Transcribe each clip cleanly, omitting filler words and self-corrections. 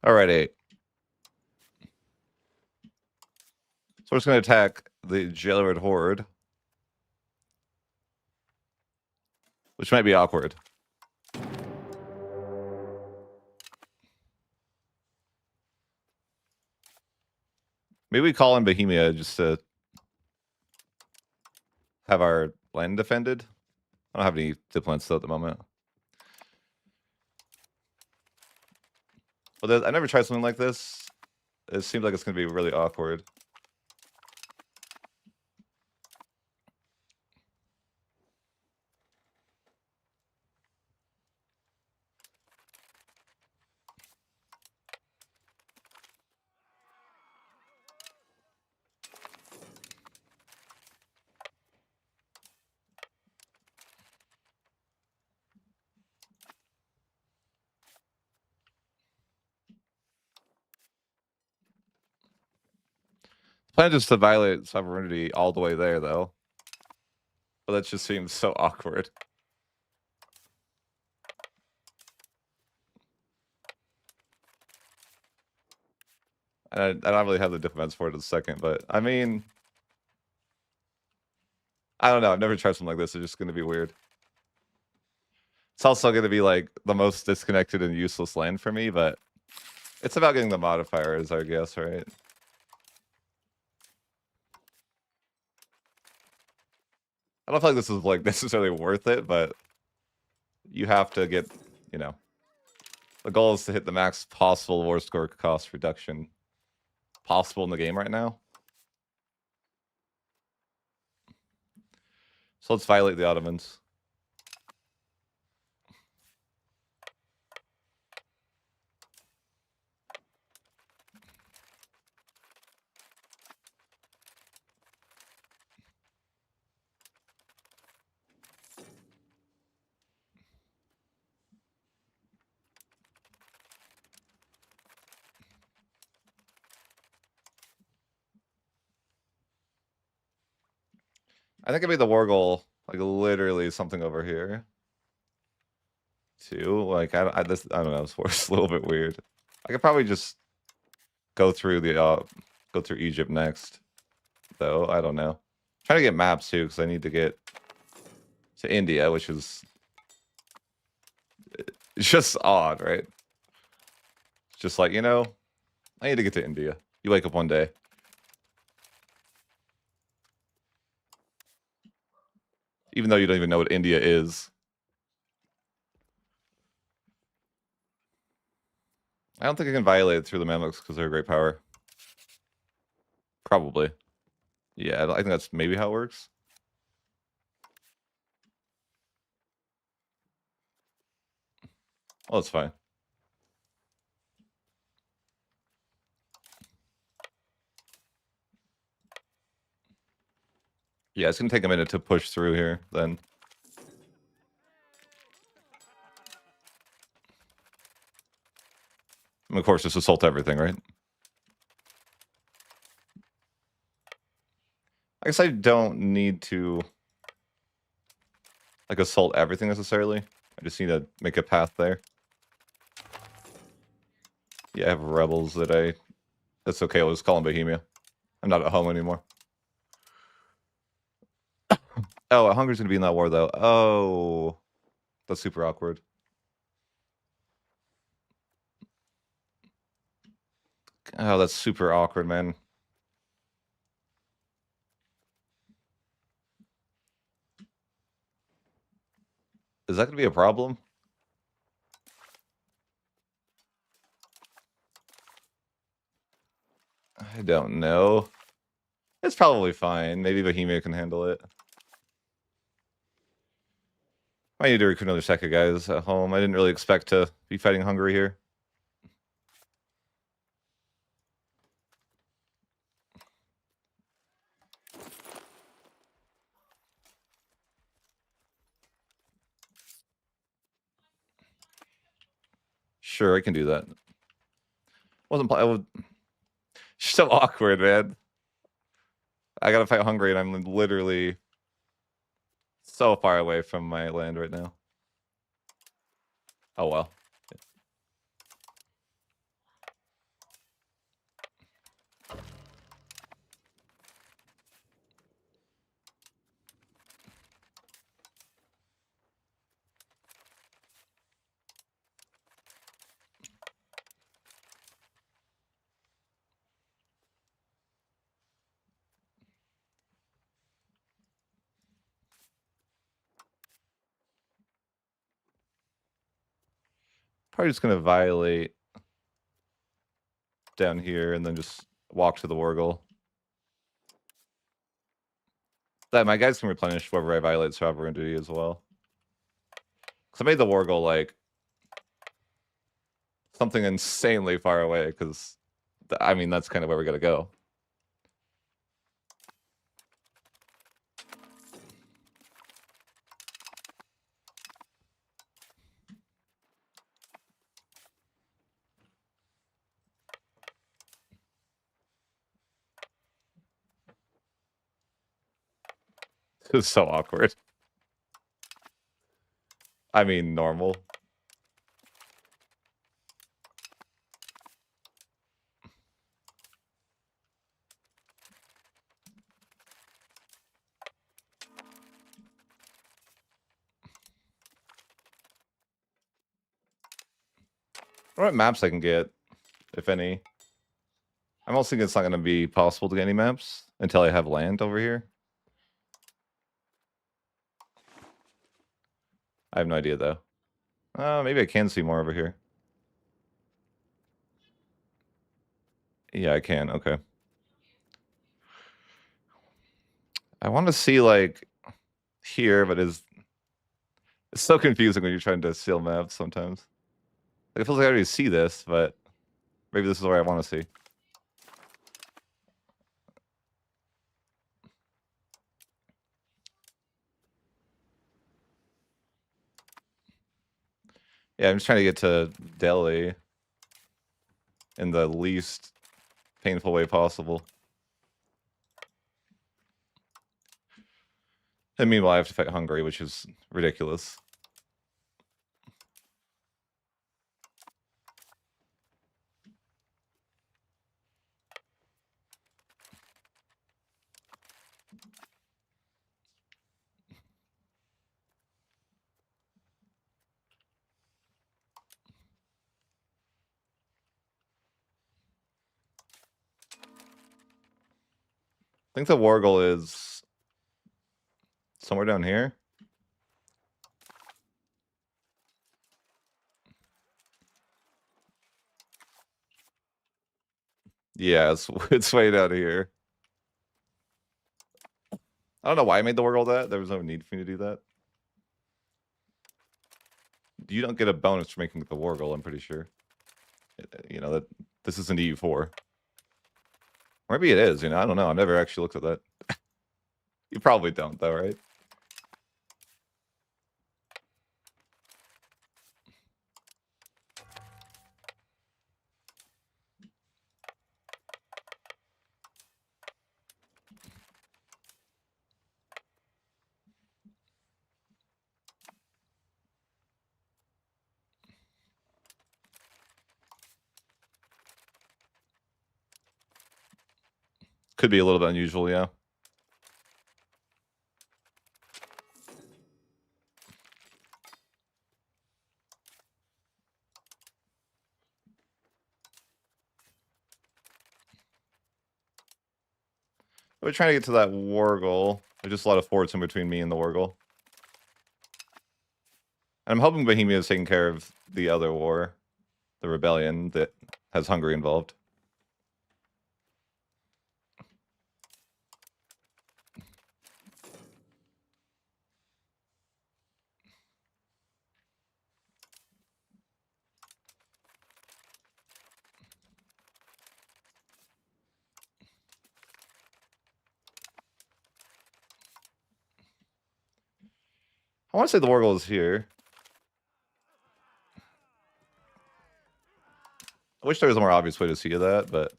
Alrighty. So we're just going to attack the Jailbird Horde. Which might be awkward. Maybe we call in Bohemia just to have our land defended. I don't have any diplomats though at the moment. Well, I never tried something like this. It seems like it's going to be really awkward. Plan just to violate sovereignty all the way there, though. But that just seems so awkward. And I don't really have the diplomats for it in a second, but I mean, I don't know. I've never tried something like this. It's just going to be weird. It's also going to be like the most disconnected and useless land for me, but it's about getting the modifiers, I guess, right? I don't feel like this is like necessarily worth it, but you have to get, you know, the goal is to hit the max possible war score cost reduction possible in the game right now. So let's violate the Ottomans. I think I made the war goal like literally something over here. Too like I don't know. This war's a little bit weird. I could probably just go through the go through Egypt next, though. I don't know. I'm trying to get maps too because I need to get to India, which is it's just odd, right? It's just like, you know, I need to get to India. You wake up one day. Even though you don't even know what India is. I don't think I can violate it through the Mamluks because they're a great power. Probably. Yeah, I think that's maybe how it works. Well, that's fine. Yeah, it's gonna take a minute to push through here, then. And of course, just assault everything, right? I guess I don't need to like assault everything necessarily. I just need to make a path there. Yeah, I have rebels that that's okay, I'll just call them Bohemia. I'm not at home anymore. Oh, Hungary's gonna be in that war though. Oh, that's super awkward. Oh, that's super awkward, man. Is that gonna be a problem? I don't know. It's probably fine. Maybe Bohemia can handle it. I need to recruit another set of guys at home. I didn't really expect to be fighting Hungary here. Sure, I can do that. Wasn't I would. So awkward, man. I gotta fight Hungary, and I'm literally so far away from my land right now. Oh well. probably just gonna violate down here and then just walk to the Wargle. That my guys can replenish wherever I violate sovereign duty as well. Cause I made the Wargle like something insanely far away, because I mean that's kind of where we gotta go. It's so awkward. I mean, normal. What maps I can get, if any? I'm also thinking it's not going to be possible to get any maps until I have land over here. I have no idea, though. Maybe I can see more over here. Yeah, I can. Okay. I want to see, like, here, but it's so confusing when you're trying to seal maps sometimes. Like, it feels like I already see this, but maybe this is where I want to see. Yeah, I'm just trying to get to Delhi in the least painful way possible. And meanwhile, I have to fight Hungary, which is ridiculous. I think the Wargle is somewhere down here. Yeah, it's way down here. I don't know why I made the Wargle that. There was no need for me to do that. You don't get a bonus for making the Wargle, I'm pretty sure. You know, that this is an EU4. Maybe it is, you know, I don't know. I've never actually looked at that. You probably don't, though, right? Could be a little bit unusual, yeah. We're trying to get to that Wargle. There's just a lot of forts in between me and the Wargle. And I'm hoping Bohemia is taking care of the other war, the rebellion that has Hungary involved. I want to say the Wargle is here. I wish there was a more obvious way to see that, but...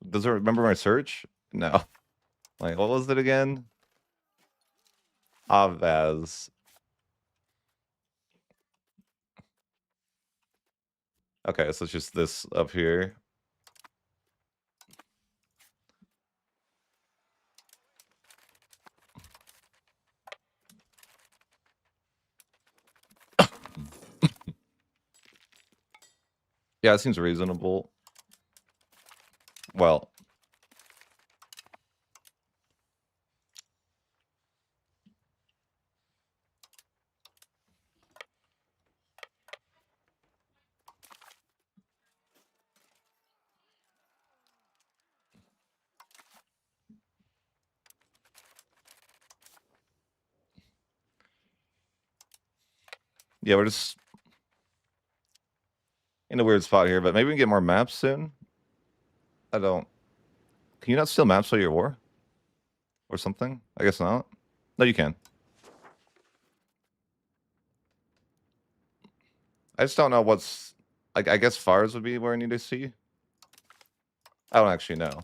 Does it remember my search? No. Like, what was it again? Avaz. Okay, so it's just this up here. Yeah, it seems reasonable. Well, Yeah, we're just in a weird spot here, but maybe we can get more maps soon. I don't. Can you not steal maps while you're at war? Or something? I guess not. No, you can. I just don't know what's... Like, I guess fires would be where I need to see. I don't actually know.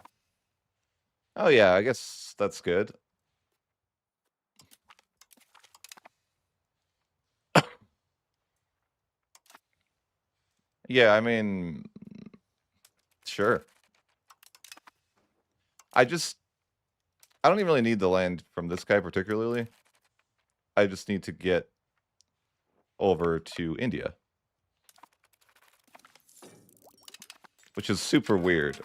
Oh, yeah, I guess that's good. Yeah, I mean... Sure. I don't even really need the land from this guy particularly. I just need to get over to India. Which is super weird.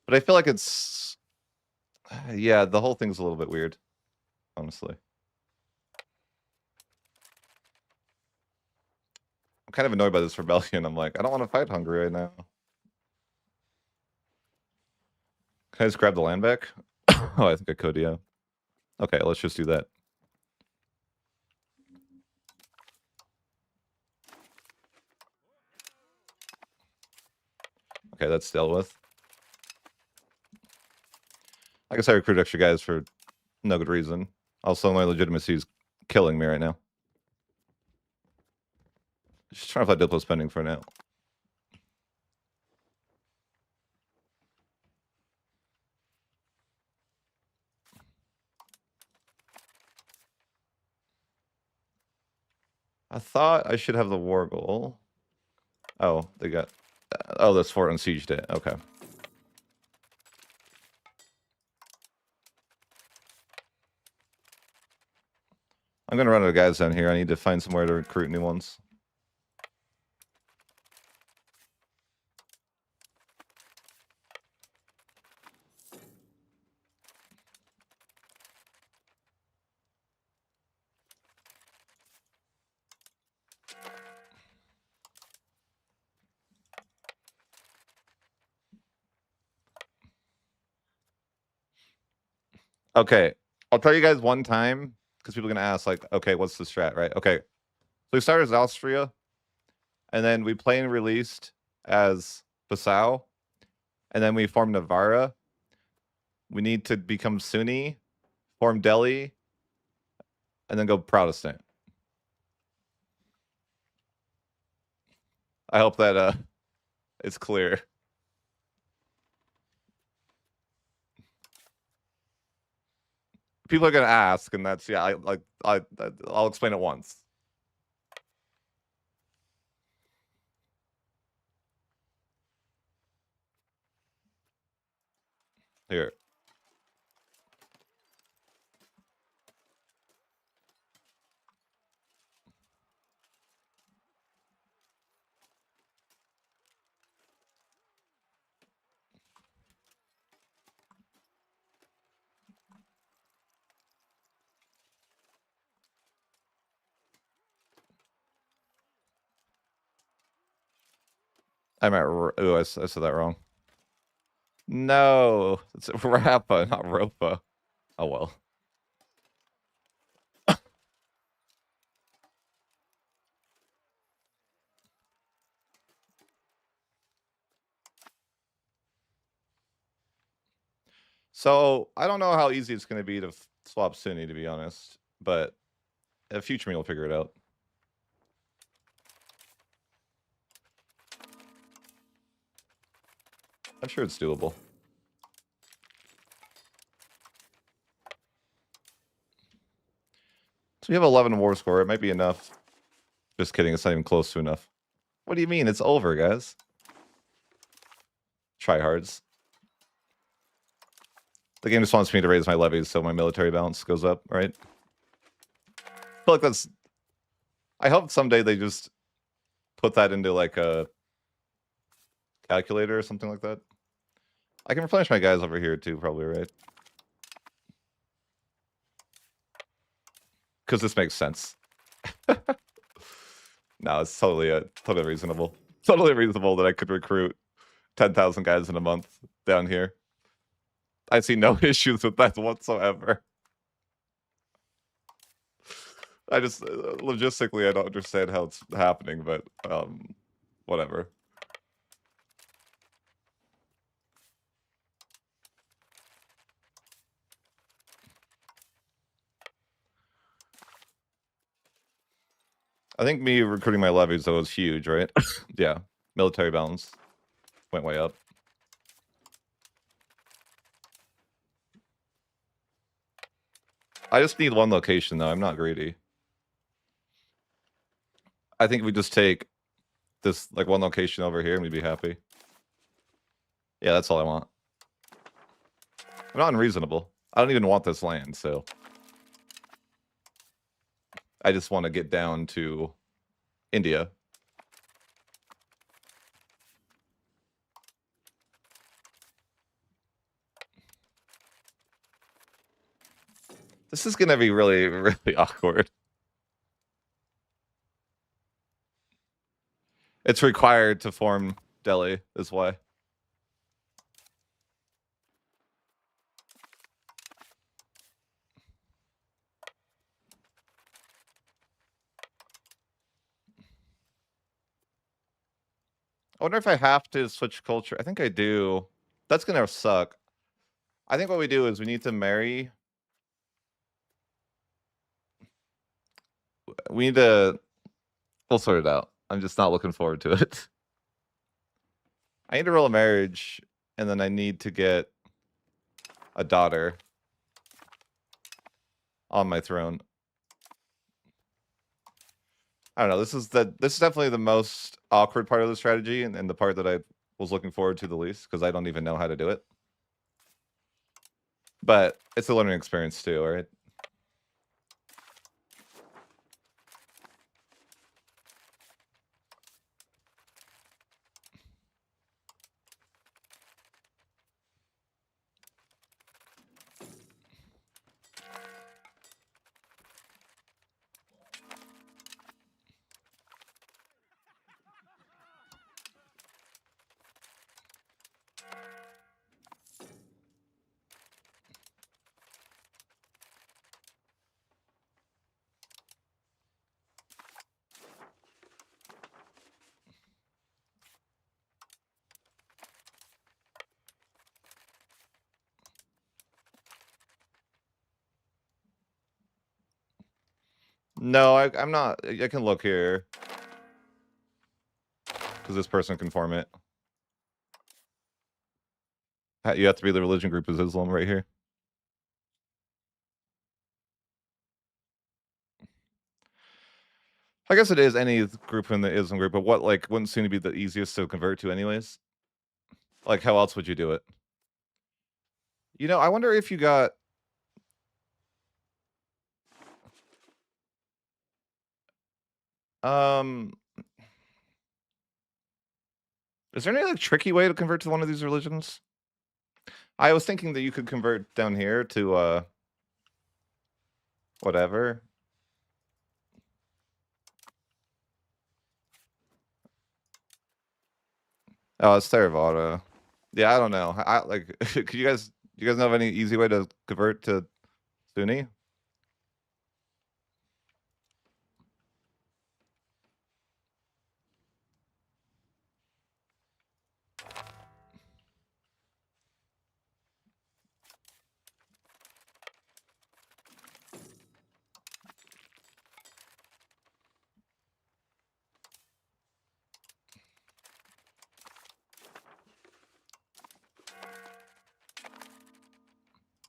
But I feel like it's... Yeah, the whole thing's a little bit weird. Honestly. I'm kind of annoyed by this rebellion. I'm like, I don't want to fight Hungary right now. Can I just grab the land back? Oh, I think I could, yeah. Okay, let's just do that. Okay, that's dealt with. I guess I recruit extra guys for no good reason. Also, my legitimacy is killing me right now. Just trying to play Diplo spending for now. I thought I should have the war goal. Oh, they got... Oh, this fort unsieged it. Okay. I'm gonna run out of guys down here. I need to find somewhere to recruit new ones. Okay, I'll tell you guys one time, because people are going to ask, like, okay, what's the strat, right? Okay, so we started as Austria, and then we play and released as Passau, and then we formed Navarra. We need to become Sunni, form Delhi, and then go Protestant. I hope that it's clear. People are gonna ask, and that's yeah. I'll explain it once. Here. I'm at. Ooh, I said that wrong. No, it's Rappa, not Ropa. Oh well. So I don't know how easy it's going to be to swap Sunni, to be honest, but a future me will figure it out. I'm sure it's doable. So we have 11 war score. It might be enough. Just kidding. It's not even close to enough. What do you mean? It's over, guys. Tryhards. The game just wants me to raise my levies so my military balance goes up, right? I feel like that's... I hope someday they just put that into like a calculator or something like that. I can replenish my guys over here too, probably, right? Because this makes sense. No, it's totally reasonable. Totally reasonable that I could recruit 10,000 guys in a month down here. I see no issues with that whatsoever. I just logistically I don't understand how it's happening, but whatever. I think me recruiting my levies though was huge, right? Yeah, military balance went way up. I just need one location though. I'm not greedy. I think we just take this like one location over here and we'd be happy. Yeah, that's all I want. I'm not unreasonable. I don't even want this land, so I just want to get down to India. This is gonna be really, really awkward. It's required to form Delhi, is why. I wonder if I have to switch culture. I think I do. That's gonna suck. I think what we do is we need to marry. We need to. We'll sort it out. I'm just not looking forward to it. I need to roll a marriage, and then I need to get a daughter on my throne. I don't know. This is definitely the most awkward part of the strategy, and the part that I was looking forward to the least because I don't even know how to do it. But it's a learning experience too, right? No, I'm not. I can look here because this person can form it. You have to be the religion group is Islam right here. I guess it is any group in the Islam group, but what like wouldn't seem to be the easiest to convert to anyways? Like how else would you do it? You know, I wonder if you got is there any like tricky way to convert to one of these religions? I was thinking that you could convert down here to whatever. Oh, it's Theravada. Yeah, I don't know. I like could you guys know of any easy way to convert to Sunni?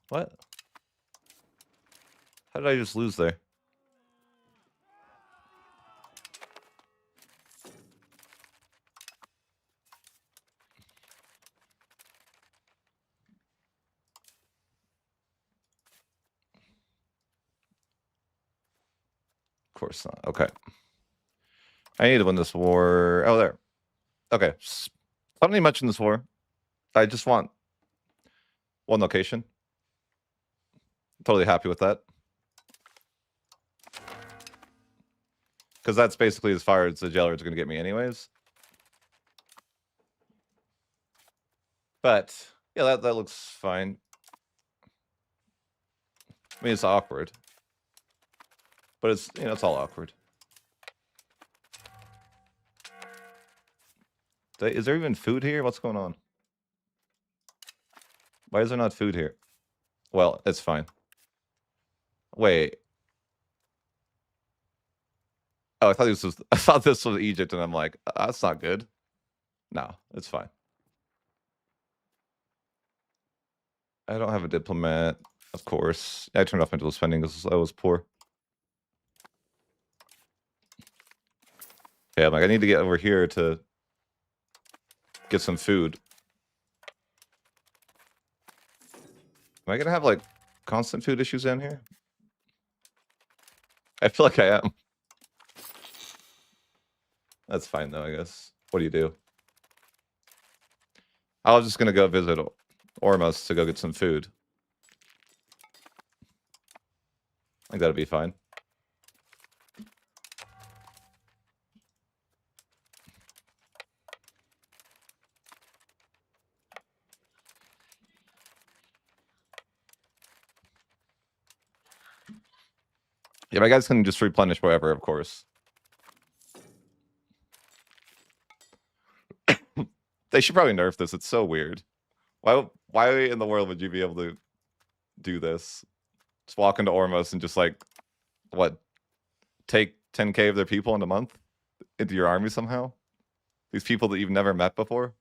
What? How did I just lose there? Of course not. Okay. I need to win this war. Oh, there. Okay. Somebody mentioned this war. I just want one location. Totally happy with that. Because that's basically as far as the jailers are going to get me anyways. But, yeah, that looks fine. I mean, it's awkward. But it's, you know, it's all awkward. Is there even food here? What's going on? Why is there not food here? Well, it's fine. Wait. Oh, I thought this was Egypt, and I'm like, that's not good. No, it's fine. I don't have a diplomat, of course. I turned off my dual spending because I was poor. Yeah, I'm like, I need to get over here to get some food. Am I gonna have like constant food issues down here? I feel like I am. That's fine though, I guess. What do you do? I was just gonna go visit Ormuz to go get some food. I think that'll be fine. Yeah, my guys can just replenish wherever, of course. They should probably nerf this. It's so weird. Why in the world would you be able to do this? Just walk into Ormuz and just like, what, take 10k of their people in a month into your army somehow? These people that you've never met before?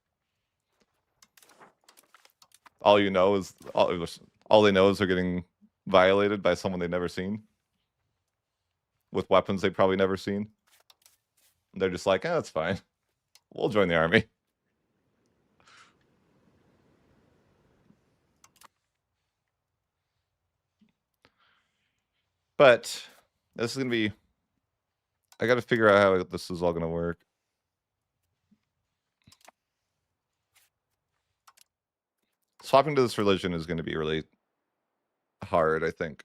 All you know is, all they know is they're getting violated by someone they've never seen. With weapons they've probably never seen. They're just like, that's fine. We'll join the army. But this is going to be... I got to figure out how this is all going to work. Swapping to this religion is going to be really hard, I think.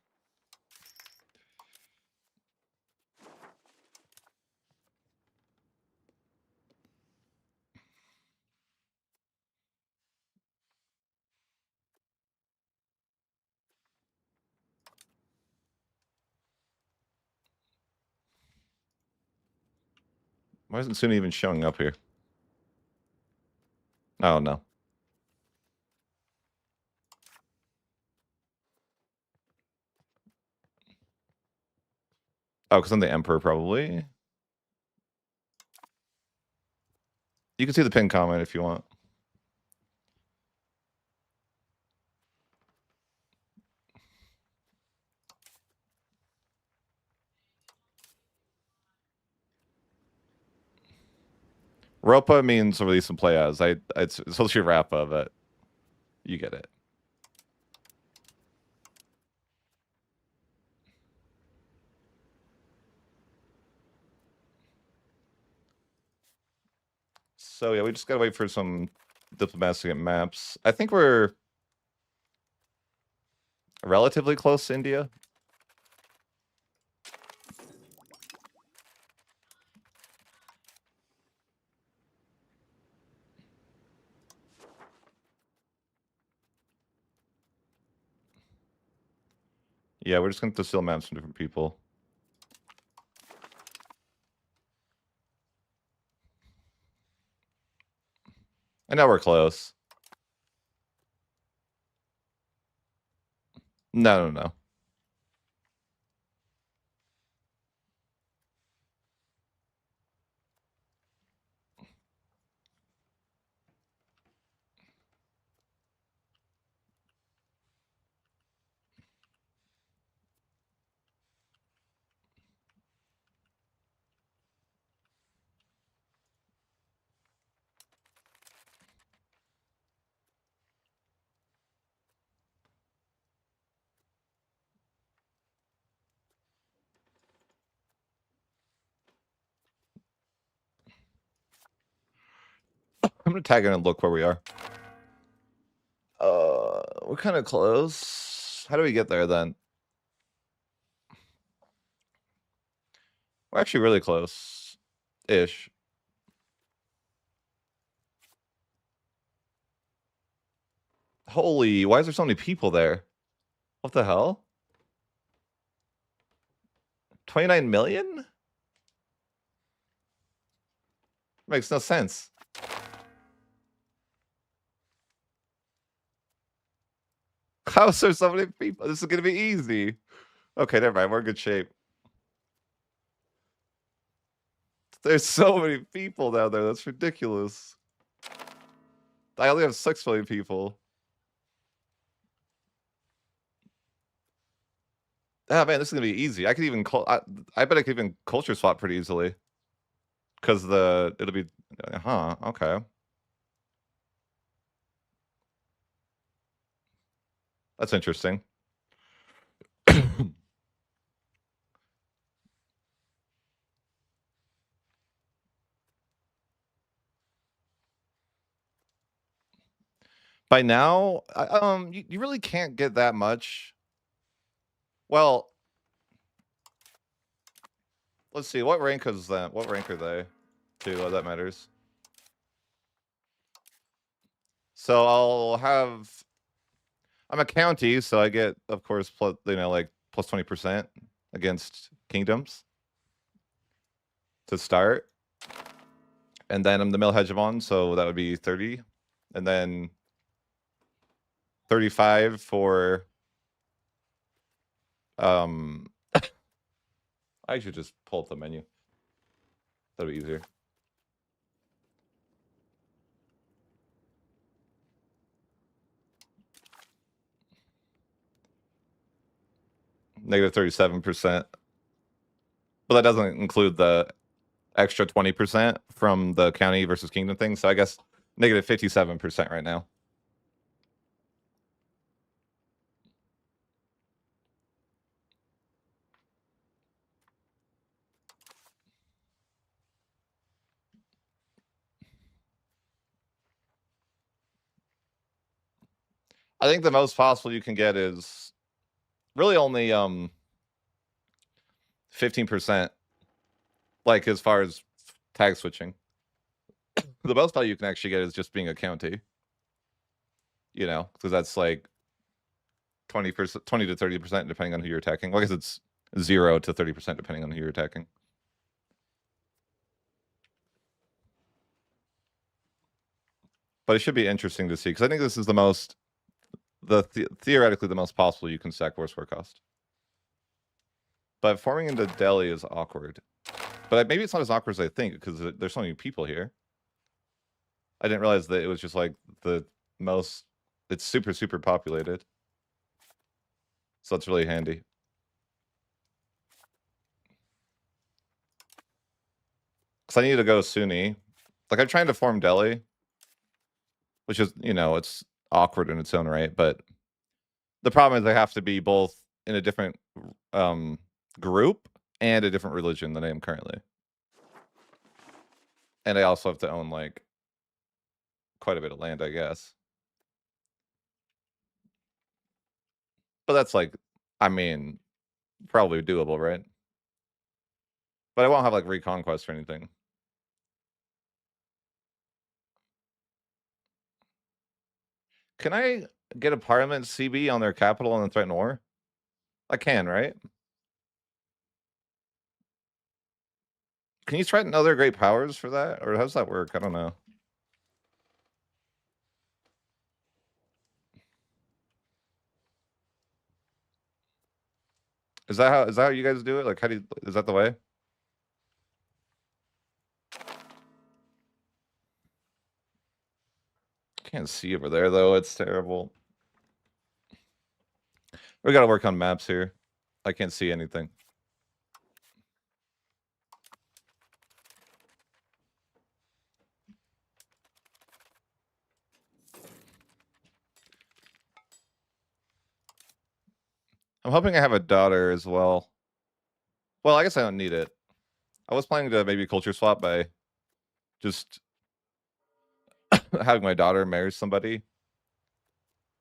Why isn't Sunni even showing up here? Oh, no. Oh, because I'm the Emperor, probably. You can see the pinned comment if you want. Ropa means release and play as. It's supposed to be Rappa, but you get it. So yeah, we just gotta wait for some diplomats to get maps. I think we're relatively close to India. Yeah, we're just going to steal maps from different people. And now we're close. No. I'm going to tag in and look where we are. We're kind of close. How do we get there then? We're actually really close-ish. Holy, why is there so many people there? What the hell? 29 million? Makes no sense. How is there so many people? This is gonna be easy. Okay, never mind. We're in good shape. There's so many people down there. That's ridiculous. I only have 6 million people. Oh man, this is gonna be easy. I could even I bet I could even culture swap pretty easily. Cause it'll be okay. That's interesting. By now, you really can't get that much. Well, let's see. What rank is that? What rank are they? Too, that matters. So I'm a county, so I get, of course, plus, like plus 20% against kingdoms to start. And then I'm the male hegemon, so that would be 30. And then 35 for I should just pull up the menu. That'll be easier. Negative 37%. But that doesn't include the extra 20% from the county versus kingdom thing. So I guess negative 57% right now. I think the most possible you can get is really only 15%. Like as far as tag switching. The most value you can actually get is just being a county. You know, because that's like 20%, 20 to 30% depending on who you're attacking. Well, I guess it's 0 to 30% depending on who you're attacking. But it should be interesting to see because I think this is the most, theoretically the most possible you can stack Warscore cost. But forming into Delhi is awkward. But maybe it's not as awkward as I think because there's so many people here. I didn't realize that it was just like the most. It's super, super populated. So it's really handy. Because I need to go Sunni. Like I'm trying to form Delhi. Which is, it's awkward in its own right. But the problem is I have to be both in a different group and a different religion than I am currently. And I also have to own like quite a bit of land, I guess. But that's like, I mean, probably doable, right? But I won't have like reconquest or anything. Can I get a parliament CB on their capital and then threaten war? I can, right? Can you threaten other great powers for that? Or how does that work? I don't know. Is that how you guys do it? Like is that the way? Can't see over there though, it's terrible. We gotta work on maps here. I can't see anything. I'm hoping I have a daughter as well. Well, I guess I don't need it. I was planning to maybe culture swap by just having my daughter marry somebody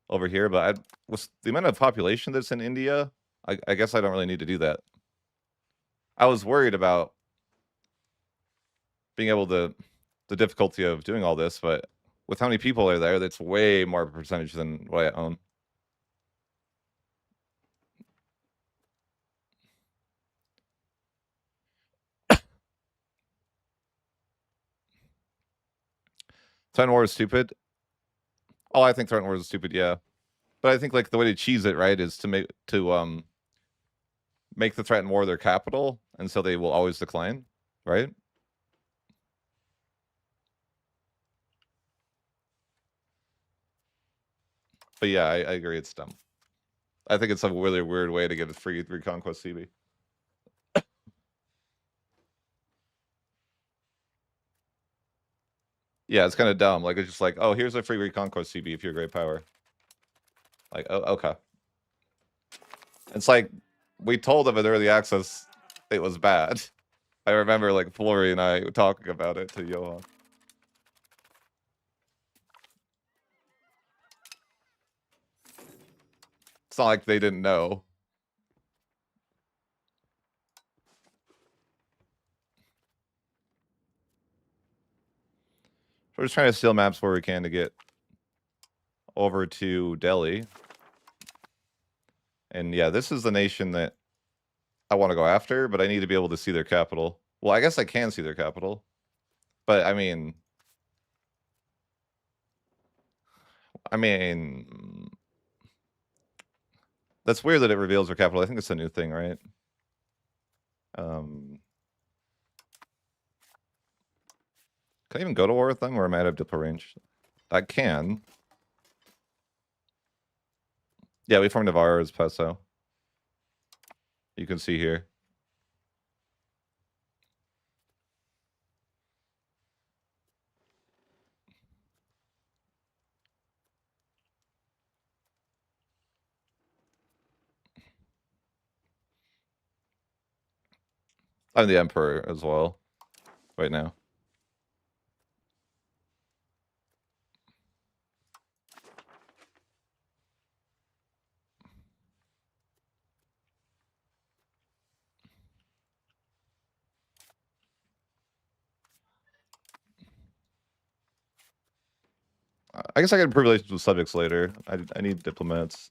over here, but with the amount of population that's in India, I guess I don't really need to do that. I was worried about being able to, the difficulty of doing all this, but with how many people are there, that's way more percentage than what I own. Threat war is stupid. Oh, I think threat war is stupid, yeah. But I think like the way to cheese it, right, is to make the threat war their capital, and so they will always decline, right? But yeah, I agree, it's dumb. I think it's a really weird way to get a free Reconquest CB. Yeah, it's kind of dumb. Like, it's just like, oh, here's a free Reconquest CB if you're a great power. Like, oh, okay. It's like, we told them in early access it was bad. I remember, like, Flory and I talking about it to Johan. It's not like they didn't know. We're just trying to steal maps where we can to get over to Delhi. And yeah, this is the nation that I want to go after, but I need to be able to see their capital. Well, I guess I can see their capital. But I mean, that's weird that it reveals their capital. I think it's a new thing, right? Can I even go to war with them, or am I out of diplo range? I can. Yeah, we formed Navarro as Peso. You can see here. I'm the Emperor as well right now. I guess I can improve relations with subjects later. I need diplomats.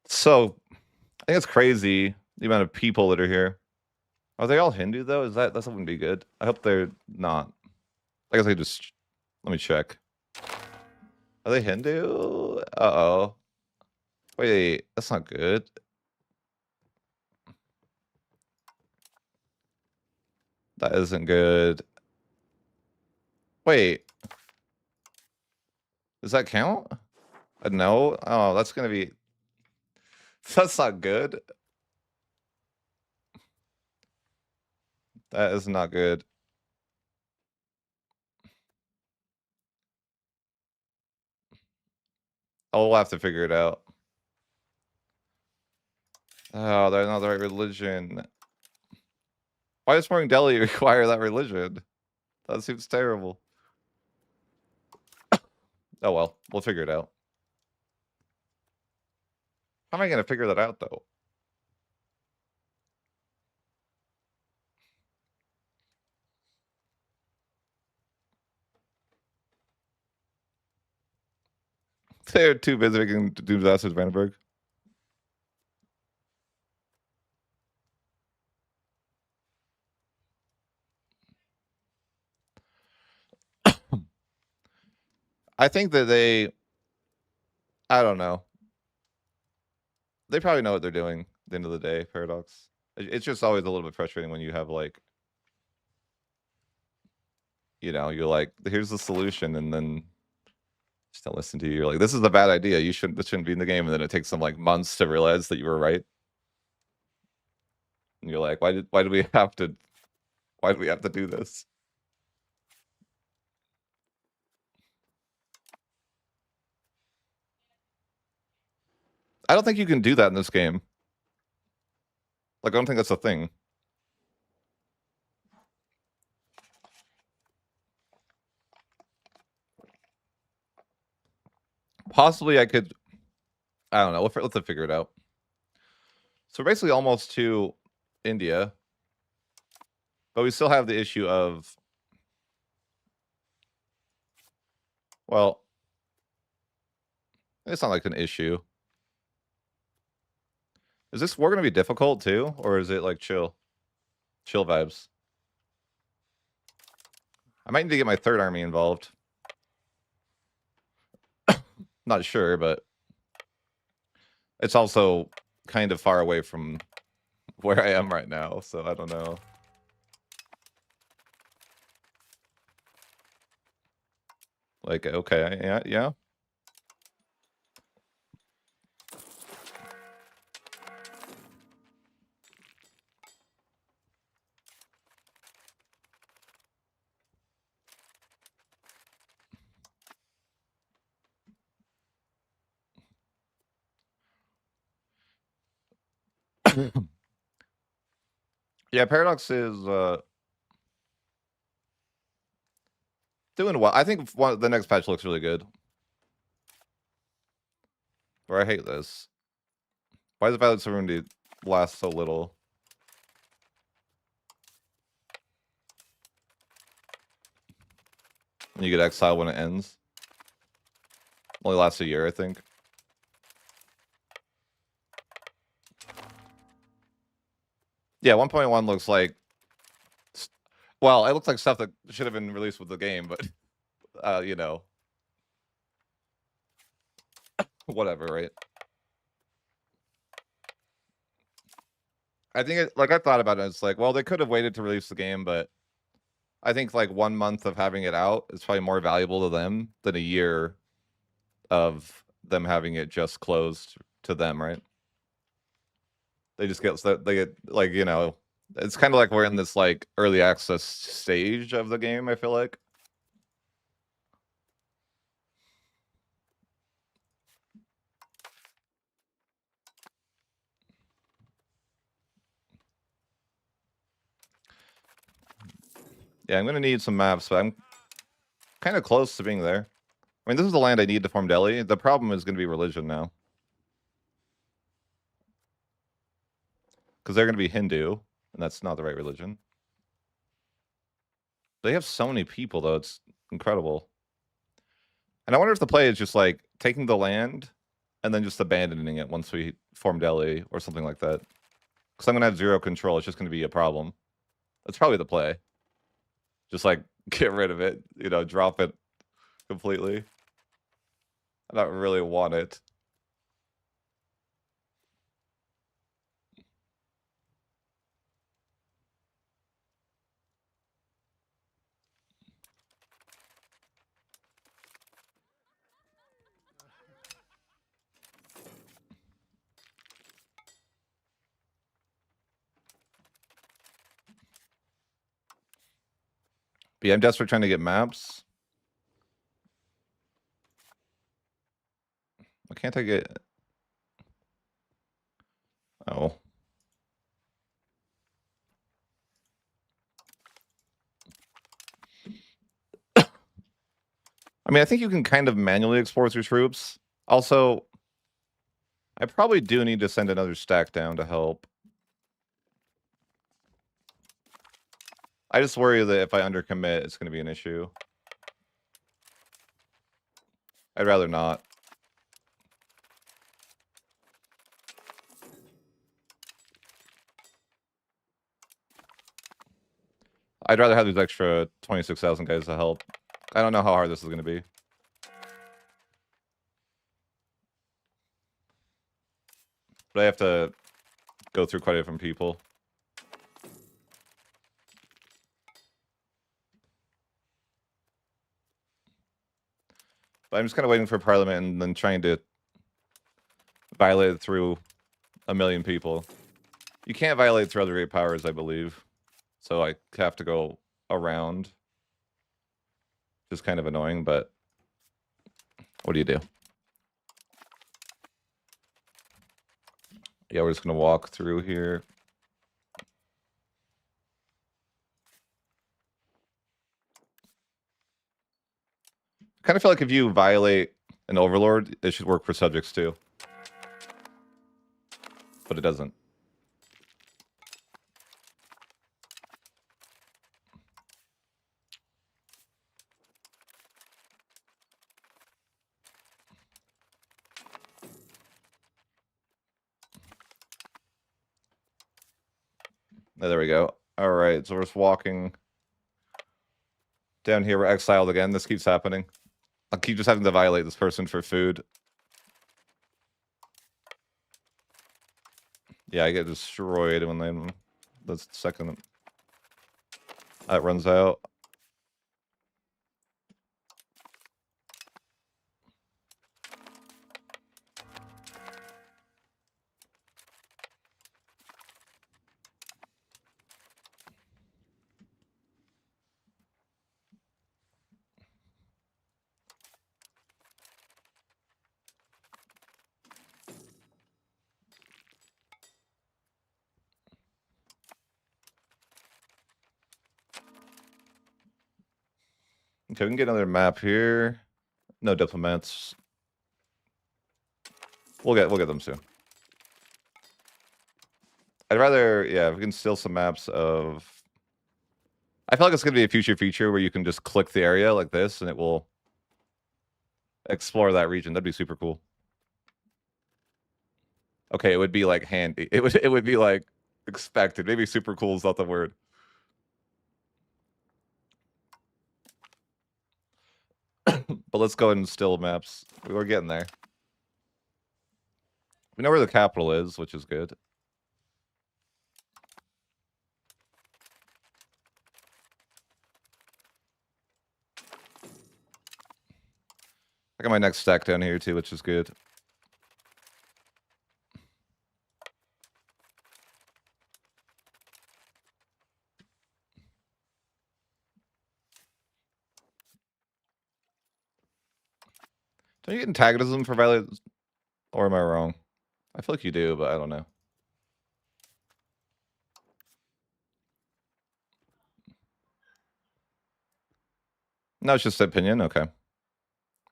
So, I think it's crazy the amount of people that are here. Are they all Hindu though? Is that wouldn't be good? I hope they're not. I guess I just let me check. Are they Hindu? Uh-oh. Wait, that's not good. That isn't good. Wait. Does that count? No? Oh, that's gonna be... That's not good. That is not good. Oh, we'll have to figure it out. Oh, they're not the right religion. Why does Morning Delhi require that religion? That seems terrible. Oh well, we'll figure it out. How am I gonna figure that out though? They're too busy making to do disasters, Vandenberg. I think that I don't know. They probably know what they're doing at the end of the day, Paradox. It's just always a little bit frustrating when you have like, you know, you're like, here's the solution, and then just don't listen to you. You're like, this is a bad idea. This shouldn't be in the game, and then it takes them like months to realize that you were right. And you're like, why did we have to do this? I don't think you can do that in this game. Like, I don't think that's a thing. Possibly I could. I don't know. Let's figure it out. So we're basically almost to India, but we still have the issue of, well, it's not like an issue. Is this war gonna be difficult too, or is it like chill vibes? I might need to get my third army involved. Not sure, but it's also kind of far away from where I am right now, so I don't know. Like, okay, yeah. Yeah, Paradox is doing well. I think the next patch looks really good. Or I hate this. Why does Violet Sovereignty last so little? And you get exiled when it ends. Only lasts a year, I think. Yeah, 1.1 looks like... Well, it looks like stuff that should have been released with the game, but, you know. Whatever, right? I think like I thought about it. It's like, well, they could have waited to release the game, but I think like 1 month of having it out is probably more valuable to them than a year of them having it just closed to them, right? They just get like, you know, it's kind of like we're in this like early access stage of the game, I feel like. Yeah, I'm gonna need some maps, but I'm kind of close to being there. I mean, this is the land I need to form Delhi. The problem is gonna be religion now. Because they're gonna be Hindu, and that's not the right religion. They have so many people though, it's incredible. And I wonder if the play is just like taking the land and then just abandoning it once we form Delhi or something like that. Because I'm gonna have 0 control, it's just gonna be a problem. That's probably the play. Just like get rid of it, you know, drop it completely. I don't really want it. But yeah, I'm desperate trying to get maps. Why can't I get... Oh. I mean, I think you can kind of manually export your troops. Also, I probably do need to send another stack down to help. I just worry that if I undercommit, it's going to be an issue. I'd rather not. I'd rather have these extra 26,000 guys to help. I don't know how hard this is going to be. But I have to go through quite a different people. But I'm just kind of waiting for Parliament and then trying to violate it through a million people. You can't violate through other great powers, I believe. So I have to go around. Just kind of annoying, but what do you do? Yeah, we're just going to walk through here. Kind of feel like if you violate an overlord, it should work for subjects too. But it doesn't. Yeah, there we go. All right, so we're just walking down here. We're exiled again. This keeps happening. I'll keep just having to violate this person for food. Yeah, I get destroyed when they... The second that runs out. Okay, we can get another map here. No diplomats. We'll get them soon. I'd rather, yeah, if we can steal some maps of... I feel like it's going to be a future feature where you can just click the area like this and it will explore that region. That'd be super cool. Okay, it would be like handy. It would be like expected. Maybe super cool is not the word. But let's go ahead and steal maps. We're getting there. We know where the capital is, which is good. I got my next stack down here too, which is good. Don't you get antagonism for violate? Or am I wrong? I feel like you do, but I don't know. No, it's just opinion. Okay.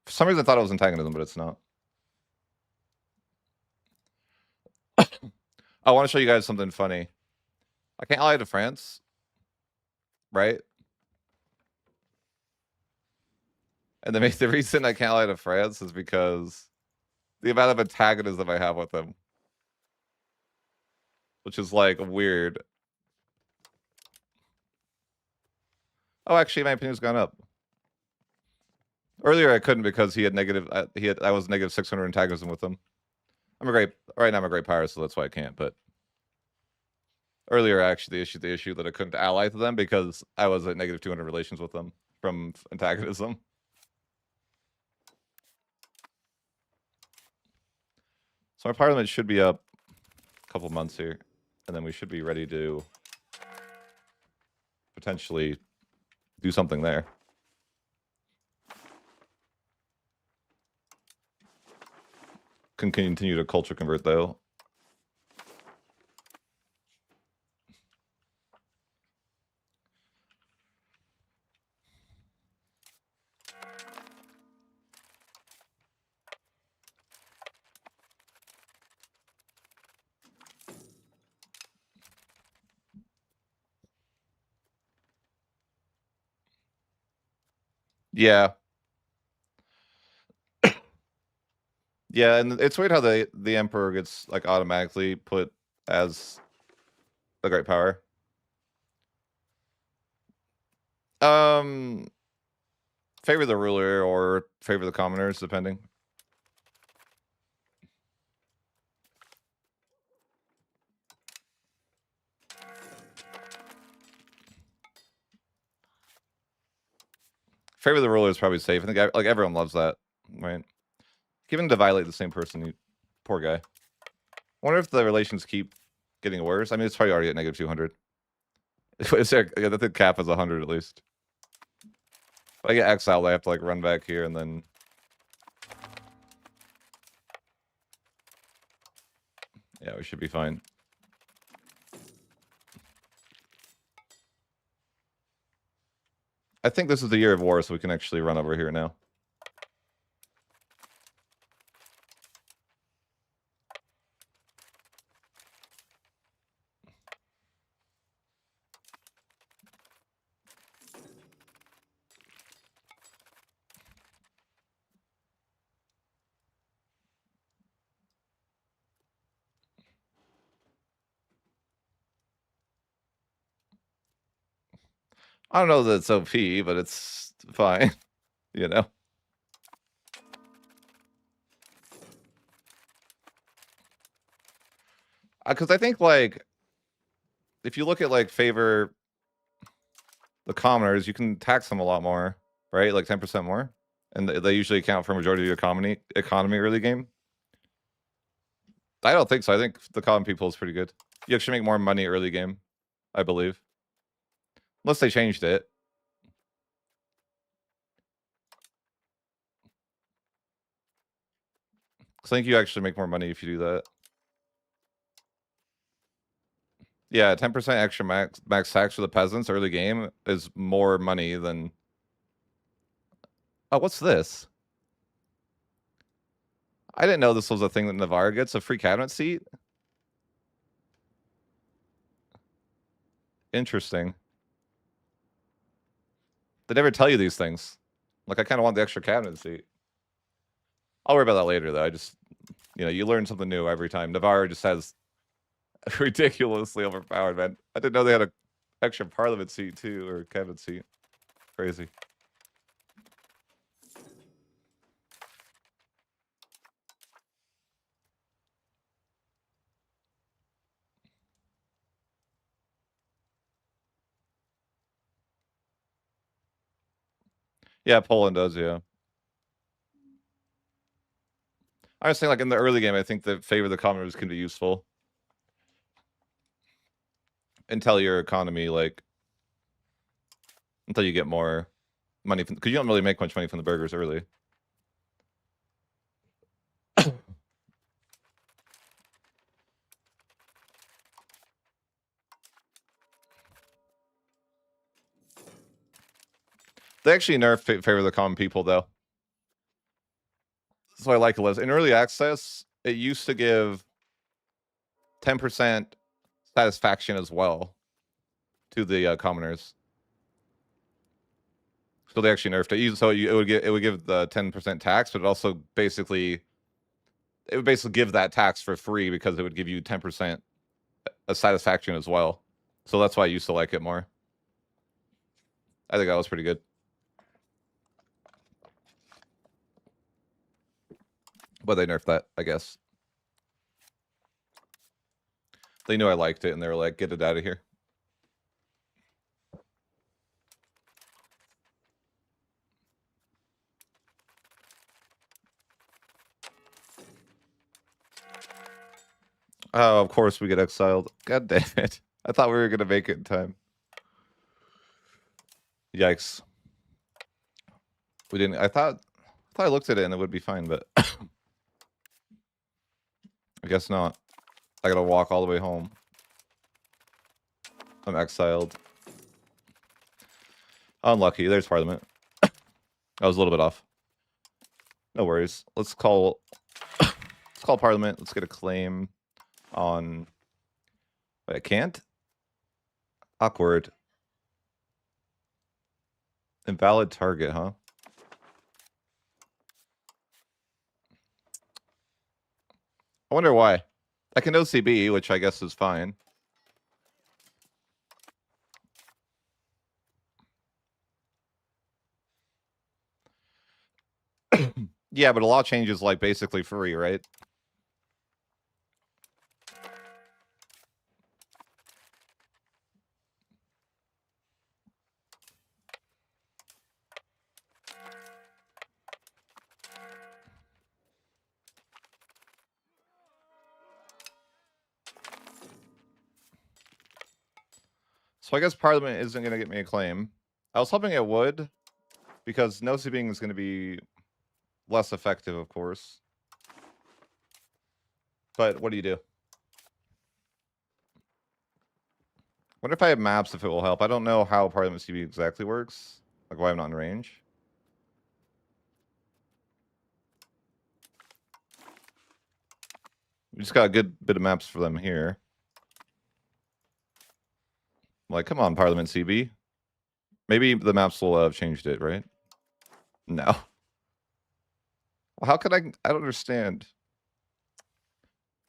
For some reason, I thought it was antagonism, but it's not. I want to show you guys something funny. I can't ally to France, right? And the reason I can't ally to France is because the amount of antagonism I have with them, which is like weird. Oh, actually, my opinion's gone up. Earlier, I couldn't because he had negative. I was negative 600 antagonism with him. Right now I'm a great power, so that's why I can't. But earlier, actually, the issue that I couldn't ally to them because I was at negative 200 relations with them from antagonism. So my parliament should be up a couple months here, and then we should be ready to potentially do something there. Can continue to culture convert though. Yeah. Yeah, and it's weird how the emperor gets like automatically put as the great power. Favor the ruler or favor the commoners, depending. Favor the ruler is probably safe. I think like everyone loves that, right? Given to violate the same person, you poor guy. I wonder if the relations keep getting worse. I mean, it's probably already at negative 200. Is there, yeah, the cap is 100 at least. If I get exiled, I have to like run back here and then. Yeah, we should be fine. I think this is the year of war, so we can actually run over here now. I don't know that it's OP, but it's fine, you know? Because I think, like, if you look at, like, favor the commoners, you can tax them a lot more, right? Like 10% more. And they usually account for a majority of your economy early game. I don't think so. I think the common people is pretty good. You actually make more money early game, I believe. Unless they changed it. I think you actually make more money if you do that. Yeah, 10% extra max tax for the peasants early game is more money than... Oh, what's this? I didn't know this was a thing that Navarre gets, a free cabinet seat. Interesting. They never tell you these things. Like, I kind of want the extra cabinet seat. I'll worry about that later, though. I just, you know, you learn something new every time. Navarre just has ridiculously overpowered, man. I didn't know they had a extra parliament seat, too, or cabinet seat. Crazy. Yeah, Poland does, yeah. I was saying, like, in the early game, I think that favor the commoners can be useful. Until your economy, like... Until you get more money from... Because you don't really make much money from the burgers early. They actually nerf favor the common people, though. So I like it less. In early access, it used to give 10% satisfaction as well to the commoners. So they actually nerfed it. So it would give the 10% tax, but it also basically give that tax for free because it would give you 10% satisfaction as well. So that's why I used to like it more. I think that was pretty good. But they nerfed that, I guess. They knew I liked it, and they were like, get it out of here. Oh, of course we get exiled. God damn it. I thought we were going to make it in time. Yikes. We didn't... I thought I looked at it and it would be fine, but... I guess not. I gotta walk all the way home. I'm exiled. Unlucky. There's Parliament. I was a little bit off. No worries. Let's call Parliament. Let's get a claim on... Wait, I can't? Awkward. Invalid target, huh? I wonder why. I can OCB, which I guess is fine. Yeah, but a law change is like basically free, right? So I guess Parliament isn't going to get me a claim. I was hoping it would, because no CBing is going to be less effective, of course. But what do you do? Wonder if I have maps, if it will help. I don't know how Parliament CB exactly works. Like why I'm not in range. We just got a good bit of maps for them here. Like, come on, Parliament CB. Maybe the maps will have changed it, right? No. Well, how could I don't understand.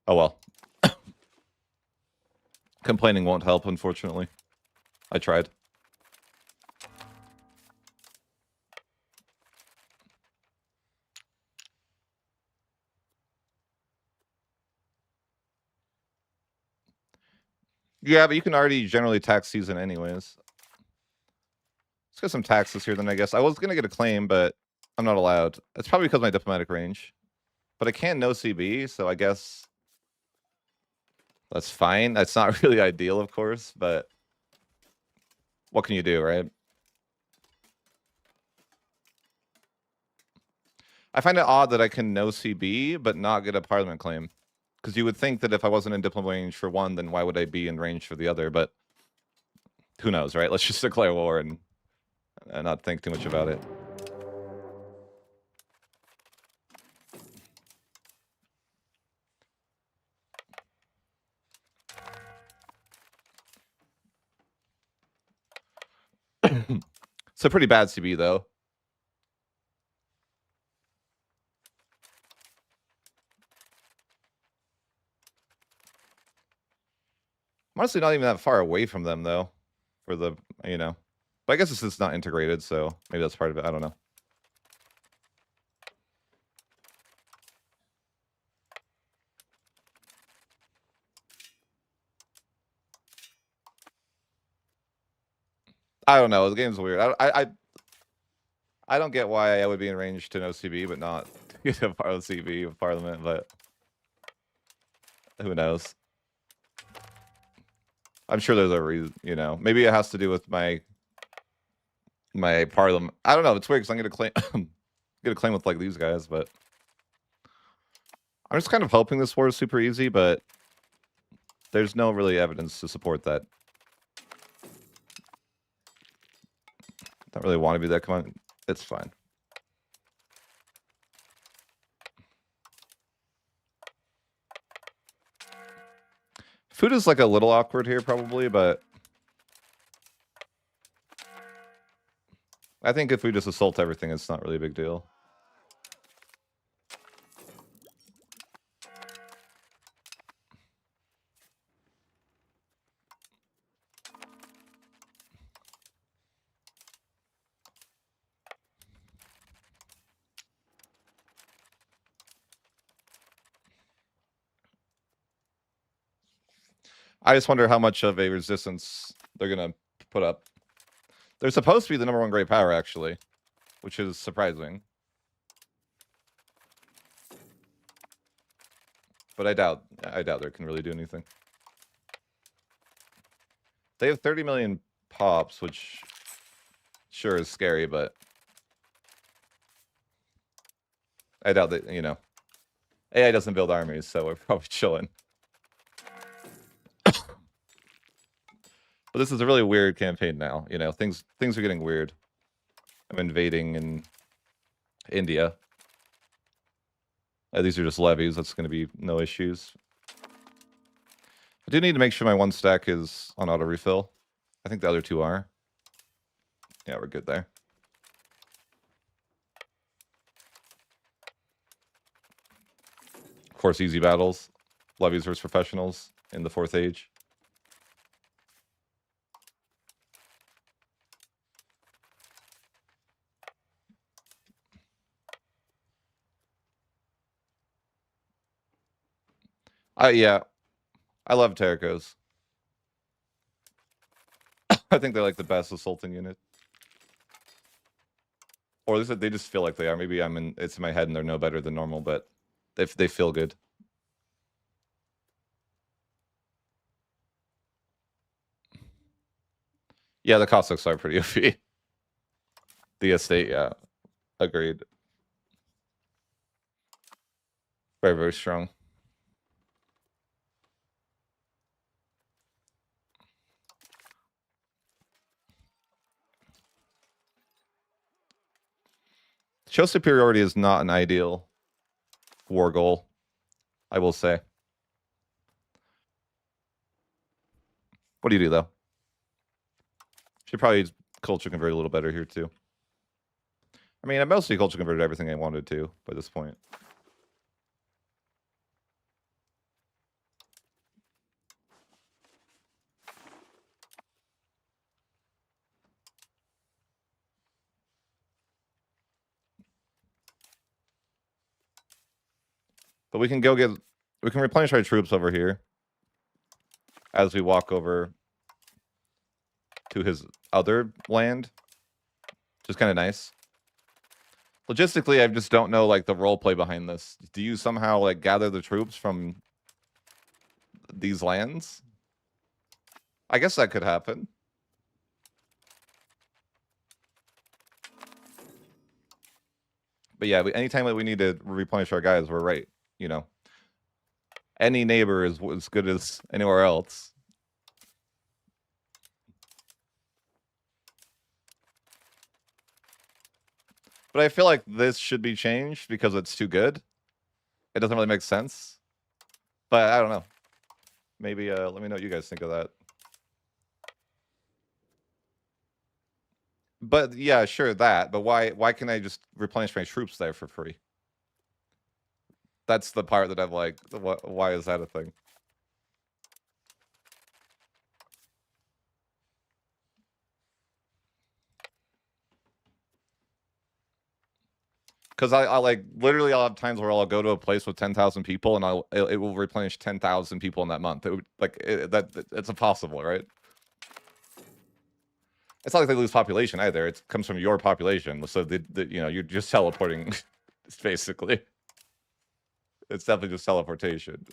Oh, well. Complaining won't help, unfortunately. I tried. Yeah, but you can already generally tax season anyways. Let's get some taxes here then, I guess. I was going to get a claim, but I'm not allowed. It's probably because of my diplomatic range. But I can no CB, so I guess that's fine. That's not really ideal, of course, but what can you do, right? I find it odd that I can no CB, but not get a parliament claim. Because you would think that if I wasn't in diplomatic range for one, then why would I be in range for the other? But who knows, right? Let's just declare war and not think too much about it. It's a pretty bad CB, though. I'm honestly not even that far away from them, though, for the, you know. But I guess it's just not integrated, so maybe that's part of it. I don't know. I don't know. The game's weird. I don't get why I would be in range to no CB, but not get a part of CB of Parliament, but who knows? I'm sure there's a reason, you know. Maybe it has to do with my Parliament. I don't know. It's weird because I'm gonna claim get a claim with like these guys, but I'm just kind of hoping this war is super easy, but there's no really evidence to support that. Don't really want to be that. Come on, it's fine. Food is like a little awkward here, probably, but I think if we just assault everything, it's not really a big deal. I just wonder how much of a resistance they're gonna put up. They're supposed to be the #1 great power, actually, which is surprising. But I doubt they can really do anything. They have 30 million pops, which sure is scary, but I doubt that, you know. AI doesn't build armies, so we're probably chilling. But this is a really weird campaign now, you know. Things are getting weird. I'm invading in India. These are just levies. That's going to be no issues. I do need to make sure my one stack is on auto refill. I think the other two are. Yeah, we're good there. Of course, easy battles. Levies versus professionals in the 4th age. Yeah. I love Terricos. I think they're like the best assaulting unit. Or at least they just feel like they are. Maybe it's in my head and they're no better than normal, but they feel good. Yeah, the Cossacks are pretty OP. The estate, yeah. Agreed. Very, very strong. Show superiority is not an ideal war goal, I will say. What do you do, though? Should probably culture convert a little better here, too. I mean, I mostly culture converted everything I wanted to by this point. But we can replenish our troops over here. as we walk over to his other land. Which is kind of nice. Logistically, I just don't know, like, the role play behind this. Do you somehow, like, gather the troops from these lands? I guess that could happen. But yeah, anytime that we need to replenish our guys, we're right. You know, any neighbor is as good as anywhere else. But I feel like this should be changed because it's too good. It doesn't really make sense. But I don't know. Maybe let me know what you guys think of that. But yeah, sure that. But why can I just replenish my troops there for free? That's the part that I'm like, why is that a thing? Because I like literally I'll have times where I'll go to a place with 10,000 people and it will replenish 10,000 people in that month. It would like it's impossible, right? It's not like they lose population either. It comes from your population, so you know, you're just teleporting. Basically, it's definitely just teleportation.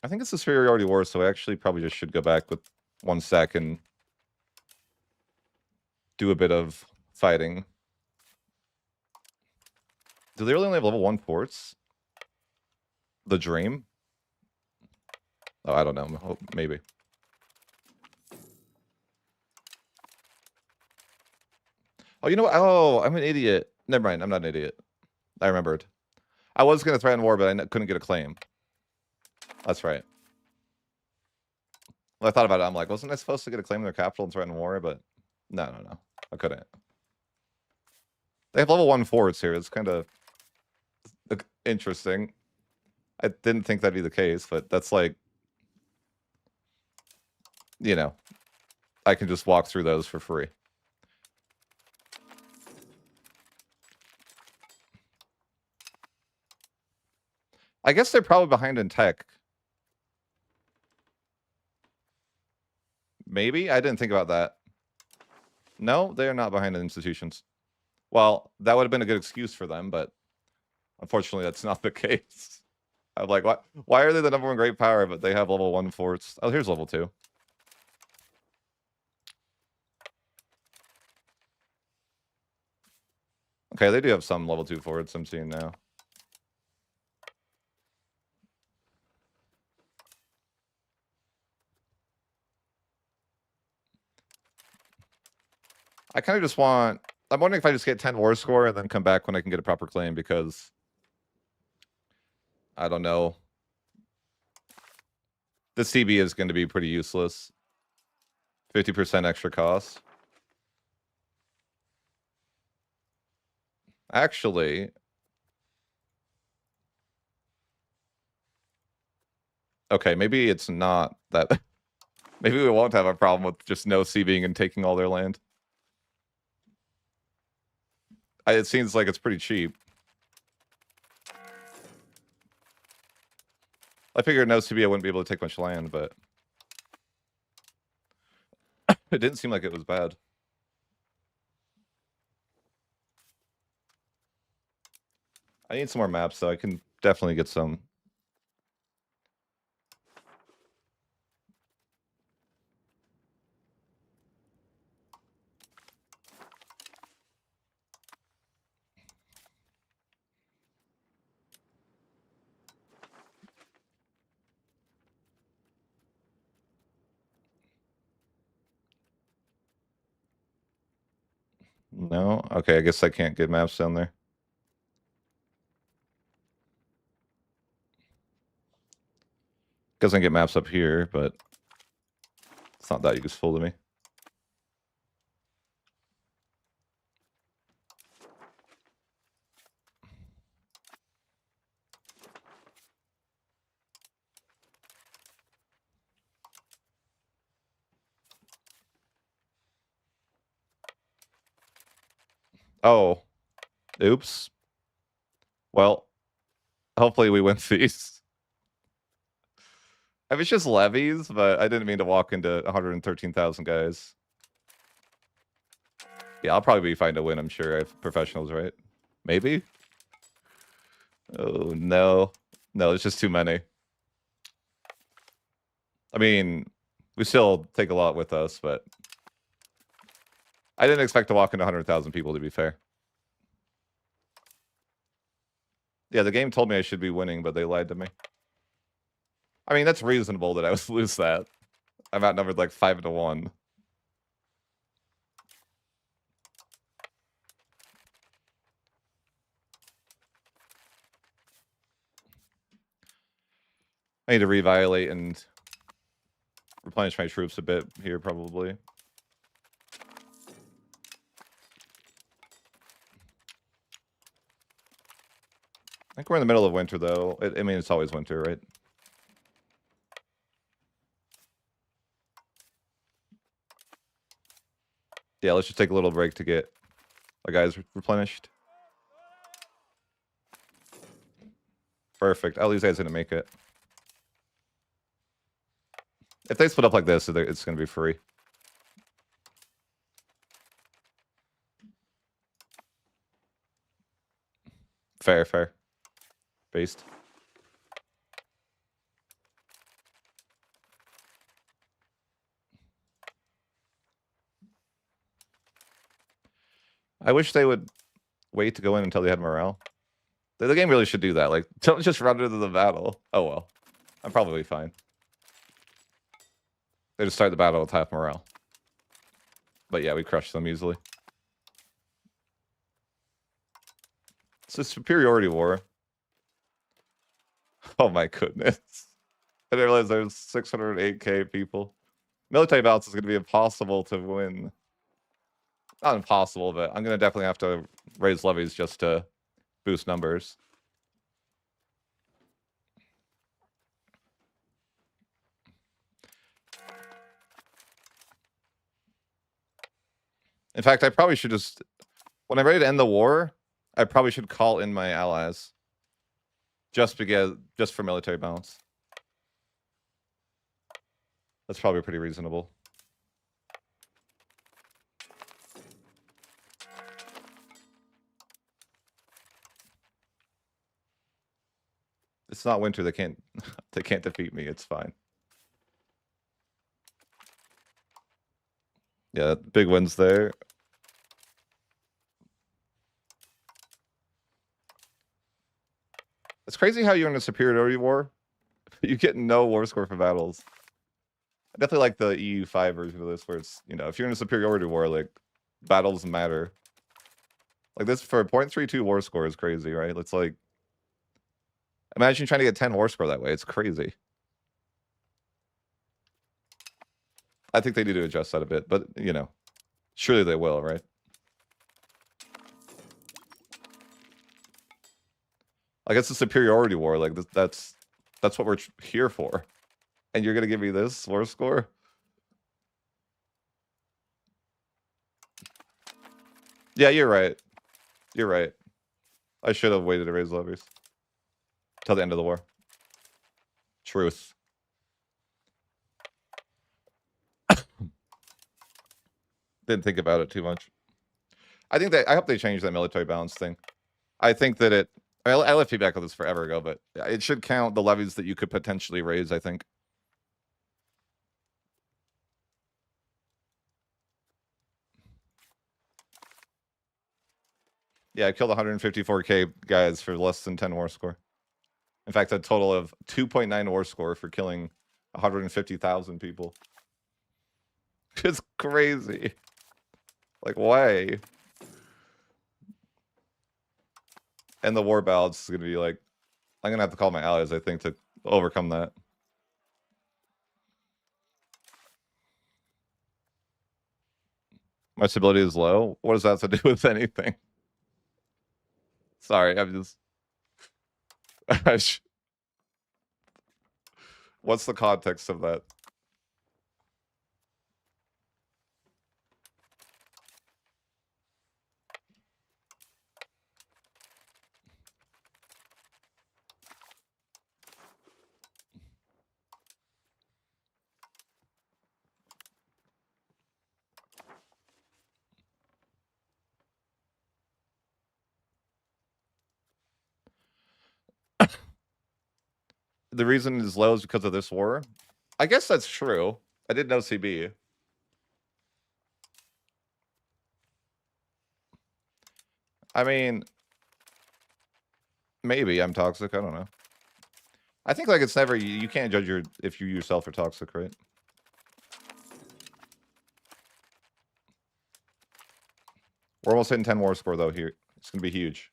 I think it's a superiority war, so I actually probably just should go back with 1 stack and do a bit of fighting. Do they really only have level 1 forts? The Dream? Oh, I don't know. Maybe. Oh, you know what? Oh, I'm an idiot. Never mind. I'm not an idiot. I remembered. I was going to threaten war, but I couldn't get a claim. That's right. Well, I thought about it. I'm like, wasn't I supposed to get a claim in their capital and threaten war? But no. I couldn't. They have level 1 forts here. It's kind of interesting. I didn't think that'd be the case, but that's like, you know, I can just walk through those for free. I guess they're probably behind in tech. Maybe? I didn't think about that. No, they are not behind in institutions. Well, that would have been a good excuse for them, but unfortunately, that's not the case. I'm like, why are they the #1 great power, but they have level 1 forts? Oh, here's level 2. Okay, they do have some level 2 forts I'm seeing now. I kind of just want... I'm wondering if I just get 10 war score and then come back when I can get a proper claim, because... I don't know. The CB is going to be pretty useless. 50% extra cost. Actually... Okay, maybe it's not that... Maybe we won't have a problem with just no CBing and taking all their land. It seems like it's pretty cheap. I figured no CB I wouldn't be able to take much land, but... It didn't seem like it was bad. I need some more maps, though. I can definitely get some. No? Okay, I guess I can't get maps down there. Guess I can get maps up here, but it's not that useful to me. Oh, oops. Well, hopefully we win these. I mean, it's just levies, but I didn't mean to walk into 113,000 guys. Yeah, I'll probably be fine to win, I'm sure. I have professionals, right? Maybe? Oh, no. No, it's just too many. I mean, we still take a lot with us, but I didn't expect to walk into 100,000 people, to be fair. Yeah, the game told me I should be winning, but they lied to me. I mean, that's reasonable that I would lose that. I'm outnumbered like 5-1. I need to reviolate and replenish my troops a bit here, probably. I think we're in the middle of winter, though. I mean, it's always winter, right? Yeah, let's just take a little break to get our guys replenished. Perfect. All these guys didn't make it. If they split up like this, it's going to be free. Fair, fair. Based. I wish they would wait to go in until they had morale. The game really should do that. Like, don't just run into the battle. Oh, well. I'm probably fine. They just start the battle with half morale. But yeah, we crushed them easily. It's a superiority war. Oh my goodness. I didn't realize there's 608k people. Military balance is going to be impossible to win. Not impossible, but I'm going to definitely have to raise levies just to boost numbers. In fact, I probably should just... When I'm ready to end the war, I probably should call in my allies. Just for military balance. That's probably pretty reasonable. It's not winter. They can't defeat me. It's fine. Yeah, big wins there. It's crazy how you're in a superiority war. You get no war score for battles. I definitely like the EU5 version of this, where it's, you know, if you're in a superiority war, like, battles matter. Like, this for a 0.32 war score is crazy, right? It's like, imagine trying to get 10 war score that way. It's crazy. I think they need to adjust that a bit, but, you know, surely they will, right? Like, it's a superiority war. Like, that's what we're here for. And you're gonna give me this war score? Yeah, you're right. You're right. I should have waited to raise levies till the end of the war. Truth. Didn't think about it too much. I hope they change that military balance thing. I think that I left feedback on this forever ago, but it should count the levies that you could potentially raise, I think. Yeah, I killed 154k guys for less than 10 war score. In fact, a total of 2.9 war score for killing 150,000 people. It's crazy. Like, why? And the war balance is going to be like... I'm going to have to call my allies, I think, to overcome that. My stability is low? What does that have to do with anything? Sorry, I'm just... What's the context of that? the reason it's low is because of this war. I guess that's true. I didn't know CB. I mean, maybe I'm toxic. I don't know. I think like it's never you can't judge if you yourself are toxic, right? We're almost hitting 10 war score though here. It's gonna be huge.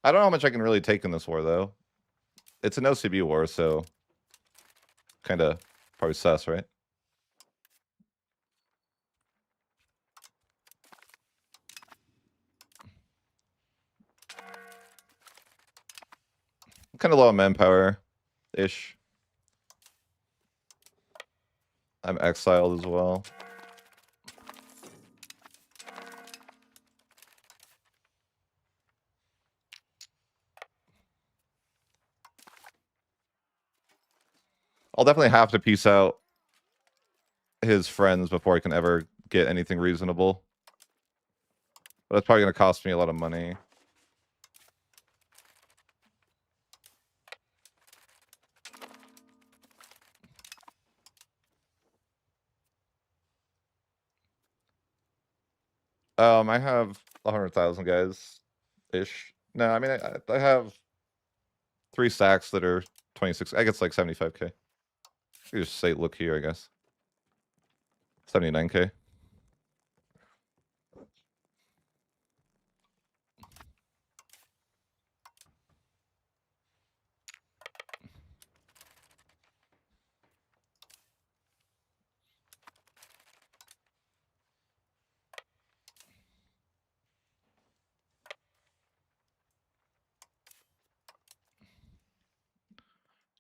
I don't know how much I can really take in this war though. It's an OCB war, so kinda probably sus, right? I'm kinda low on manpower-ish. I'm exiled as well. I'll definitely have to piece out his friends before I can ever get anything reasonable. But that's probably going to cost me a lot of money. I have 100,000 guys ish. No, I mean I have 3 stacks that are 26. I guess like 75k. You just say look here, I guess. 79k.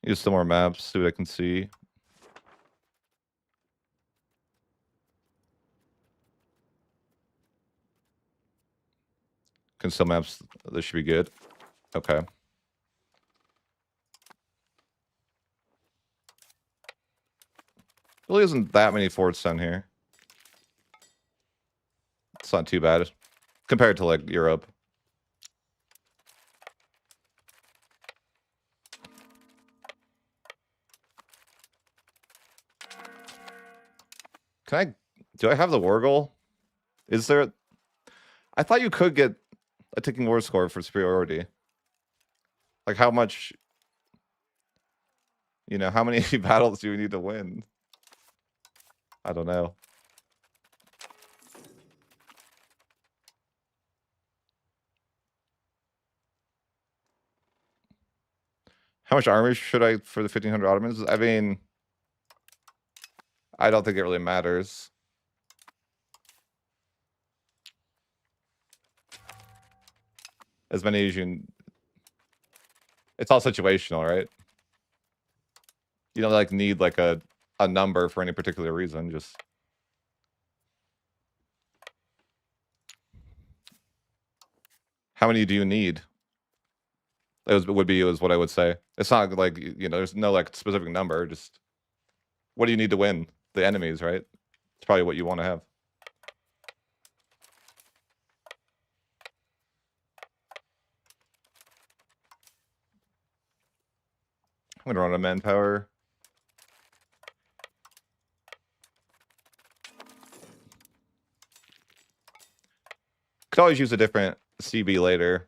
Use some more maps, see what I can see. Can some maps, this should be good. Okay. Really isn't that many forts down here. It's not too bad compared to like Europe. Do I have the war goal? Is there? I thought you could get a ticking war score for superiority. Like how much, how many battles do you need to win? I don't know. How much army should I for the 1500 Ottomans? I mean, I don't think it really matters. As many as you. It's all situational, right? You don't like need like a number for any particular reason. Just. How many do you need? Would be what I would say. It's not like there's no like specific number. Just what do you need to win the enemies, right? It's probably what you want to have. I'm gonna run a manpower. Could always use a different CB later.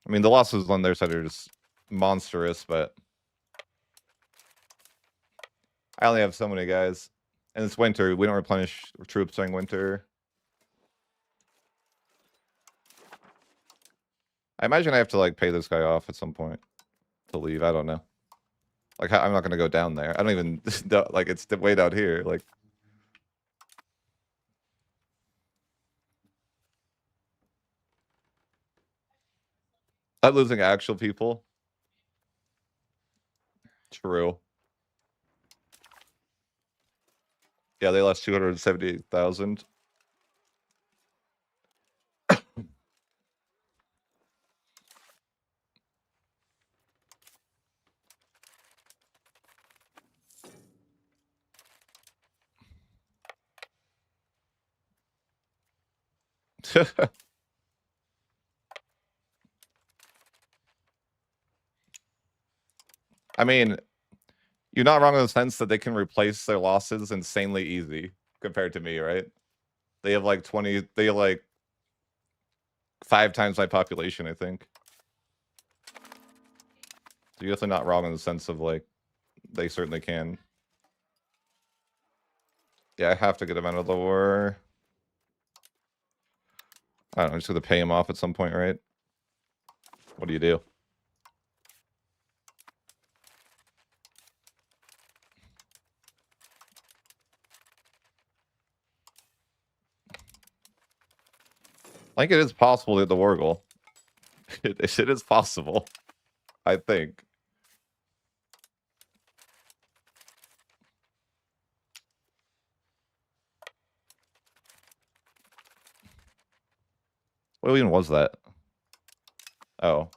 I mean, the losses on their side are just monstrous, but I only have so many guys. And it's winter. We don't replenish troops during winter. I imagine I have to like pay this guy off at some point to leave. I don't know. Like I'm not gonna go down there. I don't even like it's way down here. Like I'm losing actual people. True. Yeah, they lost 278,000. I mean, you're not wrong in the sense that they can replace their losses insanely easy compared to me, right? They have like 20, they have like 5 times my population, I think. So you're definitely not wrong in the sense of like, they certainly can. Yeah, I have to get him out of the war. I don't know, I'm just gonna pay him off at some point, right? What do you do? I think it is possible to get the war goal. It is possible, I think. What even was that? Oh.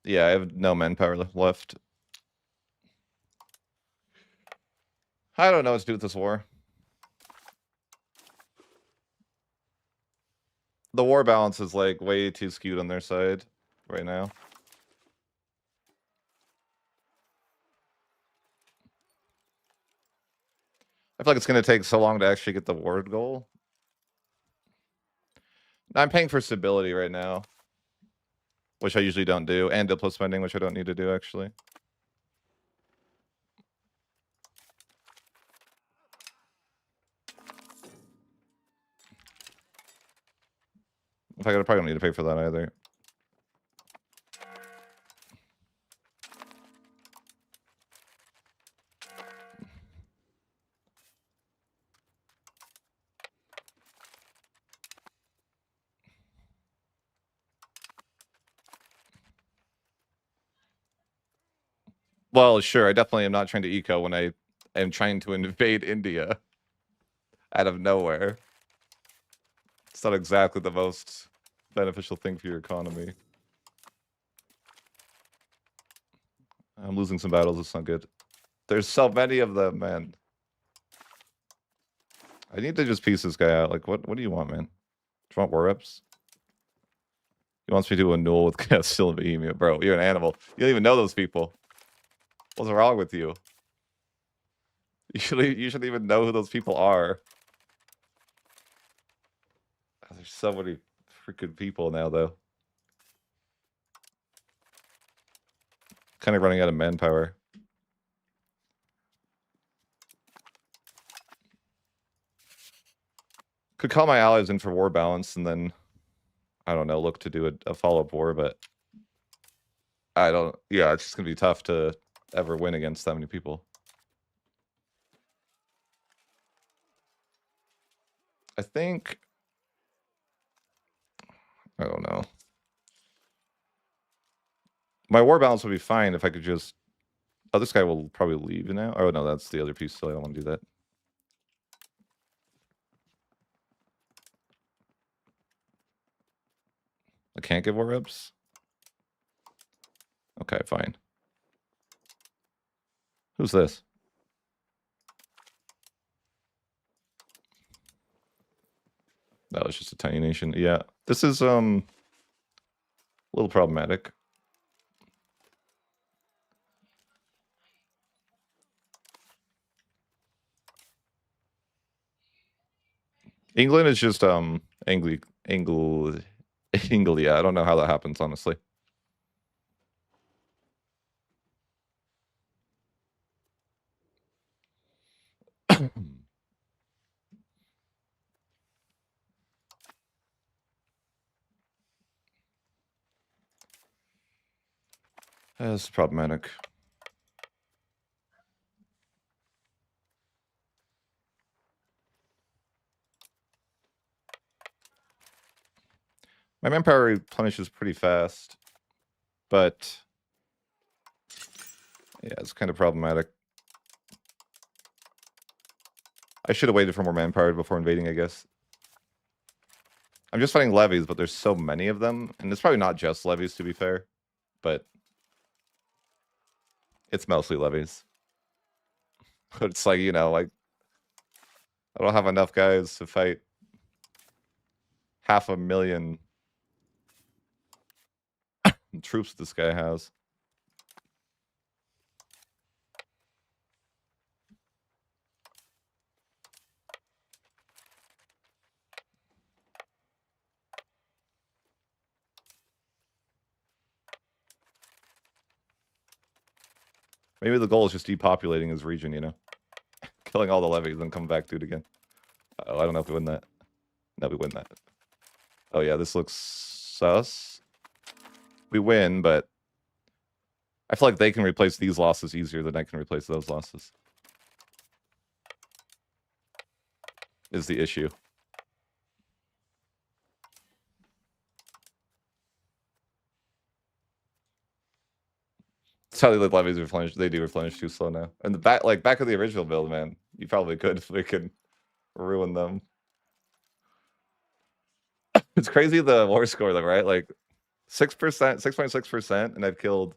Yeah, I have no manpower left. I don't know what to do with this war. The war balance is like way too skewed on their side right now. I feel like it's going to take so long to actually get the war goal. I'm paying for stability right now, which I usually don't do, and diplo spending, which I don't need to do actually. In fact, I probably don't need to pay for that either. Well, sure, I definitely am not trying to eco when I am trying to invade India out of nowhere. It's not exactly the most beneficial thing for your economy. I'm losing some battles, it's not good. There's so many of them, man. I need to just piece this guy out. Like, what do you want, man? Do you want war reps? He wants me to annul with Castile and Bohemia. Bro, you're an animal. You don't even know those people. What's wrong with you? You shouldn't even know who those people are. There's so many freaking people now, though. Kind of running out of manpower. Could call my allies in for war balance and then, I don't know, look to do a follow-up war, but I don't, yeah, it's just going to be tough to ever win against that many people. I think, I don't know. My war balance would be fine if I could just, oh, this guy will probably leave now. Oh, no, that's the other piece, so I don't want to do that. I can't give war reps? Okay, fine. Who's this? That was just a tiny nation. Yeah, this is a little problematic. England is just Anglia. I don't know how that happens, honestly. That's problematic. My manpower replenishes pretty fast, but yeah, it's kind of problematic. I should have waited for more manpower before invading, I guess. I'm just fighting levies, but there's so many of them, and it's probably not just levies, to be fair, but it's mostly levies. But it's like, you know, like, I don't have enough guys to fight 500,000 troops this guy has. Maybe the goal is just depopulating his region, you know? Killing all the levies and come back to it again. Oh, I don't know if we win that. No, we win that. Oh yeah, this looks sus. We win, but I feel like they can replace these losses easier than I can replace those losses. Is the issue. That's how the levies replenish. They do replenish too slow now. And the back of the original build, man, you probably could. We could ruin them. It's crazy the war score though, right? Like 6%, 6.6%, and I've killed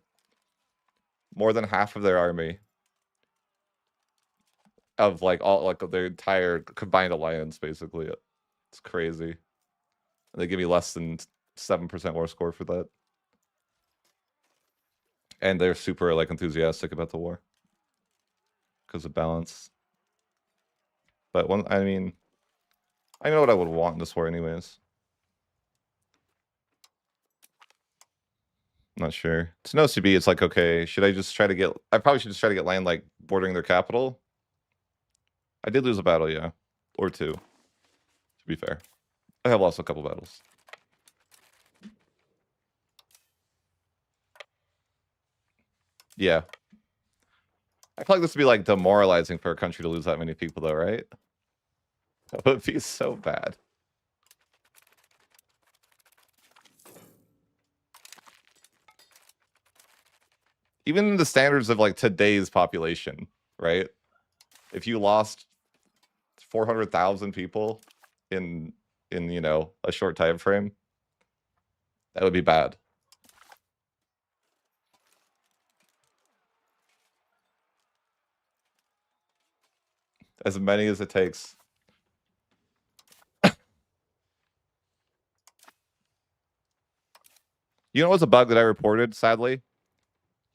more than half of their army. Of like all like their entire combined alliance, basically. It's crazy. And they give me less than 7% war score for that. And they're super like enthusiastic about the war. Because of balance. But I mean, I know what I would want in this war anyways. Not sure. It's no CB, it's like, okay, should I just try to get... I probably should just try to get land, like, bordering their capital. I did lose a battle, yeah. Or two. To be fair. I have lost a couple battles. Yeah. I feel like this would be, like, demoralizing for a country to lose that many people, though, right? That would be so bad. Even the standards of, like, today's population, right? If you lost 400,000 people in, you know, a short time frame, that would be bad. As many as it takes. You know what's a bug that I reported, sadly?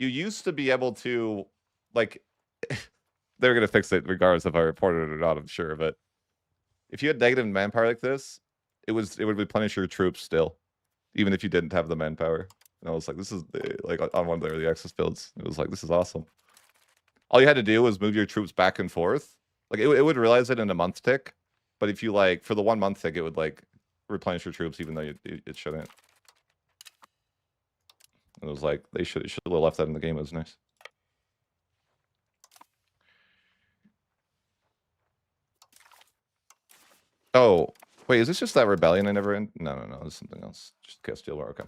You used to be able to, like, they're going to fix it regardless if I reported it or not, I'm sure, but if you had negative manpower like this, it would replenish your troops still, even if you didn't have the manpower. And I was like, this is, like, on one of the early access builds, it was like, this is awesome. All you had to do was move your troops back and forth. Like, it would realize it in a month tick, but if you, like, for the 1 month tick, it would, like, replenish your troops even though it shouldn't. It was like, they should have left that in the game. It was nice. Oh, wait, is this just that rebellion I never in? No, this is something else. Just Castile War, okay.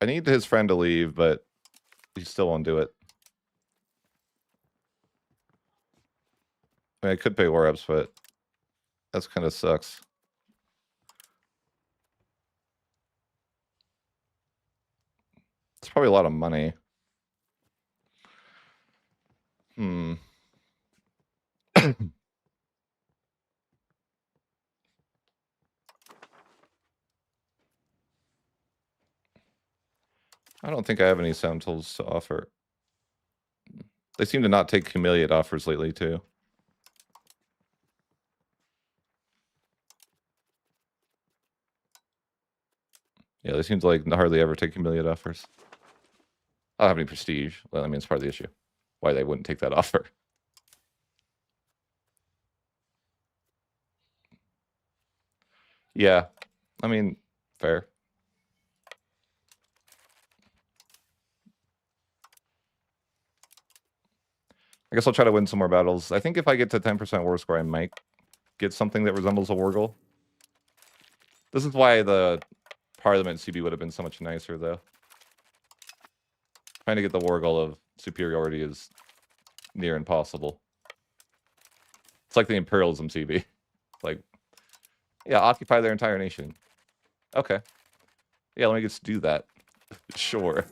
I need his friend to leave, but he still won't do it. I mean, I could pay war ups, but that's kind of sucks. It's probably a lot of money. I don't think I have any sound tools to offer. They seem to not take humiliate offers lately, too. Yeah, they seem to like hardly ever take humiliate offers. I don't have any prestige. Well, I mean, it's part of the issue. Why they wouldn't take that offer. Yeah, I mean, fair. I guess I'll try to win some more battles. I think if I get to 10% war score, I might get something that resembles a war goal. This is why the Parliament CB would have been so much nicer, though. Trying to get the war goal of superiority is near impossible. It's like the imperialism CB. Like, yeah, occupy their entire nation. Okay. Yeah, let me just do that. Sure.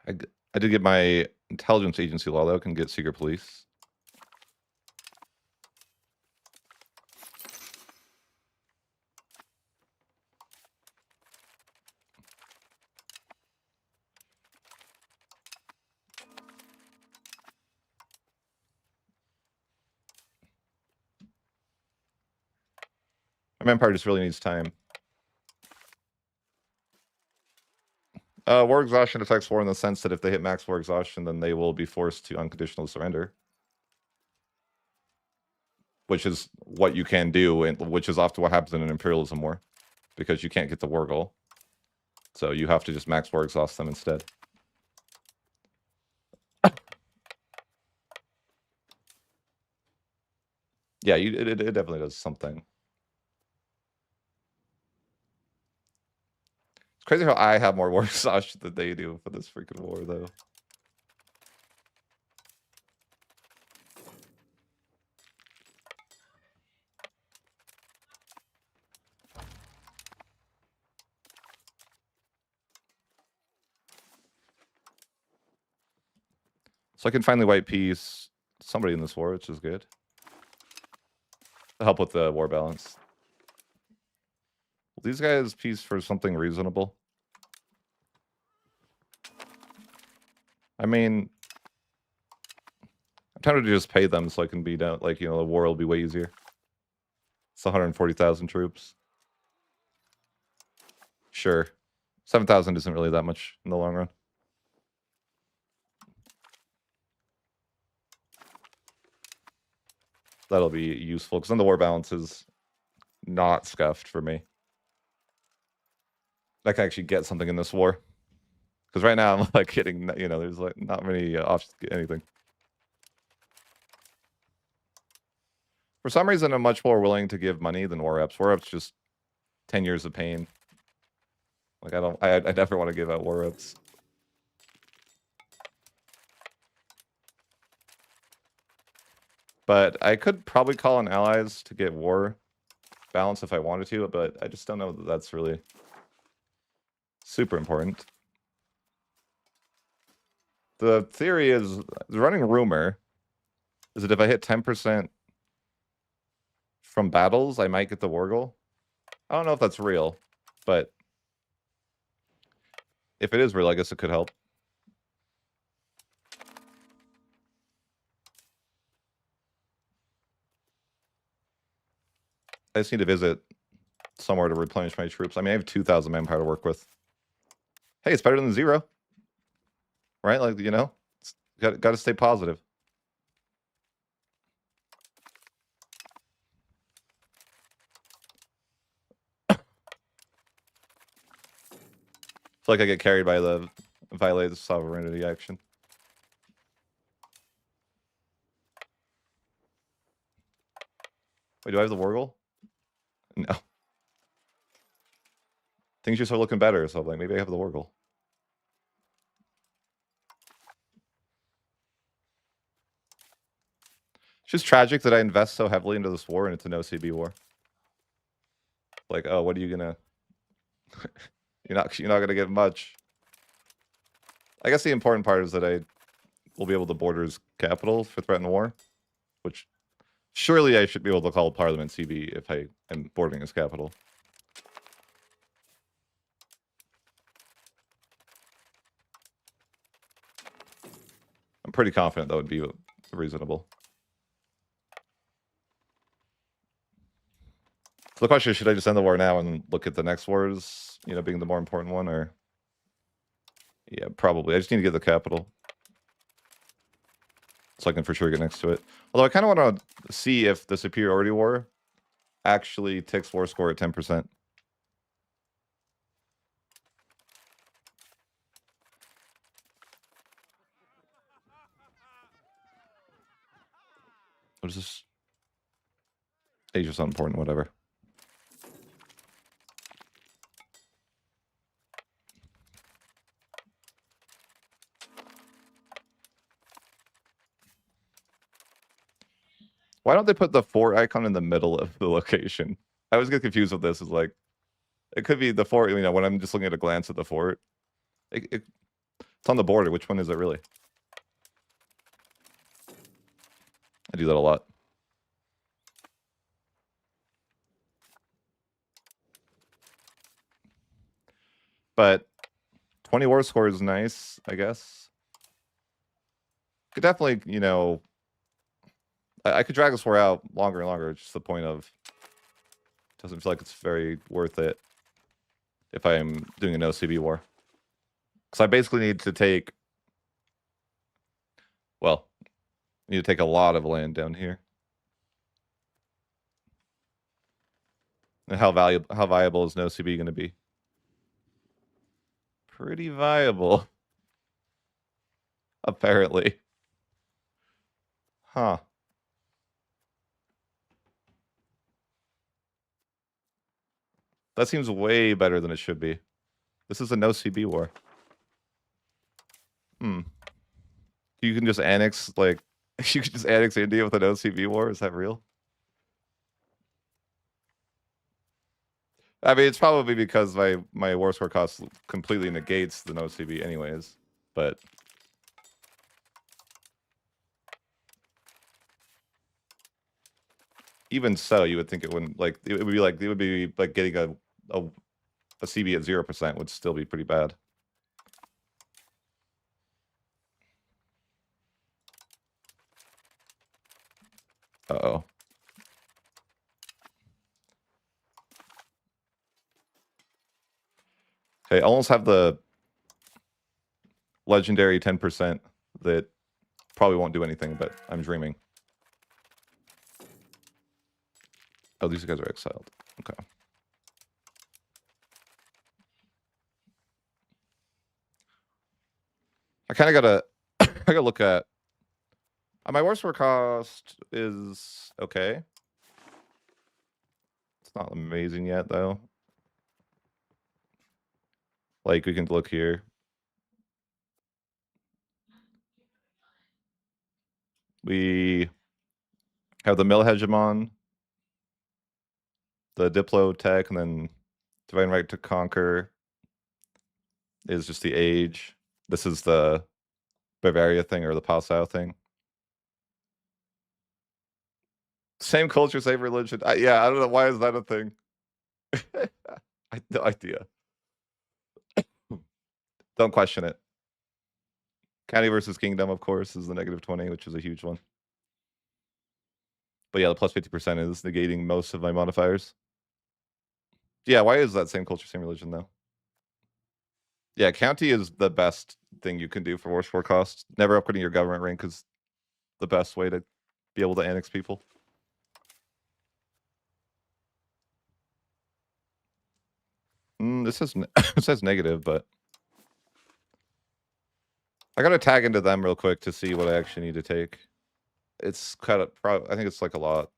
I did get my intelligence agency law, though. I can get secret police. My manpower just really needs time. War exhaustion affects war in the sense that if they hit max war exhaustion, then they will be forced to unconditional surrender. Which is what you can do, and which is often what happens in an imperialism war. Because you can't get the war goal. So you have to just max war exhaust them instead. Yeah, it definitely does something. It's crazy how I have more war exhaustion than they do for this freaking war, though. So I can finally wipe peace somebody in this war, which is good. To help with the war balance. Will these guys peace for something reasonable? I mean, I'm tempted to just pay them so I can be down, like, you know, the war will be way easier. It's 140,000 troops. Sure. 7,000 isn't really that much in the long run. That'll be useful, because then the war balance is not scuffed for me. I can actually get something in this war. Because right now I'm like getting, you know, there's like not many options to get anything. For some reason, I'm much more willing to give money than war reps. War reps just 10 years of pain. Like I never want to give out war reps. But I could probably call on allies to get war balance if I wanted to, but I just don't know that that's really super important. The theory is, the running rumor is that if I hit 10% from battles, I might get the war goal. I don't know if that's real, but if it is real, I guess it could help. I just need to visit somewhere to replenish my troops. I mean, I have 2,000 manpower to work with. Hey, it's better than 0. Right? Like, you know, got to stay positive. I feel like I get carried by the violate the sovereignty action. Wait, do I have the war goal? No. Things just are looking better, so I'm like, maybe I have the war goal. It's just tragic that I invest so heavily into this war and it's an OCB war. Like, oh, what are you gonna... you're not gonna get much. I guess the important part is that I will be able to border his capital for threatened war, which surely I should be able to call Parliament CB if I am bordering his capital. I'm pretty confident that would be reasonable. So the question is, should I just end the war now and look at the next wars, you know, being the more important one, or... Yeah, probably. I just need to get the capital. So I can for sure get next to it. Although I kind of want to see if the superiority war actually ticks war score at 10%. What is this? Asia's unimportant, whatever. Why don't they put the fort icon in the middle of the location? I always get confused with this. Is like, it could be the fort, you know, when I'm just looking at a glance at the fort. It's on the border. Which one is it really? I do that a lot. But 20 war score is nice, I guess. Could definitely, you know, I could drag this war out longer and longer. It's just the point of, doesn't feel like it's very worth it if I'm doing an OCB war. Because I basically need to take, well, need to take a lot of land down here. And how viable is no CB going to be? Pretty viable, apparently. Huh. That seems way better than it should be. This is a no CB war. You can just annex, like, you can just annex India with a no CB war? Is that real? I mean, it's probably because my war score cost completely negates the no CB anyways, but even so, you would think it wouldn't, like, it would be like getting a CB at 0% would still be pretty bad. Uh-oh. Okay, I almost have the legendary 10% that probably won't do anything, but I'm dreaming. Oh, these guys are exiled. Okay. I kind of gotta, I gotta look at. My war score cost is okay. It's not amazing yet, though. Like, we can look here. We have the mill hegemon, the diplo tech, and then divine right to conquer is just the age. This is the Bavaria thing or the Passau thing. Same culture, same religion. Yeah, I don't know. Why is that a thing? I have no idea. Don't question it. County versus kingdom, of course, is the -20, which is a huge one. But yeah, the plus 50% is negating most of my modifiers. Yeah, why is that same culture, same religion, though? Yeah, county is the best thing you can do for war cost. Never upgrading your government rank is the best way to be able to annex people. This says it says negative, but I gotta tag into them real quick to see what I actually need to take. It's kind of I think it's like a lot.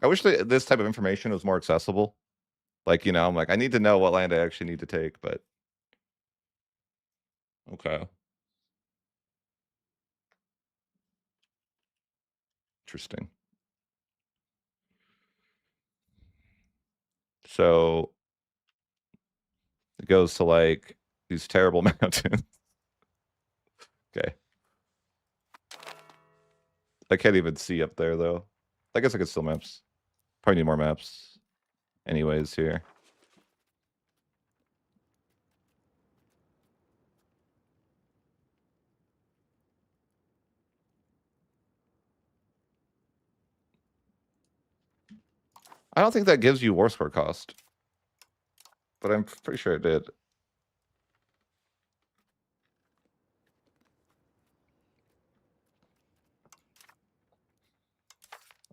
I wish that this type of information was more accessible. Like, you know, I'm like, I need to know what land I actually need to take, but okay. Interesting. So it goes to like these terrible mountains. Okay. I can't even see up there though. I guess I could still maps. Probably need more maps. Anyways, here. I don't think that gives you war score cost. But I'm pretty sure it did.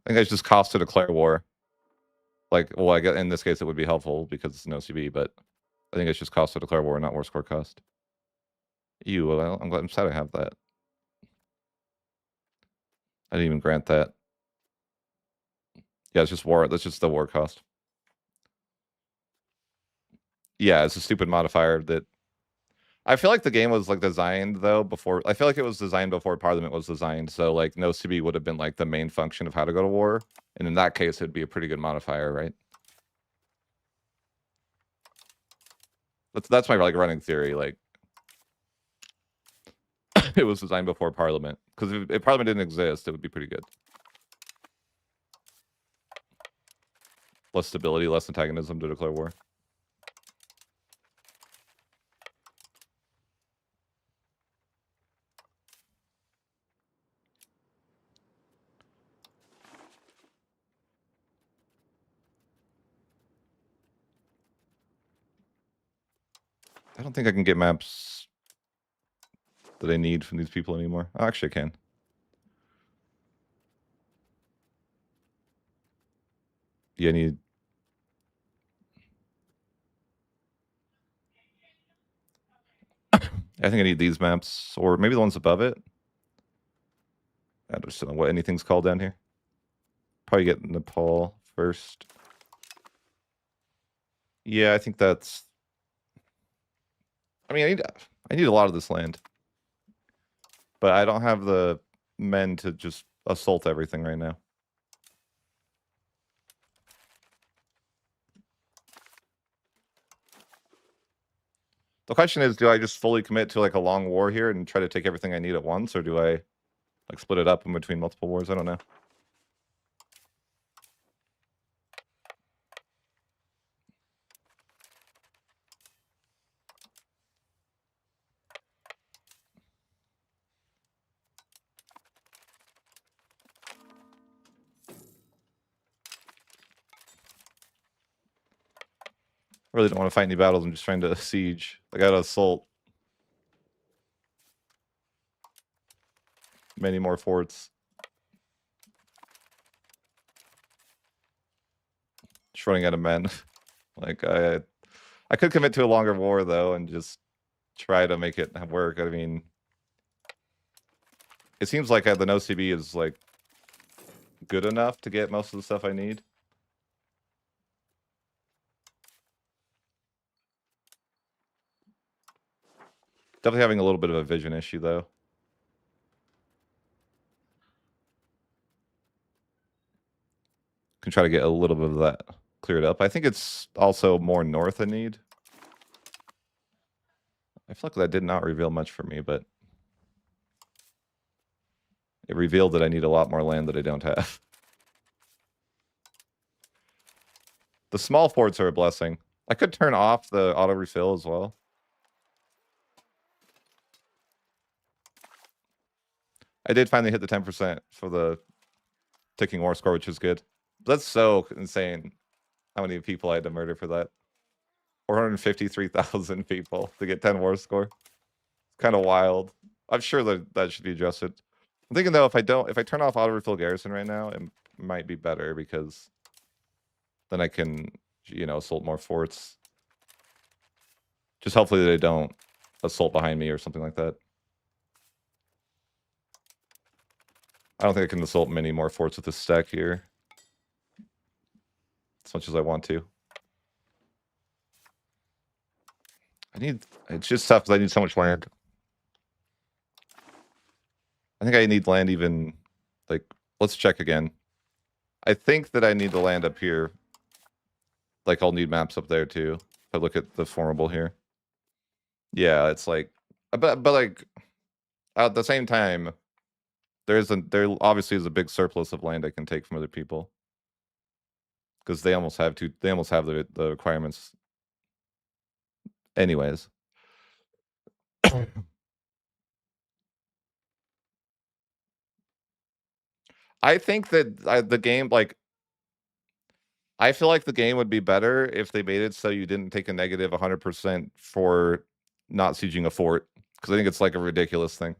I think it's just cost to declare war. Like, well, I guess in this case it would be helpful because it's an OCB, but I think it's just cost to declare war, not war score cost. Well, I'm sad I have that. I didn't even grant that. Yeah, it's just war. That's just the war cost. Yeah, it's a stupid modifier that I feel like the game was like designed though before. I feel like it was designed before Parliament was designed. So like no CB would have been like the main function of how to go to war, and in that case, it'd be a pretty good modifier, right? That's my like running theory. Like it was designed before Parliament because if Parliament didn't exist, it would be pretty good. Less stability, less antagonism to declare war. I don't think I can get maps that I need from these people anymore. Oh, actually, I can. Yeah, I need. I think I need these maps, or maybe the ones above it. I don't know what anything's called down here. Probably get Nepal first. Yeah, I think that's. I mean, I need a lot of this land, but I don't have the men to just assault everything right now. The question is, do I just fully commit to like a long war here and try to take everything I need at once, or do I like split it up in between multiple wars? I don't know. I really don't want to fight any battles. I'm just trying to siege. I gotta assault many more forts. Just running out of men. Like I could commit to a longer war though and just try to make it work. I mean, it seems like the no CB is like good enough to get most of the stuff I need. Definitely having a little bit of a vision issue though. Can try to get a little bit of that cleared up. I think it's also more north I need. I feel like that did not reveal much for me, but it revealed that I need a lot more land that I don't have. The small forts are a blessing. I could turn off the auto refill as well. I did finally hit the 10% for the ticking war score, which is good. That's so insane how many people I had to murder for that. 453,000 people to get 10 war score. It's kind of wild. I'm sure that should be adjusted. I'm thinking though, if I turn off auto refill garrison right now, it might be better because then I can, assault more forts. Just hopefully they don't assault behind me or something like that. I don't think I can assault many more forts with this stack here. As much as I want to. It's just tough because I need so much land. I think I need land even, like, let's check again. I think that I need the land up here. Like, I'll need maps up there too. If I look at the formable here. Yeah, it's like, but like, at the same time, there obviously is a big surplus of land I can take from other people. Because they almost have the requirements. Anyways. I think that the game, like, I feel like the game would be better if they made it so you didn't take a negative 100% for not sieging a fort. Because I think it's like a ridiculous thing.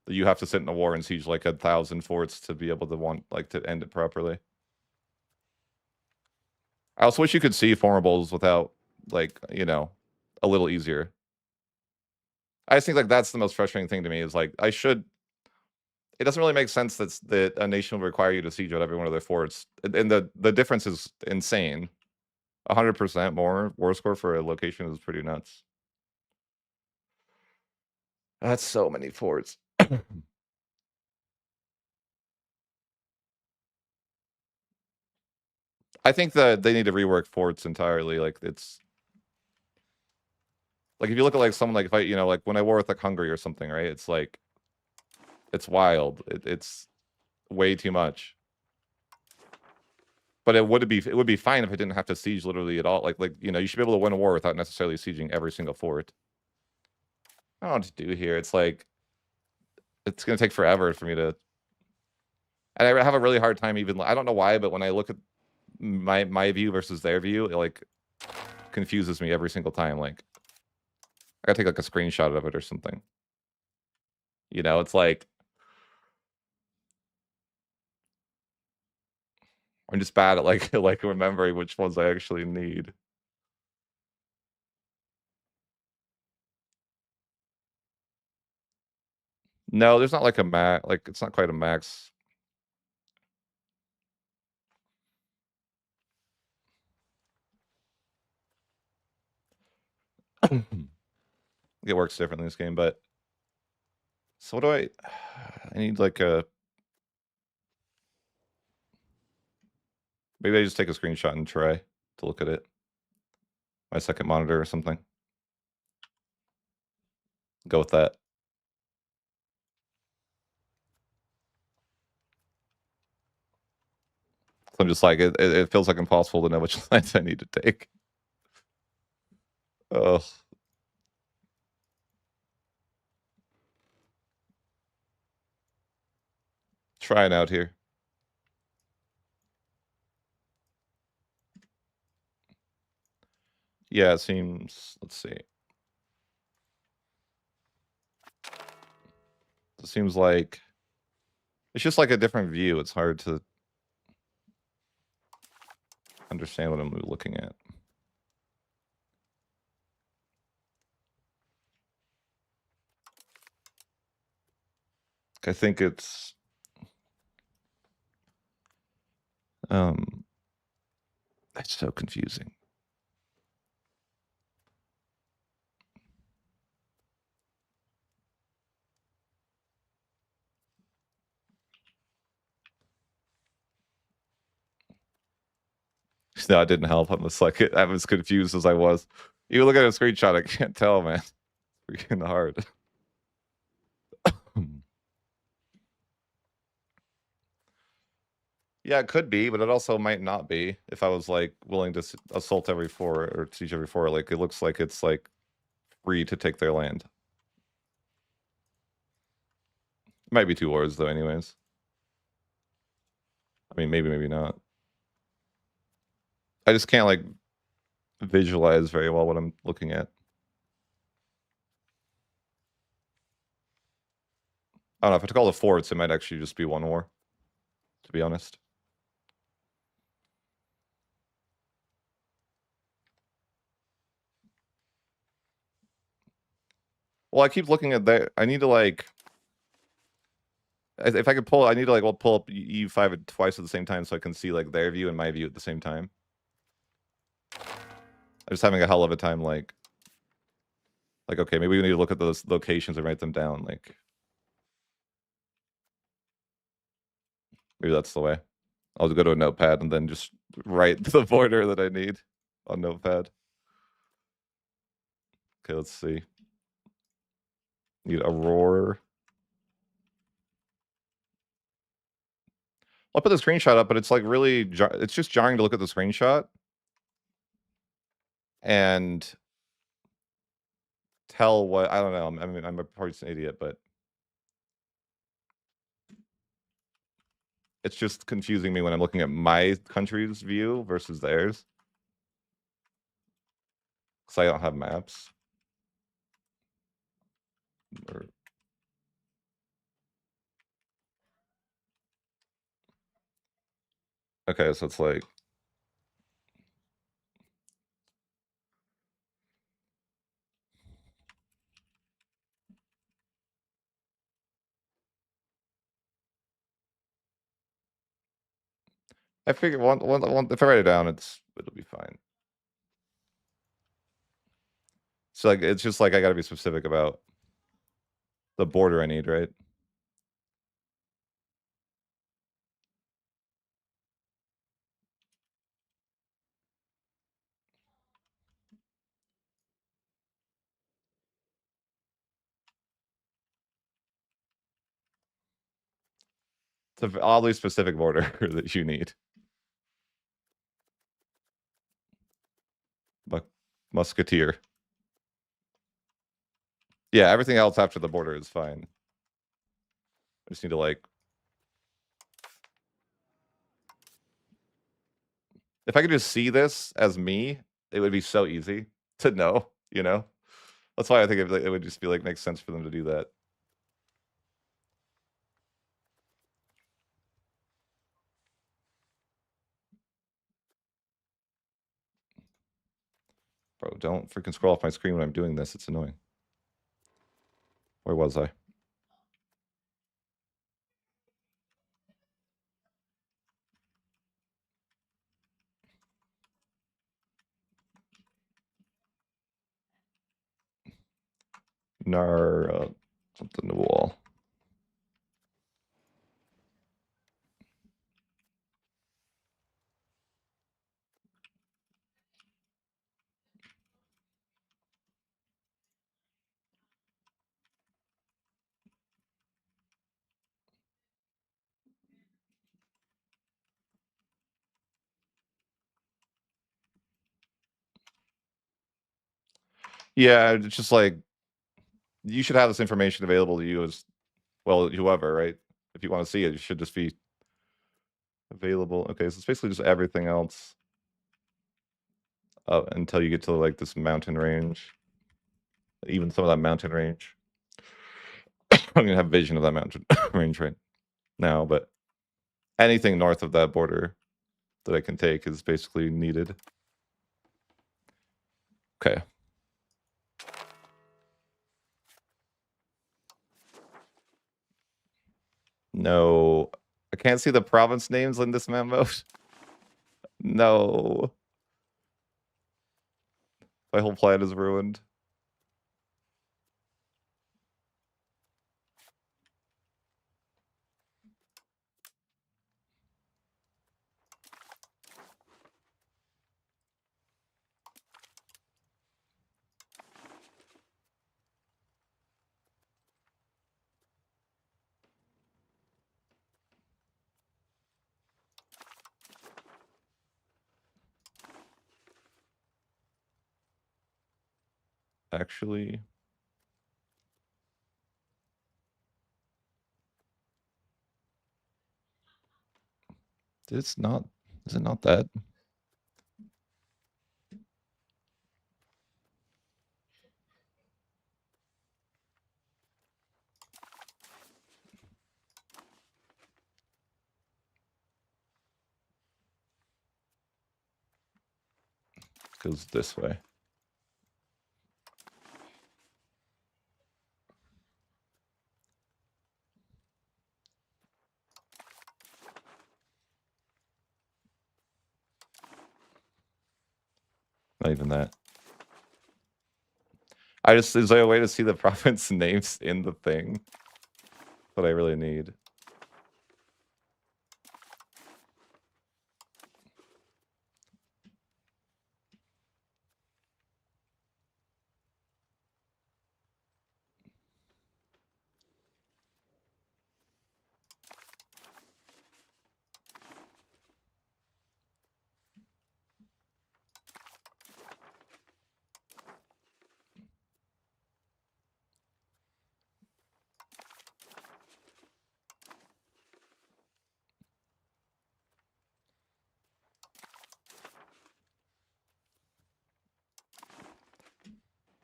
That you have to sit in a war and siege like 1,000 forts to be able to to end it properly. I also wish you could see formables without, like, a little easier. I just think like that's the most frustrating thing to me is like it doesn't really make sense that a nation will require you to siege out every one of their forts. And the difference is insane. 100% more war score for a location is pretty nuts. That's so many forts. I think that they need to rework forts entirely. Like it's like if you look at like someone like if I like when I war with like Hungary or something, right? It's like it's wild. It's way too much. But it would be fine if I didn't have to siege literally at all. Like you should be able to win a war without necessarily sieging every single fort. I don't know what to do here. It's like it's gonna take forever for me to. And I have a really hard time even. I don't know why, but when I look at my view versus their view, it like confuses me every single time. Like I gotta take like a screenshot of it or something. You know, it's like I'm just bad at like like remembering which ones I actually need. No, there's not like a max. Like it's not quite a max. It works differently in this game, but so what do I? I need like a. Maybe I just take a screenshot and try to look at it. My second monitor or something. Go with that. So I'm just like it feels like impossible to know which lines I need to take. Oh. Trying out here. Yeah, it seems. Let's see. It seems like it's just like a different view. It's hard to understand what I'm looking at. I think it's that's so confusing. No, it didn't help. I'm just like I'm as confused as I was. You look at a screenshot, I can't tell, man. It's freaking hard. Yeah, it could be, but it also might not be. If I was like willing to assault every 4 or siege every 4, like it looks like it's like free to take their land. It might be 2 wars though, anyways. I mean, maybe not. I just can't like visualize very well what I'm looking at. I don't know, if I took all the forts, it might actually just be 1 war, to be honest. Well, I keep looking at that. I need to like, if I could pull, I need to like pull up EU5 twice at the same time so I can see like their view and my view at the same time. I'm just having a hell of a time like okay, maybe we need to look at those locations and write them down. Like maybe that's the way. I'll just go to a notepad and then just write the border that I need on notepad. Okay, let's see. Need a roar. I'll put the screenshot up, but it's like really, it's just jarring to look at the screenshot and tell what, I don't know. I mean, I'm probably just an idiot, but it's just confusing me when I'm looking at my country's view versus theirs. Because I don't have maps. Okay, so it's like, I figure if I write it down, it'll be fine. So like, it's just like I gotta be specific about the border I need, right? It's an oddly specific border that you need. But musketeer. Yeah, everything else after the border is fine. I just need to like, if I could just see this as me, it would be so easy to know, you know? That's why I think it would just be like makes sense for them to do that. Bro, don't freaking scroll off my screen when I'm doing this. It's annoying. Where was I? Something to the wall. Yeah, it's just like you should have this information available to you as well, whoever, right? If you want to see it, it should just be available. Okay, so it's basically just everything else until you get to like this mountain range. Even some of that mountain range. I'm gonna have vision of that mountain range right now, but anything north of that border that I can take is basically needed. Okay. No, I can't see the province names in this map mode. No. My whole plan is ruined. Actually, is it not that? It goes this way. Not even that. Is there a way to see the province names in the thing? What I really need.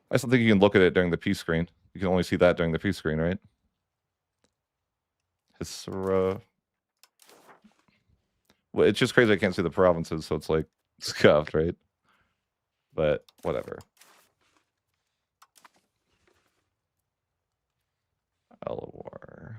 I still think you can look at it during the P screen. You can only see that during the P screen, right? Well, it's just crazy I can't see the provinces, so it's like scuffed, right? But whatever. Elwar.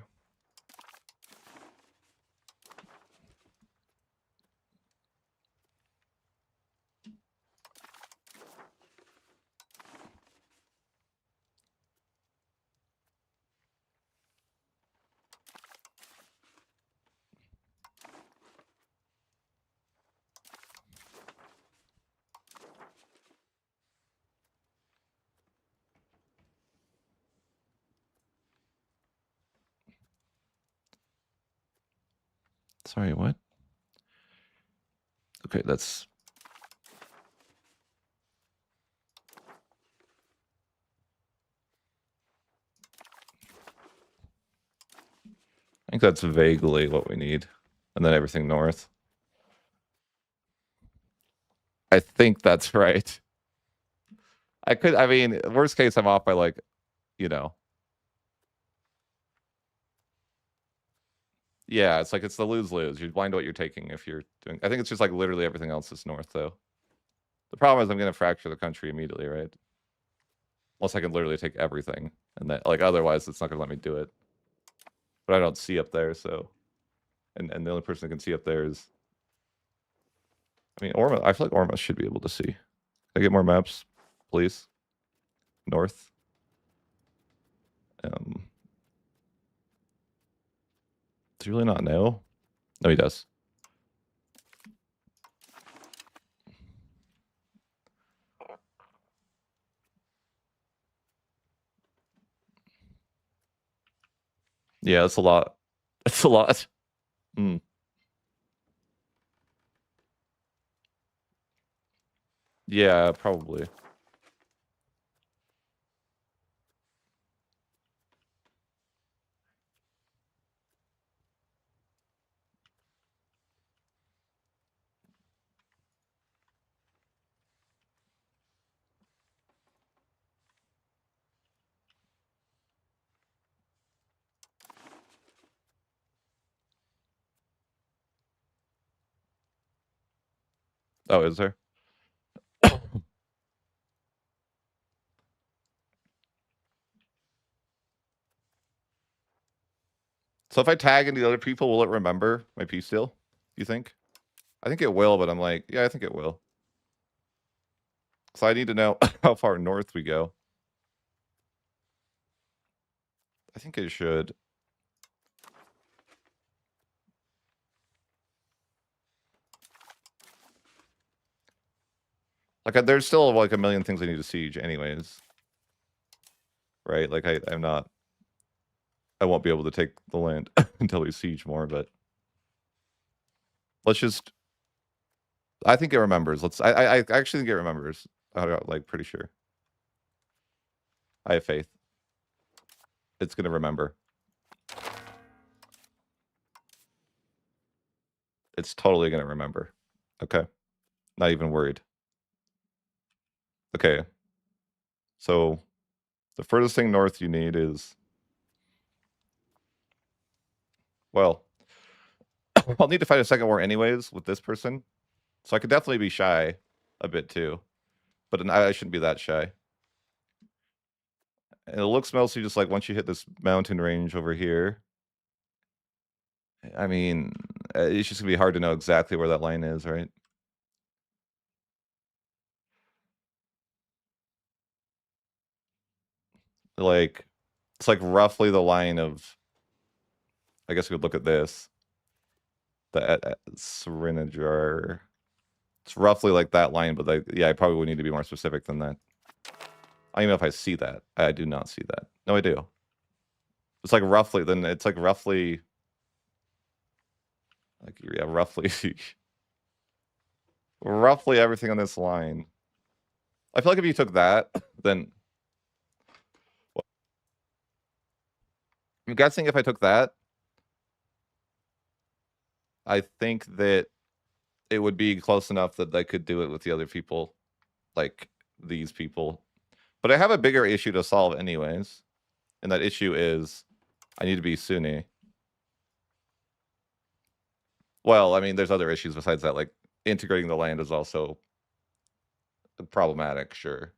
Sorry, what? Okay, that's... I think that's vaguely what we need. And then everything north. I think that's right. I mean, worst case, I'm off by like, you know. Yeah, it's like it's the lose-lose. You're blind to what you're taking if you're doing. I think it's just like literally everything else is north, though. The problem is I'm going to fracture the country immediately, right? Unless I can literally take everything, and that like otherwise it's not going to let me do it. But I don't see up there, so and the only person who can see up there is. I mean, Orma. I feel like Orma should be able to see. Can I get more maps, please? North. Does he really not know? No, he does. Yeah, that's a lot. That's a lot. Mm. Yeah, probably. Oh, is there? So if I tag any other people, will it remember my piece deal? You think? I think it will, but I'm like, yeah, I think it will. So I need to know how far north we go. I think it should. Like, there's still like a million things I need to siege, anyways. Right? Like, I'm not. I won't be able to take the land until we siege more, but let's just. I think it remembers. I actually think it remembers. I'm like pretty sure. I have faith. It's gonna remember. It's totally gonna remember. Okay. Not even worried. Okay. So the furthest thing north you need is, well, I'll need to fight a second war anyways with this person. So I could definitely be shy a bit too. But I shouldn't be that shy. And it looks mostly just like once you hit this mountain range over here. I mean, it's just gonna be hard to know exactly where that line is, right? Like, it's like roughly the line of, I guess we could look at this. The Serinajar. It's roughly like that line, but like, yeah, I probably would need to be more specific than that. I don't even know if I see that. I do not see that. No, I do. It's like roughly, then it's like roughly, like, yeah, roughly, roughly everything on this line. I feel like if you took that, then I'm guessing if I took that, I think that it would be close enough that I could do it with the other people, like these people. But I have a bigger issue to solve anyways. And that issue is I need to be Sunni. Well, I mean, there's other issues besides that. Like integrating the land is also problematic, sure.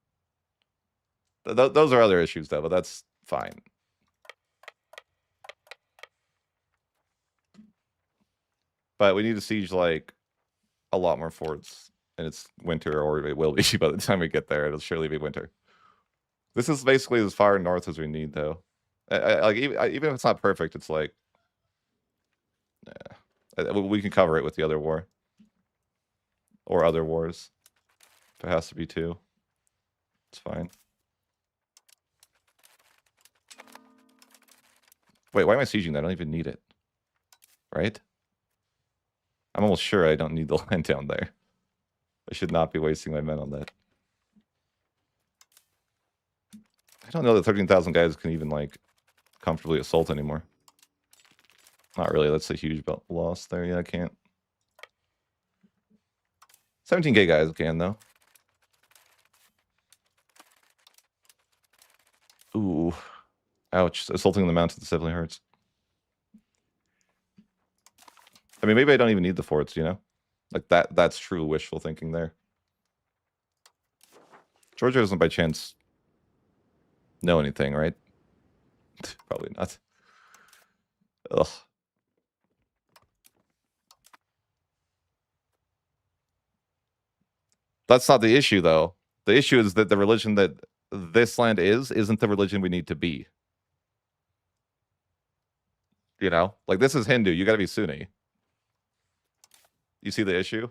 Those are other issues though, but that's fine. But we need to siege like a lot more forts, and it's winter, or it will be by the time we get there. It'll surely be winter. This is basically as far north as we need, though. Like even if it's not perfect, it's like, yeah, we can cover it with the other war or other wars. If it has to be two, it's fine. Wait, why am I sieging that? I don't even need it. Right? I'm almost sure I don't need the land down there. I should not be wasting my men on that. I don't know that 13,000 guys can even like comfortably assault anymore. Not really. That's a huge loss there. Yeah, I can't. 17k guys can though. Ouch. Assaulting the mountains definitely hurts. I mean, maybe I don't even need the forts, you know? Like, that's true wishful thinking there. Georgia doesn't by chance know anything, right? Probably not. Ugh. That's not the issue, though. The issue is that the religion that this land isn't the religion we need to be. You know? Like, this is Hindu. You gotta be Sunni. You see the issue?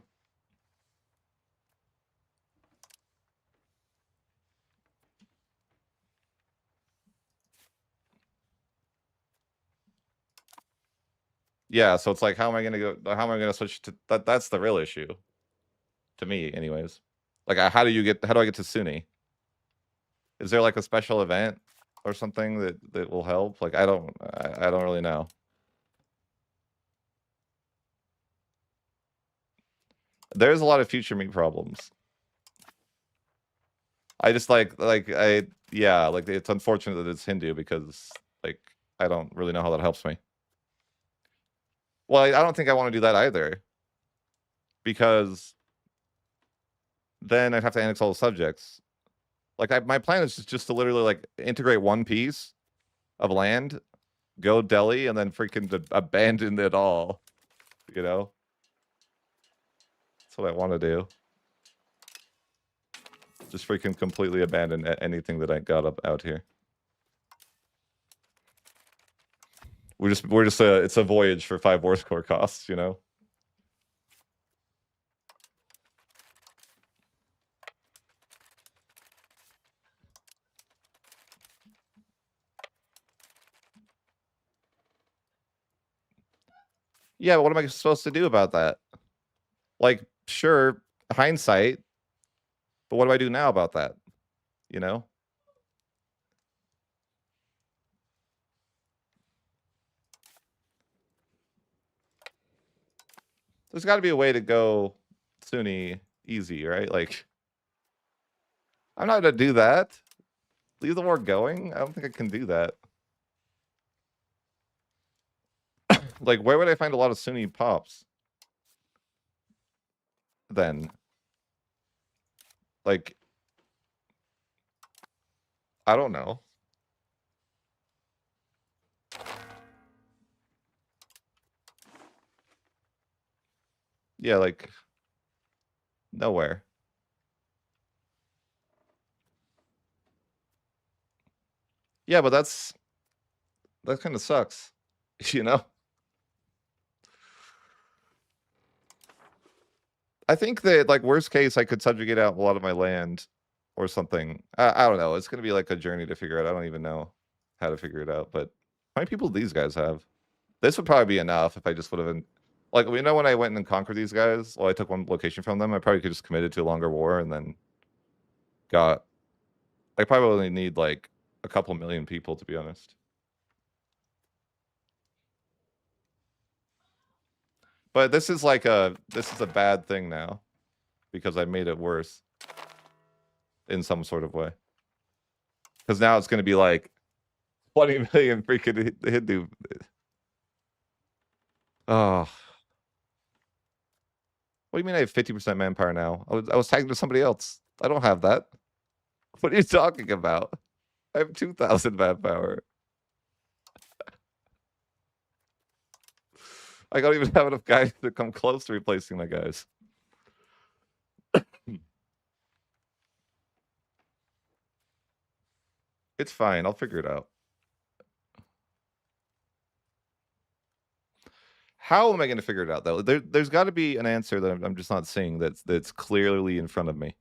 Yeah, so it's like, how am I gonna switch to that? That's the real issue. To me, anyways. Like, how do I get to Sunni? Is there like a special event or something that will help? Like, I don't really know. There's a lot of future me problems. I just yeah, like it's unfortunate that it's Hindu because like I don't really know how that helps me. Well, I don't think I want to do that either. Because then I'd have to annex all the subjects. Like my plan is just to literally like integrate one piece of land, go Delhi, and then freaking abandon it all. You know? That's what I want to do. Just freaking completely abandon anything that I got up out here. We're just it's a voyage for 5 Warscore costs, you know? Yeah, but what am I supposed to do about that? Like, sure, hindsight, but what do I do now about that? You know? There's got to be a way to go Sunni easy, right? Like, I'm not gonna do that. Leave the war going? I don't think I can do that. Like, where would I find a lot of Sunni pops? Then. Like, I don't know. Yeah, like, nowhere. Yeah, but that kind of sucks, you know? I think that, like, worst case, I could subjugate out a lot of my land or something. I don't know. It's going to be like a journey to figure out. I don't even know how to figure it out. But how many people do these guys have? This would probably be enough if I just would have been... Like, you know when I went and conquered these guys? Well, I took one location from them. I probably could just committed to a longer war and then got... I probably only need, like, a couple million people, to be honest. But this is like this is a bad thing now because I made it worse in some sort of way. Because now it's going to be like 20 million freaking Hindu. Oh. What do you mean I have 50% manpower now? I was tagged to somebody else. I don't have that. What are you talking about? I have 2,000 manpower. I don't even have enough guys to come close to replacing my guys. It's fine. I'll figure it out. How am I going to figure it out, though? There's got to be an answer that I'm just not seeing that's clearly in front of me.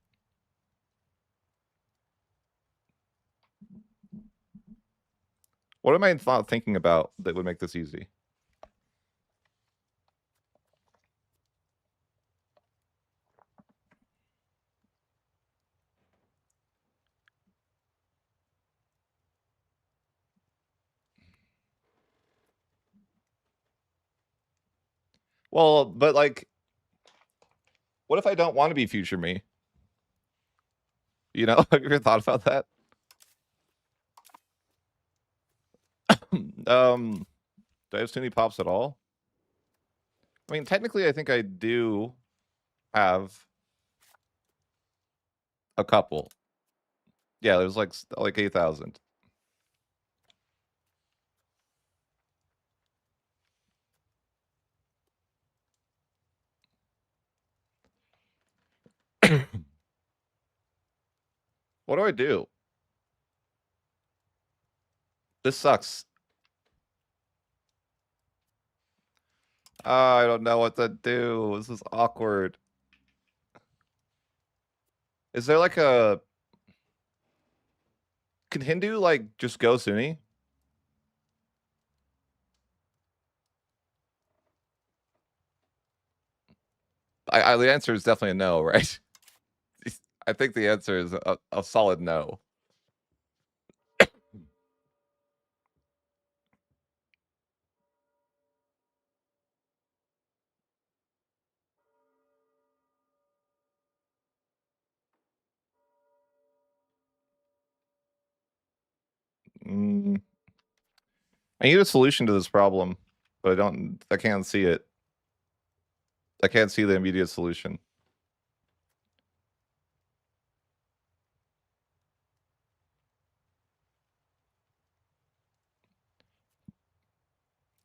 What am I not thinking about that would make this easy? Well, but like, what if I don't want to be future me? You know, have you ever thought about that? Do I have Sunni pops at all? I mean, technically, I think I do have a couple. Yeah, there's like 8,000. What do I do? This sucks. I don't know what to do. This is awkward. Is there like a... Can Hindu like just go Sunni? The answer is definitely a no, right? I think the answer is a solid no. I need a solution to this problem, but I can't see it. I can't see the immediate solution.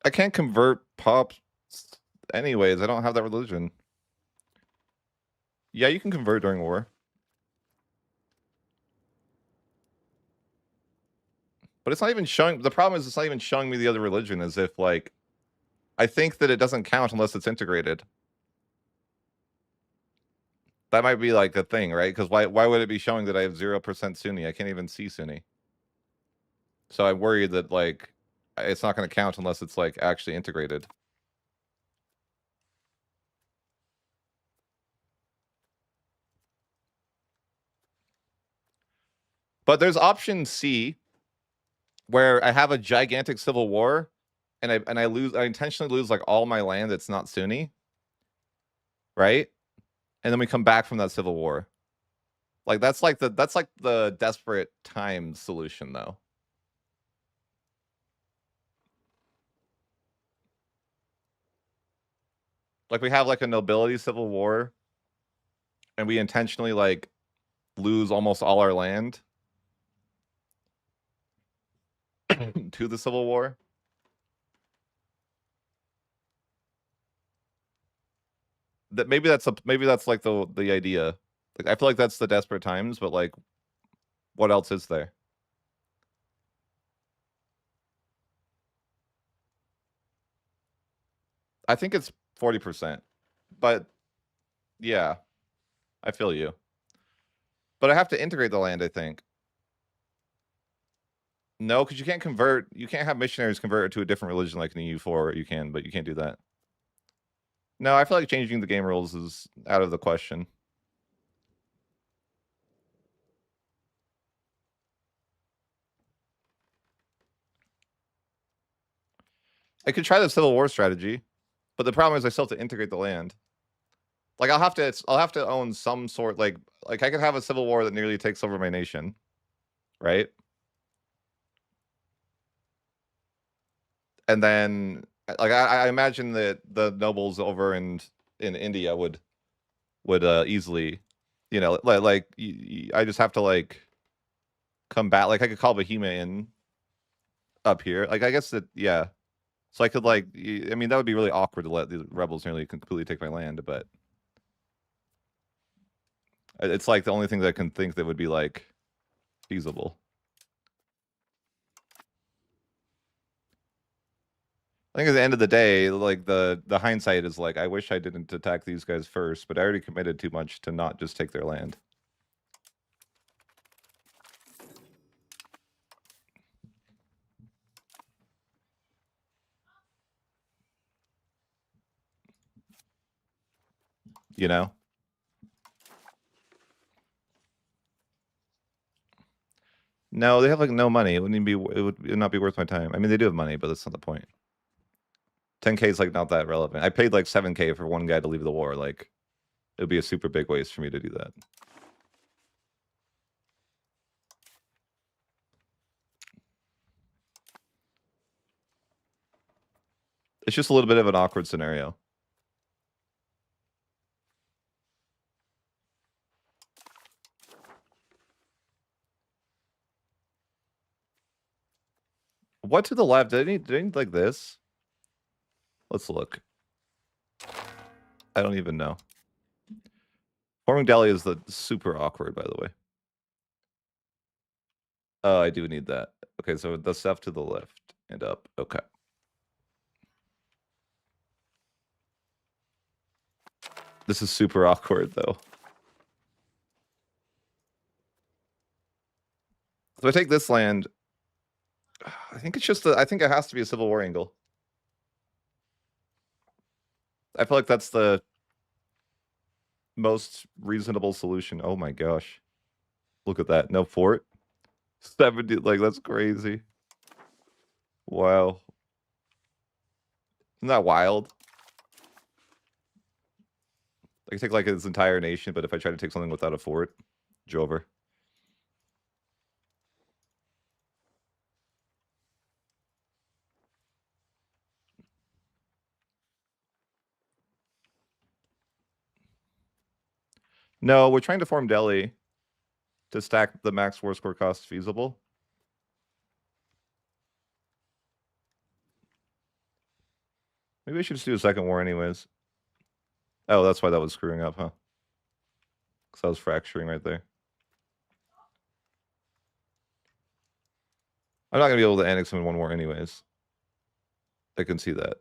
I can't convert pops anyways. I don't have that religion. Yeah, you can convert during war. But it's not even showing... The problem is it's not even showing me the other religion, as if, like... I think that it doesn't count unless it's integrated. That might be, like, a thing, right? Because why would it be showing that I have 0% Sunni? I can't even see Sunni. So I'm worried that, like, it's not going to count unless it's, like, actually integrated. But there's option C, where I have a gigantic civil war, and I intentionally lose like all my land that's not Sunni, right? And then we come back from that civil war. Like that's like the desperate times solution, though. Like we have like a nobility civil war, and we intentionally like lose almost all our land to the civil war. That maybe that's like the idea. Like I feel like that's the desperate times, but like, what else is there? I think it's 40%, but yeah, I feel you. But I have to integrate the land, I think. No, because you can't convert. You can't have missionaries convert to a different religion like in EU4. You can, but you can't do that. No, I feel like changing the game rules is out of the question. I could try the Civil War strategy, but the problem is I still have to integrate the land. Like I'll have to own some sort like I could have a civil war that nearly takes over my nation, right? And then like I imagine that the nobles over in India would easily, you know, like I just have to like combat. Like I could call Bohemia in up here. Like I guess that yeah. So I could like I mean that would be really awkward to let the rebels nearly completely take my land, but it's like the only thing that I can think that would be like feasible. I think at the end of the day, like the hindsight is like, I wish I didn't attack these guys first, but I already committed too much to not just take their land. You know? No, they have like no money. It wouldn't be. It would not be worth my time. I mean, they do have money, but that's not the point. 10K is like not that relevant. I paid like 7K for one guy to leave the war. Like, it would be a super big waste for me to do that. It's just a little bit of an awkward scenario. What to the left? Did I need like this? Let's look. I don't even know. Forming deli is the super awkward, by the way. Oh, I do need that. Okay, so the stuff to the left and up. Okay. This is super awkward, though. So I take this land. I think it's just I think it has to be a Civil War angle. I feel like that's the most reasonable solution. Oh my gosh. Look at that. No fort. 70, like, that's crazy. Wow. Isn't that wild? I can take like his entire nation, but if I try to take something without a fort, Jover. No, we're trying to form Delhi to stack the max war score cost feasible. Maybe I should just do a second war anyways. Oh, that's why that was screwing up, huh? Because I was fracturing right there. I'm not going to be able to annex him in one war anyways. I can see that.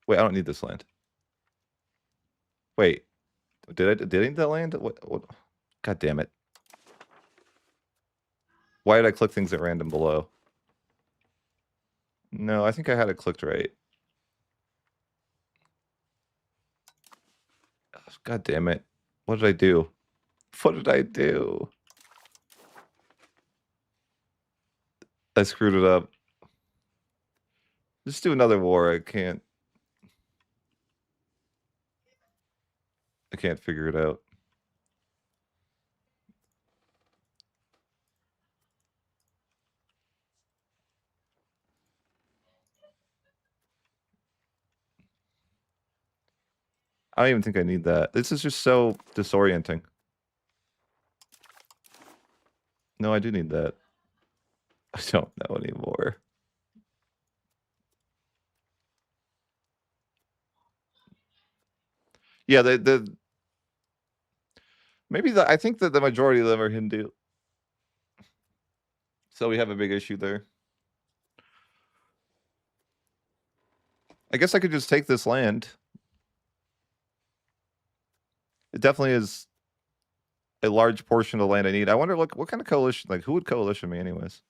Wait, I don't need this land. Wait. Did I need that land? What? God damn it. Why did I click things at random below? No, I think I had it clicked right. God damn it. What did I do? What did I do? I screwed it up. Just do another war. I can't figure it out. I don't even think I need that. This is just so disorienting. No, I do need that. I don't know anymore. Yeah, maybe I think that the majority of them are Hindu. So we have a big issue there. I guess I could just take this land. It definitely is a large portion of the land I need. I wonder, what kind of coalition, like, who would coalition me anyways?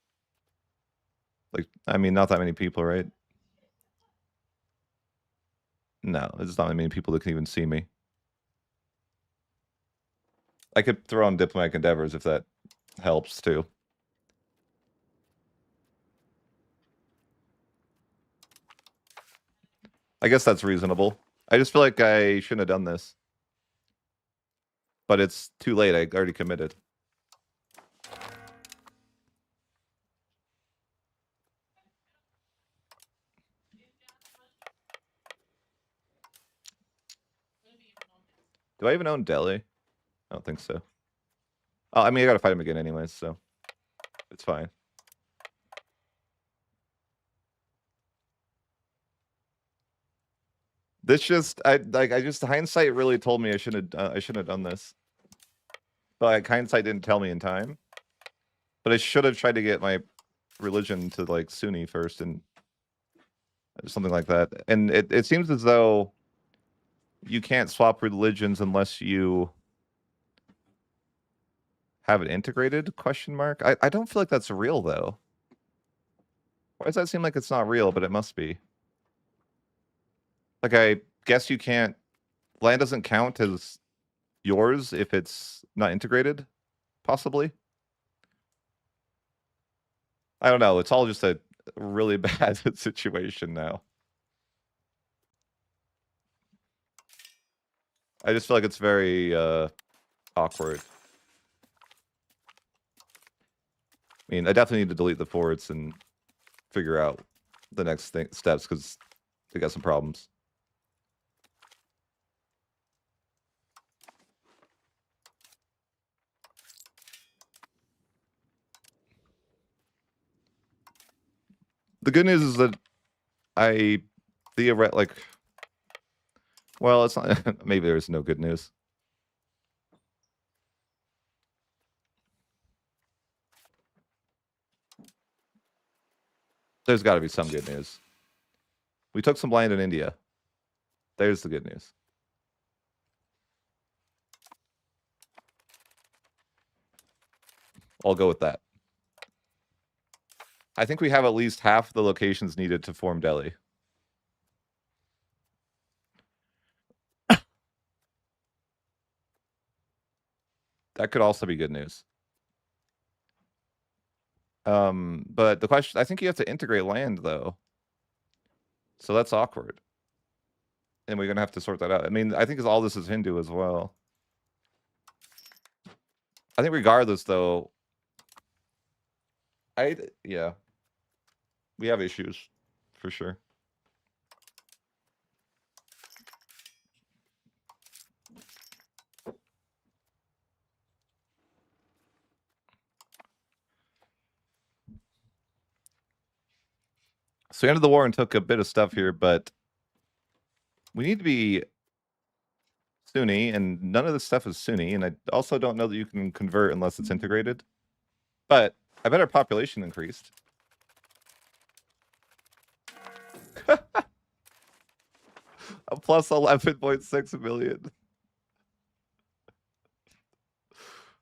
Like, I mean, not that many people, right? No, there's not that many people that can even see me. I could throw on diplomatic endeavors if that helps too. I guess that's reasonable. I just feel like I shouldn't have done this. But it's too late. I already committed. Do I even own Delhi? I don't think so. Oh, I mean, I gotta fight him again anyways, so it's fine. This just, hindsight really told me I shouldn't have done this. But like, hindsight didn't tell me in time. But I should have tried to get my religion to like Sunni first and something like that. And it seems as though you can't swap religions unless you have it integrated, question mark. I don't feel like that's real though. Why does that seem like it's not real, but it must be? Like, I guess you can't, land doesn't count as yours if it's not integrated, possibly. I don't know. It's all just a really bad situation now. I just feel like it's very awkward. I mean, I definitely need to delete the forts and figure out the next steps because they got some problems. The good news is that I like, well, it's not. Maybe there's no good news. There's got to be some good news. We took some land in India. There's the good news. I'll go with that. I think we have at least half the locations needed to form Delhi. That could also be good news. But the question, I think you have to integrate land though. So that's awkward. And we're gonna have to sort that out. I mean, I think all this is Hindu as well. I think regardless though, yeah. We have issues for sure. So we ended the war and took a bit of stuff here, but we need to be Sunni, and none of this stuff is Sunni, and I also don't know that you can convert unless it's integrated. But I bet our population increased. A plus 11.6 million.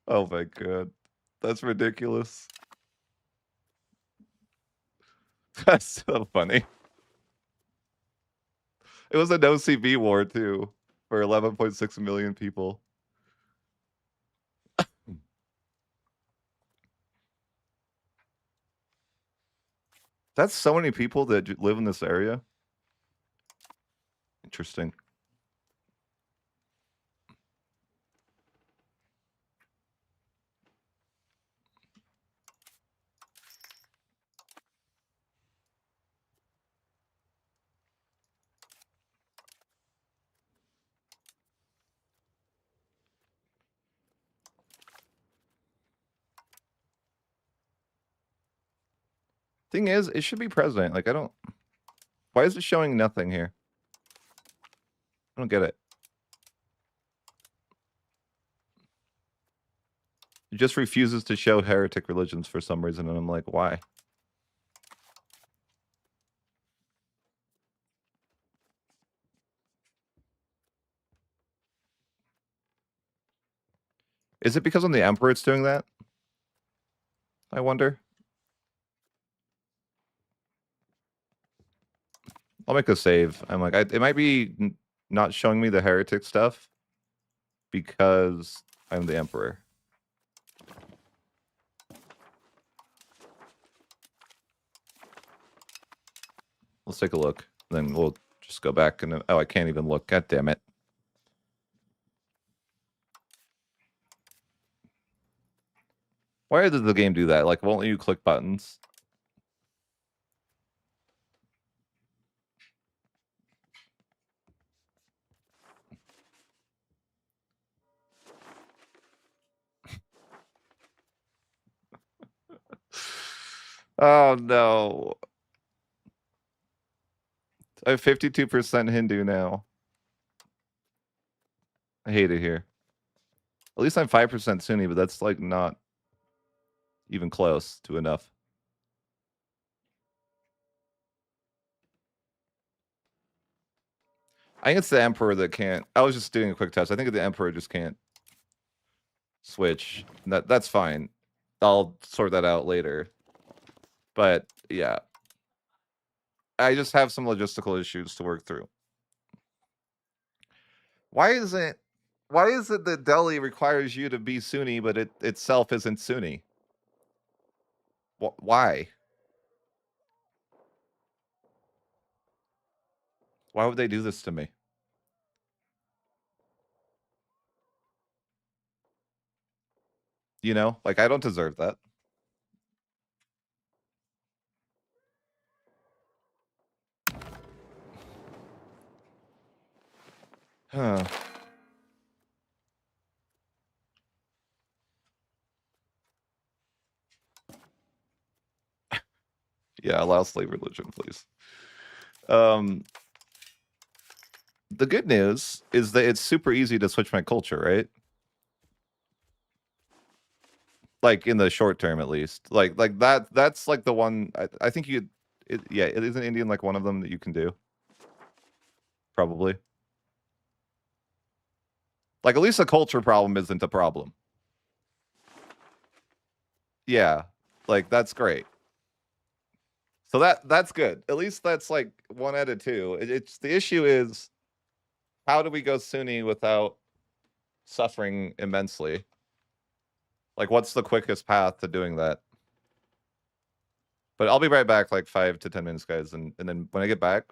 Oh my god. That's ridiculous. That's so funny. It was a no CB war too, for 11.6 million people. That's so many people that live in this area. Interesting. Thing is, it should be president. Like, I don't... Why is it showing nothing here? I don't get it. It just refuses to show heretic religions for some reason, and I'm like, why? Is it because I'm the emperor it's doing that? I wonder. I'll make a save. I'm like, it might be not showing me the heretic stuff because I'm the emperor. Let's take a look. Then we'll just go back and... Oh, I can't even look. God damn it. Why does the game do that? Like, won't you click buttons? Oh, no. I have 52% Hindu now. I hate it here. At least I'm 5% Sunni, but that's like not even close to enough. I think it's the emperor that can't. I was just doing a quick test. I think the emperor just can't switch. That's fine. I'll sort that out later. But yeah, I just have some logistical issues to work through. Why is it that Delhi requires you to be Sunni, but it itself isn't Sunni? Why? Why would they do this to me? You know, like, I don't deserve that. Huh. Yeah, allow slave religion, please. The good news is that it's super easy to switch my culture, right? Like in the short term, at least. Like that. That's like the one. I think you. Yeah, it isn't Indian like one of them that you can do. Probably. Like at least the culture problem isn't a problem. Yeah, like that's great. So that's good. At least that's like one out of two. It's the issue is how do we go Sunni without suffering immensely? Like, what's the quickest path to doing that? But I'll be right back, like 5 to 10 minutes, guys, and then when I get back,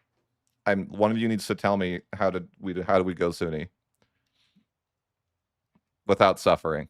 I'm one of you needs to tell me how do we go Sunni without suffering.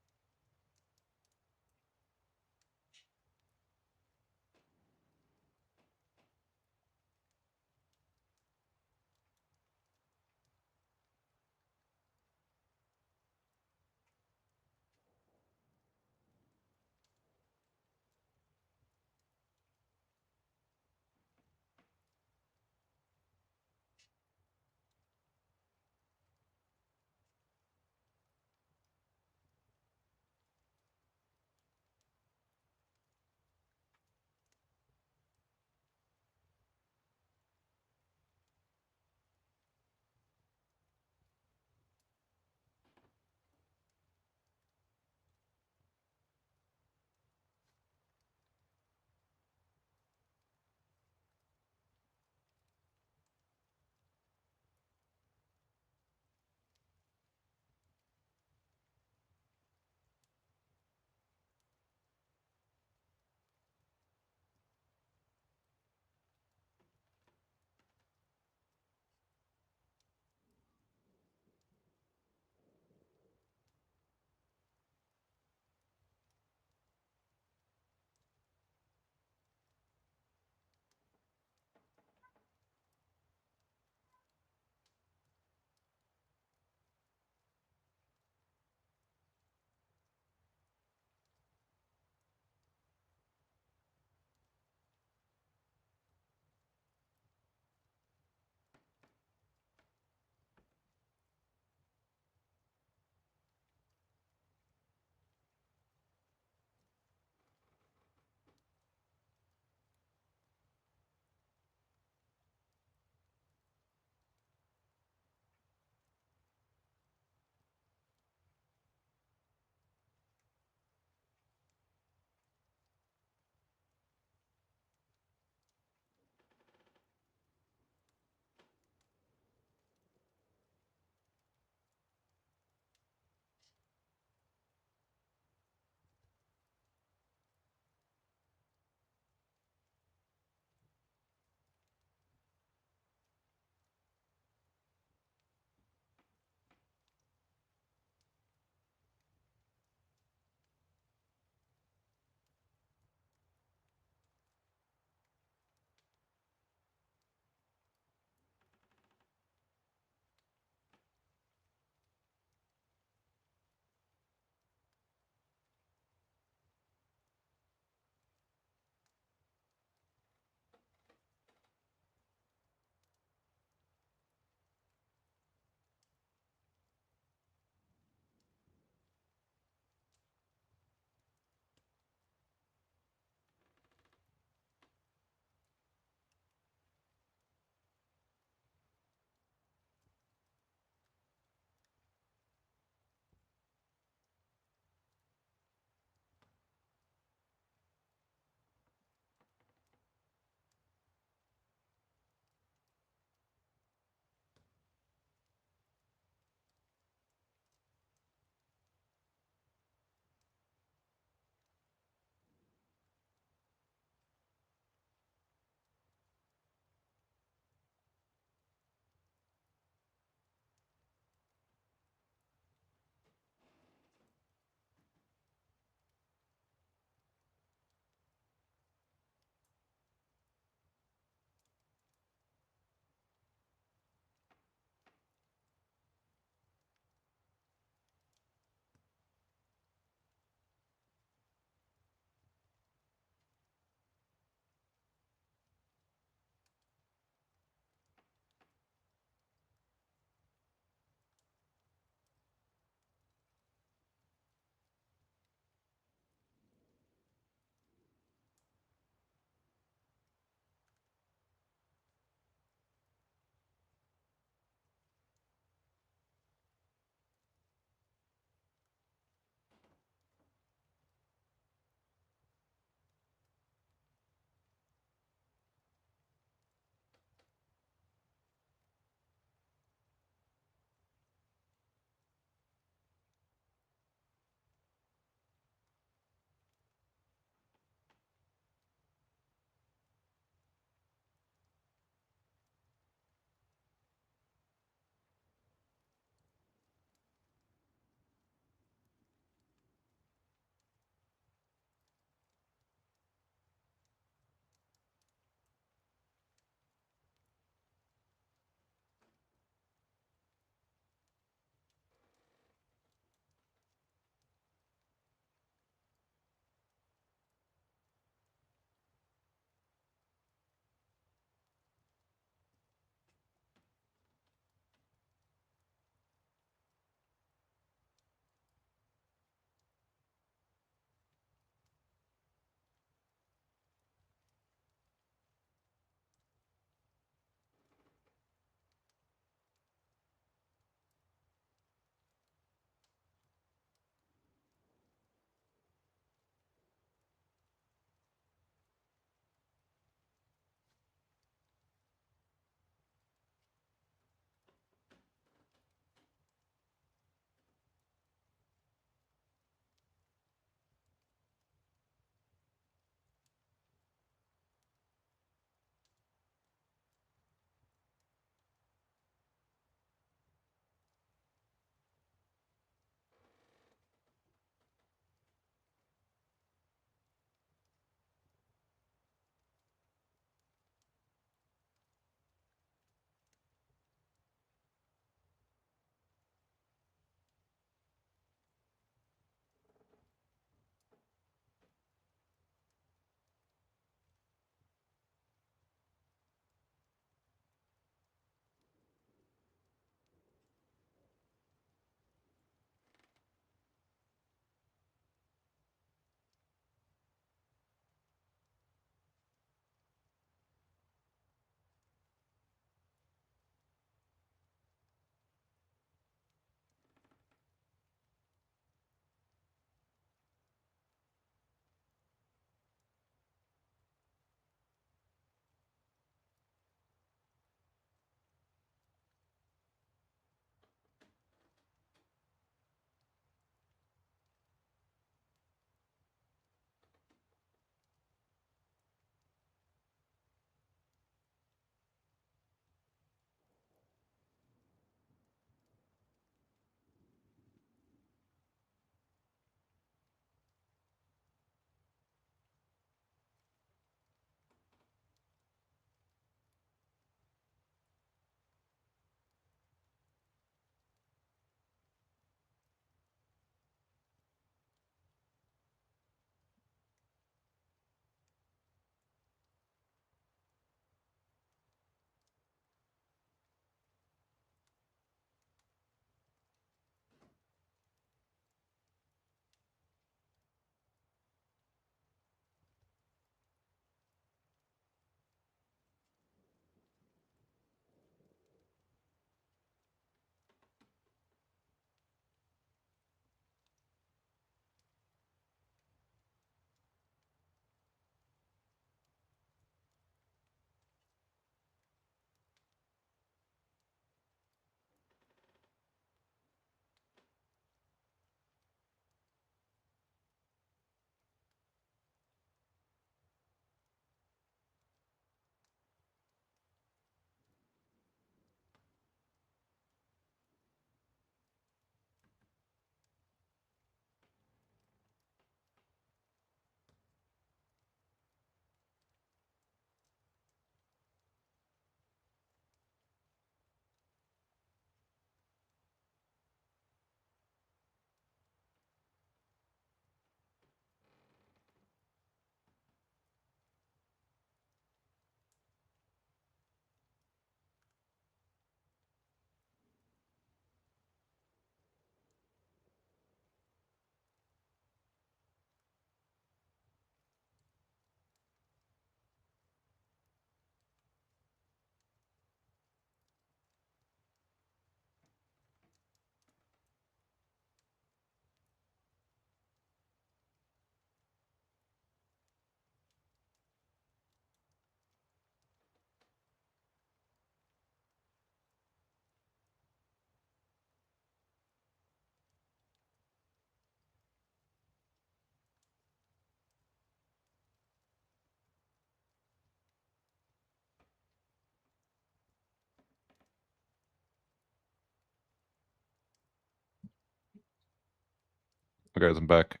Okay, guys, I'm back.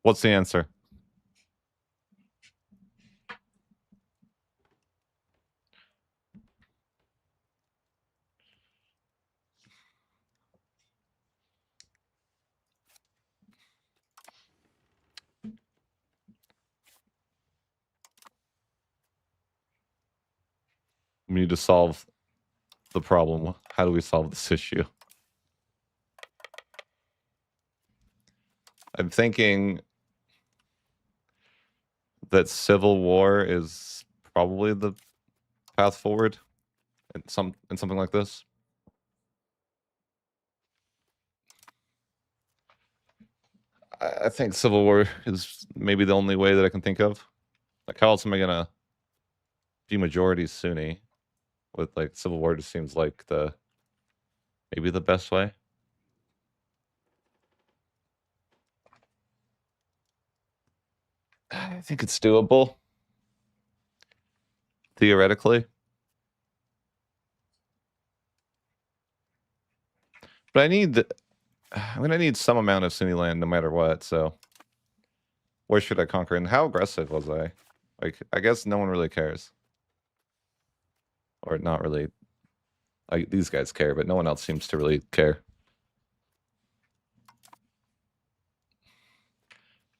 What's the answer? We need to solve the problem. How do we solve this issue? I'm thinking that civil war is probably the path forward in something like this. I think civil war is maybe the only way that I can think of. Like, how else am I gonna be majority Sunni with like civil war? Just seems like maybe the best way. I think it's doable theoretically, but I'm gonna need some amount of Sunni land no matter what. So where should I conquer? And how aggressive was I? Like, I guess no one really cares, or not really. These guys care, but no one else seems to really care.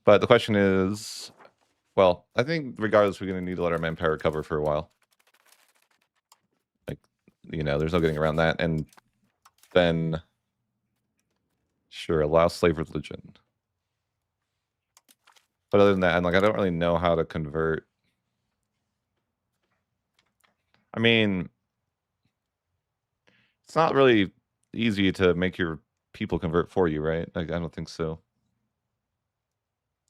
But the question is, well, I think regardless, we're going to need to let our manpower recover for a while. Like, you know, there's no getting around that. And then, sure, allow slave religion. But other than that, I don't really know how to convert. I mean, it's not really easy to make your people convert for you, right? Like, I don't think so.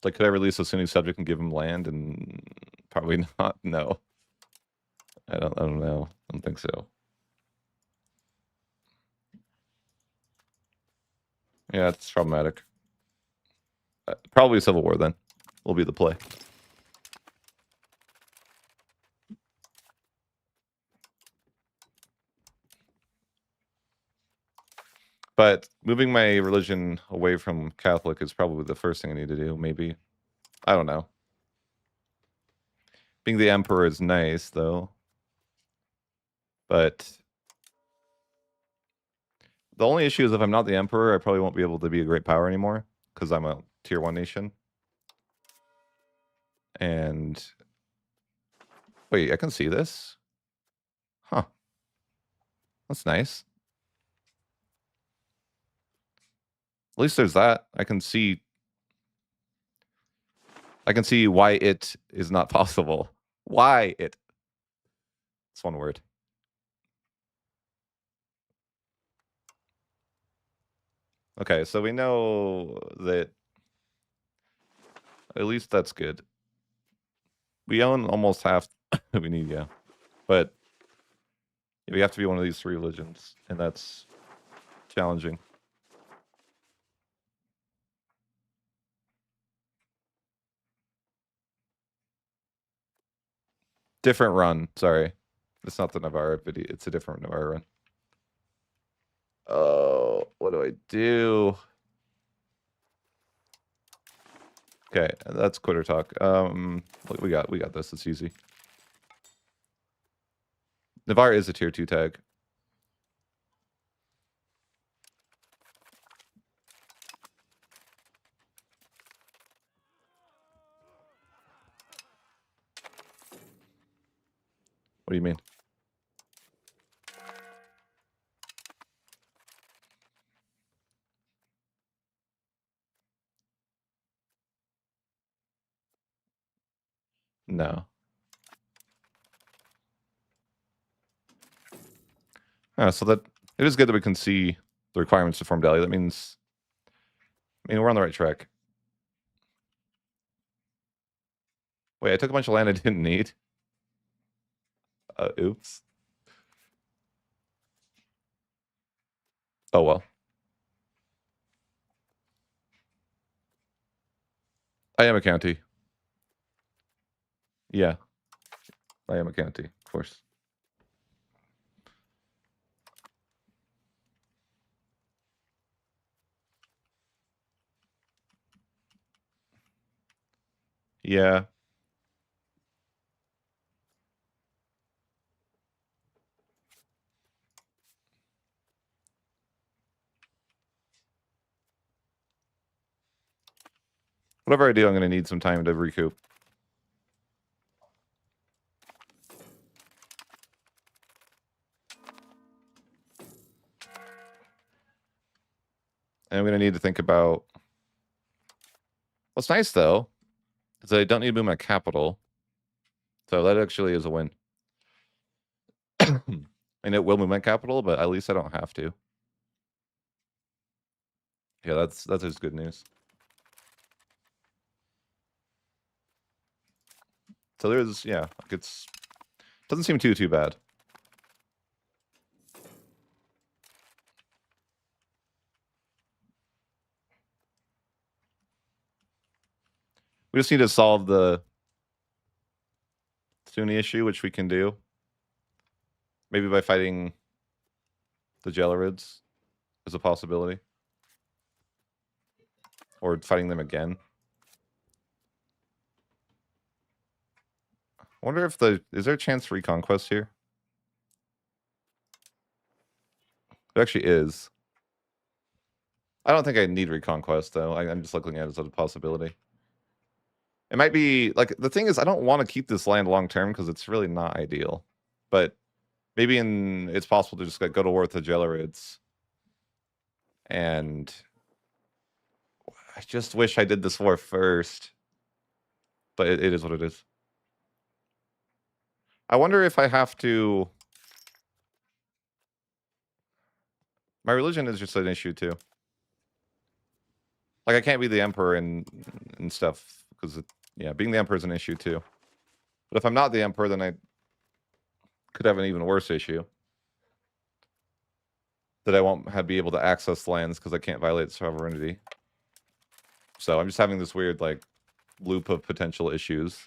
Like, could I release a Sunni subject and give him land? And probably not. No, I don't know. I don't think so. Yeah, it's problematic. Probably civil war then will be the play. But moving my religion away from Catholic is probably the first thing I need to do, maybe. I don't know. Being the emperor is nice, though. But the only issue is if I'm not the emperor, I probably won't be able to be a great power anymore, because I'm a tier 1 nation. And... wait, I can see this? Huh. That's nice. At least there's that. I can see why it is not possible. Why it? It's one word. Okay, so we know that at least that's good. We own almost half we need, yeah. But we have to be one of these 3 religions, and that's challenging. Different run, sorry. It's not the Navarra video, it's a different Navarra run. Oh, what do I do? Okay, that's quitter talk. We got this, it's easy. Navarra is a tier 2 tag. What do you mean? No. So that it is good that we can see the requirements to form Delhi. That means, I mean, we're on the right track. Wait, I took a bunch of land I didn't need. Oops. Oh well. I am a county. Yeah. I am a county, of course. Yeah. Whatever I do, I'm going to need some time to recoup. And I'm going to need to think about... What's nice, though, is that I don't need to move my capital. So that actually is a win. And it will move my capital, but at least I don't have to. Yeah, that's just good news. So there's, yeah, like it's... Doesn't seem too bad. We just need to solve the Sunni issue, which we can do. Maybe by fighting the Jelerids is a possibility. Or fighting them again. I wonder if is there a chance for reconquest here? There actually is. I don't think I need reconquest though. I'm just looking at it as a possibility. It might be like the thing is I don't want to keep this land long term because it's really not ideal. But maybe it's possible to just go to war with the Jelerids. And I just wish I did this war first. But it is what it is. I wonder if I have to... My religion is just an issue too. Like I can't be the emperor and stuff because yeah, being the emperor is an issue too. But if I'm not the emperor, then I could have an even worse issue. That I won't be able to access lands because I can't violate sovereignty. So I'm just having this weird like loop of potential issues.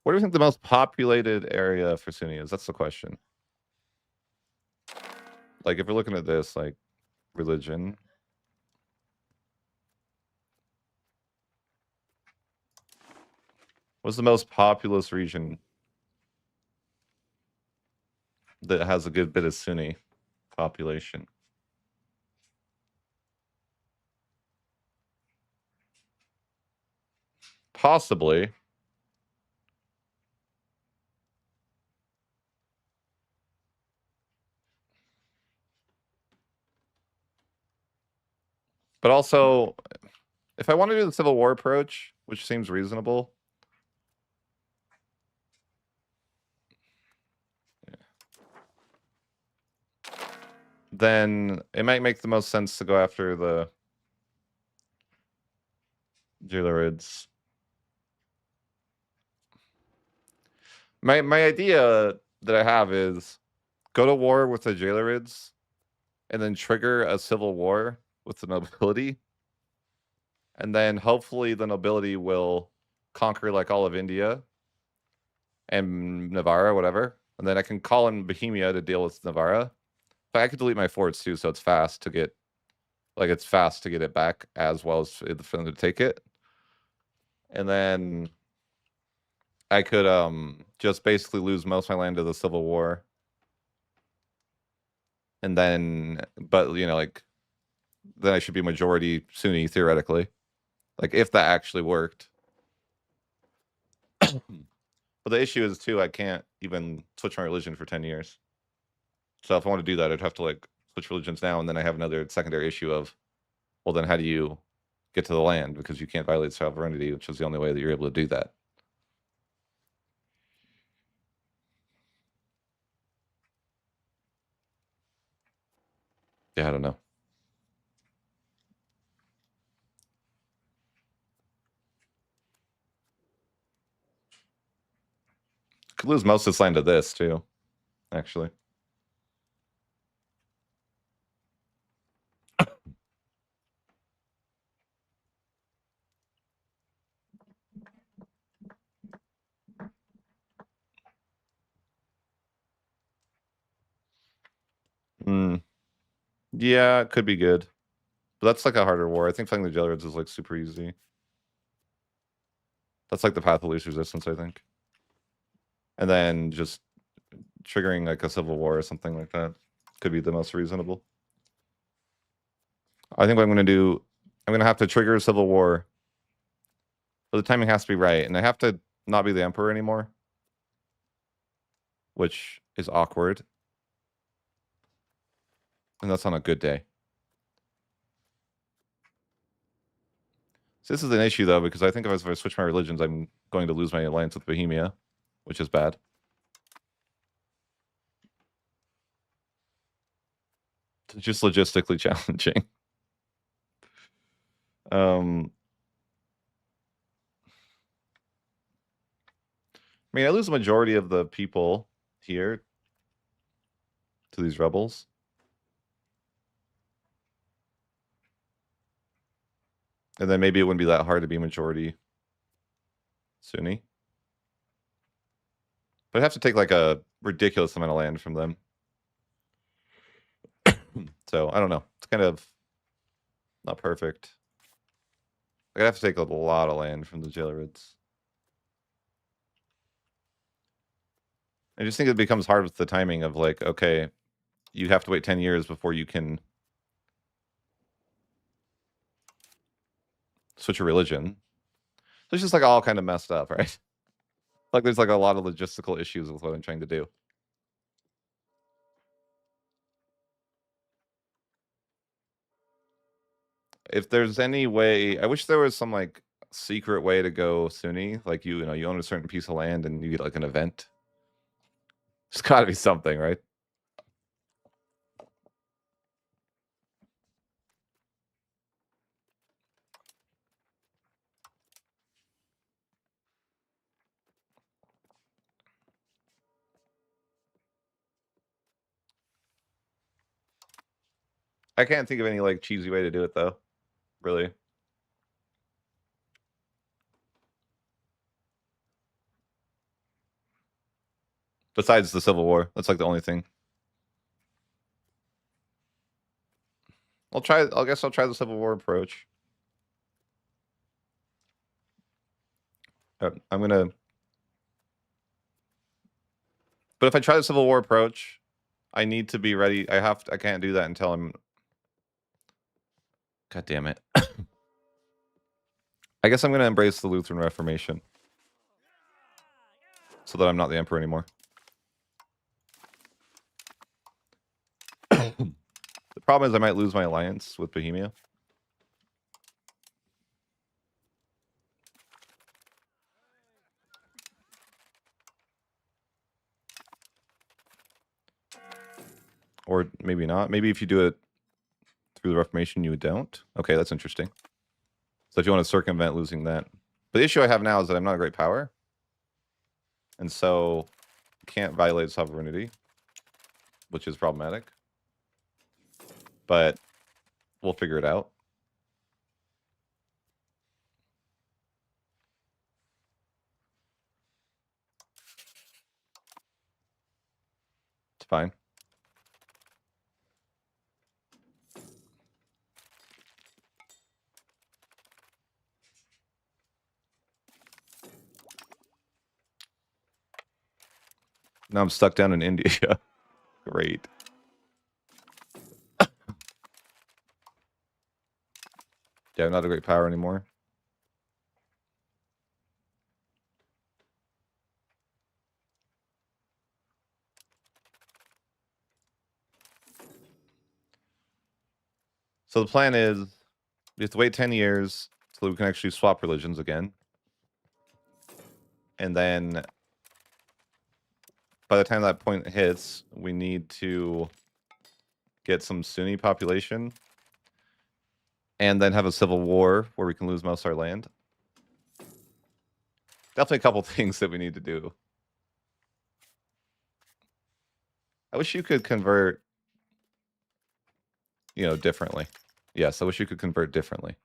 What do you think the most populated area for Sunni is? That's the question. Like, if we're looking at this, like, religion. What's the most populous region that has a good bit of Sunni population? Possibly. But also, if I want to do the Civil War approach, which seems reasonable, then it might make the most sense to go after the Jelerids. My idea that I have is go to war with the Jelerids and then trigger a civil war with the nobility. And then hopefully the nobility will conquer like all of India and Navarra, whatever. And then I can call in Bohemia to deal with Navarra. But I could delete my forts too, so it's fast to get it back as well as for them to take it. And then I could just basically lose most of my land to the Civil War. And then, but you know, like then I should be majority Sunni theoretically. Like if that actually worked. But the issue is too, I can't even switch my religion for 10 years. So if I want to do that, I'd have to like switch religions now, and then I have another secondary issue of, well, then how do you get to the land? Because you can't violate sovereignty, which is the only way that you're able to do that. Yeah, I don't know. Could lose most of this land to this too, actually. Yeah, it could be good. But that's like a harder war. I think fighting the Jailbirds is like super easy. That's like the path of least resistance, I think. And then just triggering like a civil war or something like that could be the most reasonable. I think what I'm going to do, I'm going to have to trigger a civil war. But the timing has to be right. And I have to not be the emperor anymore, which is awkward. And that's on a good day. So this is an issue, though, because I think if I switch my religions, I'm going to lose my alliance with Bohemia, which is bad. It's just logistically challenging. I mean, I lose the majority of the people here to these rebels. And then maybe it wouldn't be that hard to be majority Sunni. But I'd have to take like a ridiculous amount of land from them. So I don't know. It's kind of not perfect. I'd have to take a lot of land from the Jailbirds. I just think it becomes hard with the timing of like, okay, you have to wait 10 years before you can switch your religion. So it's just like all kind of messed up, right? Like there's like a lot of logistical issues with what I'm trying to do. If there's any way, I wish there was some like secret way to go Sunni. Like you know, you own a certain piece of land and you get like an event. There's got to be something, right? I can't think of any like cheesy way to do it though. Really. Besides the Civil War, that's like the only thing. I guess I'll try the Civil War approach. I'm gonna. But if I try the Civil War approach, I need to be ready. I can't do that until I'm. God damn it. I guess I'm gonna embrace the Lutheran Reformation. So that I'm not the emperor anymore. The problem is I might lose my alliance with Bohemia. Or maybe not. Maybe if you do it through the Reformation, you don't. Okay, that's interesting. So if you want to circumvent losing that. But the issue I have now is that I'm not a great power. And so can't violate sovereignty, which is problematic. But we'll figure it out. It's fine. Now I'm stuck down in India. Great. Yeah, I'm not a great power anymore. So the plan is we have to wait 10 years so that we can actually swap religions again. And then by the time that point hits, we need to get some Sunni population and then have a civil war where we can lose most of our land. Definitely a couple things that we need to do. I wish you could convert, differently. Yes, I wish you could convert differently.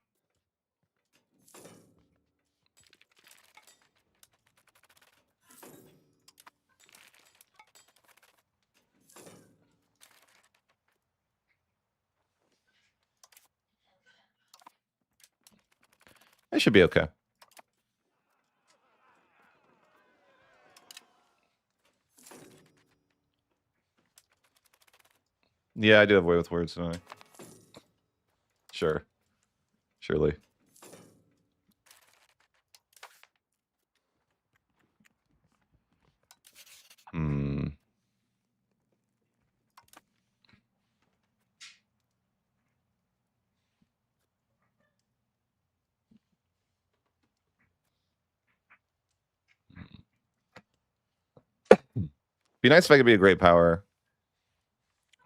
It should be okay. Yeah, I do have way with words, don't I? Sure. Surely. Hmm. Be nice if I could be a great power.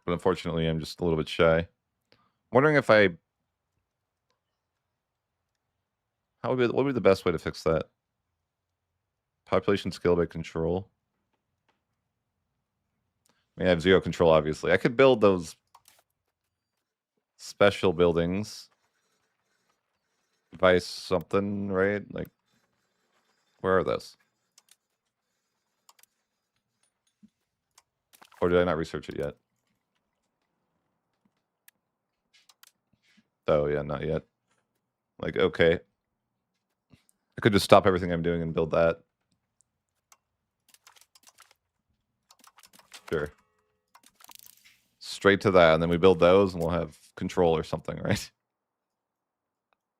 But unfortunately, I'm just a little bit shy. Wondering if I... what would be the best way to fix that? Population scale by control. I mean, I have 0 control, obviously. I could build those special buildings. Device something, right? Like, where are those? Or did I not research it yet? Oh, yeah, not yet. Like, okay. I could just stop everything I'm doing and build that. Sure. Straight to that, and then we build those, and we'll have control or something, right?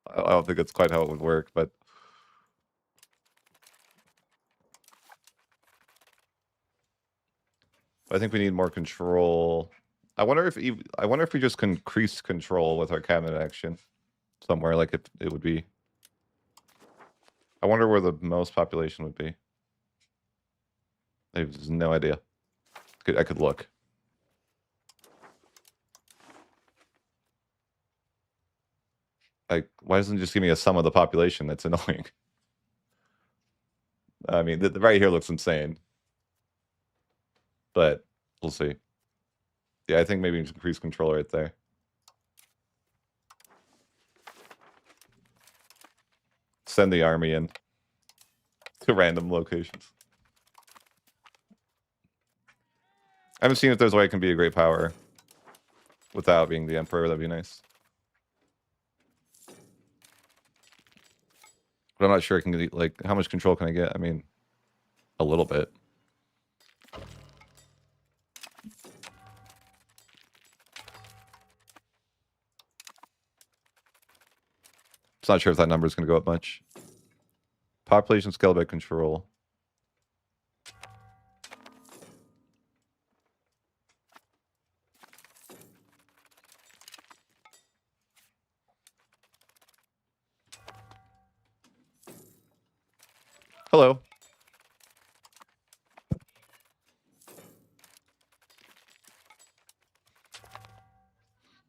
I don't think that's quite how it would work, but... I think we need more control. I wonder if we just can increase control with our cabinet action somewhere. Like it would be. I wonder where the most population would be. I have no idea. I could look. Like, why doesn't it just give me a sum of the population? That's annoying. I mean, the right here looks insane, but we'll see. Yeah, I think maybe increase control right there. Send the army in to random locations. I haven't seen if there's a way it can be a great power without being the emperor. That'd be nice. But I'm not sure I can get, like, how much control can I get? I mean, a little bit. Just not sure if that number is going to go up much. Population scale by control. Hello.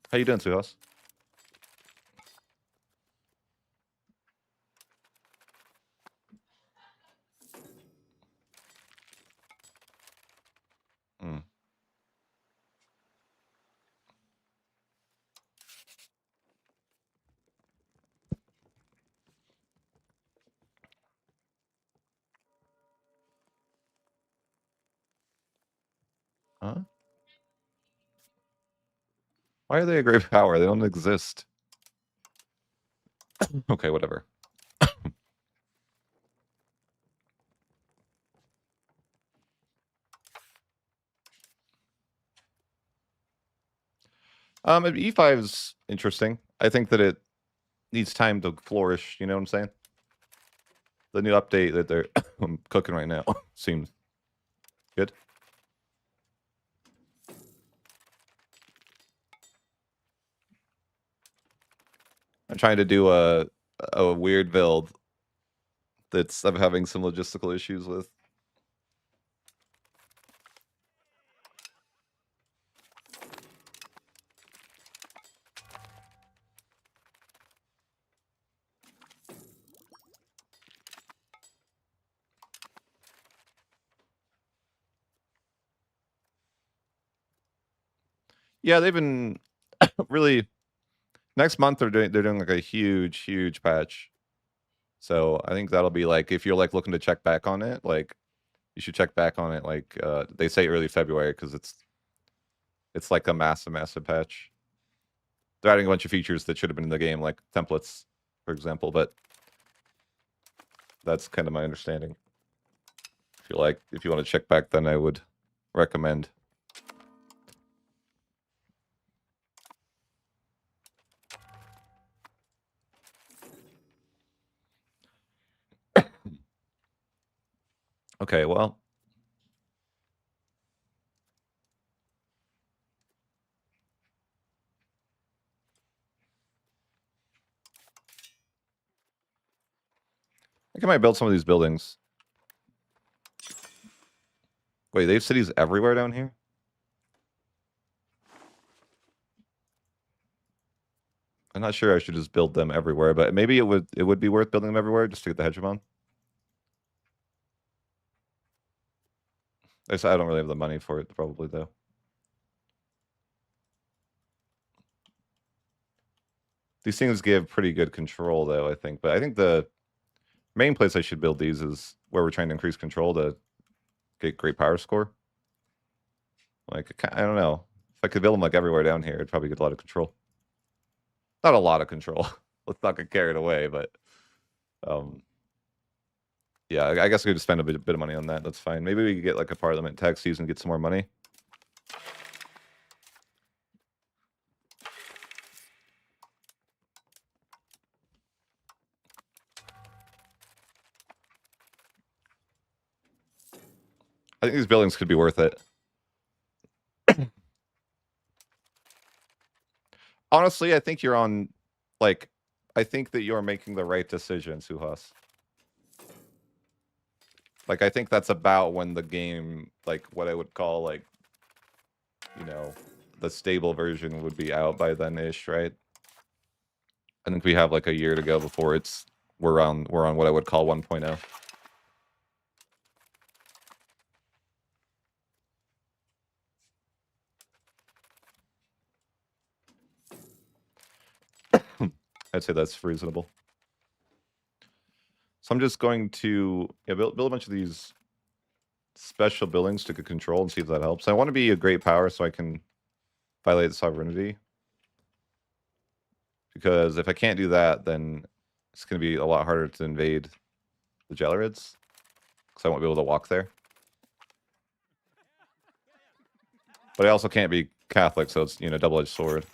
How you doing, Suhas? Hmm. Huh? Why are they a great power? They don't exist. Okay, whatever. E5 is interesting. I think that it needs time to flourish. You know what I'm saying? The new update that they're cooking right now seems good. I'm trying to do a weird build that's I'm having some logistical issues with. Yeah, they've been really. Next month they're doing like a huge patch. So I think that'll be like if you're like looking to check back on it, like you should check back on it like they say early February because it's like a massive patch. They're adding a bunch of features that should have been in the game, like templates, for example. But That's kind of my understanding. If you want to check back, then I would recommend. Okay, well. I think I might build some of these buildings. Wait, they have cities everywhere down here? I'm not sure I should just build them everywhere, but maybe it would be worth building them everywhere just to get the hegemon. I don't really have the money for it, probably, though. These things give pretty good control, though, I think. But I think the main place I should build these is where we're trying to increase control to get great power score. Like, I don't know. If I could build them, like, everywhere down here, I'd probably get a lot of control. Not a lot of control. Let's not get carried away, but... yeah, I guess we could spend a bit of money on that. That's fine. Maybe we could get, like, a parliament tax season and get some more money. I think these buildings could be worth it. Honestly, I think you're on, like, I think that you're making the right decision, Suhas. Like, I think that's about when the game, like, what I would call, like, you know, the stable version would be out by then-ish, right? I think we have, like, a year to go before we're on what I would call 1.0. I'd say that's reasonable. So I'm just going to build a bunch of these special buildings to get control and see if that helps. I want to be a great power so I can violate sovereignty. Because if I can't do that, then it's going to be a lot harder to invade the Jalarids. Because I won't be able to walk there. But I also can't be Catholic, so it's, double-edged sword.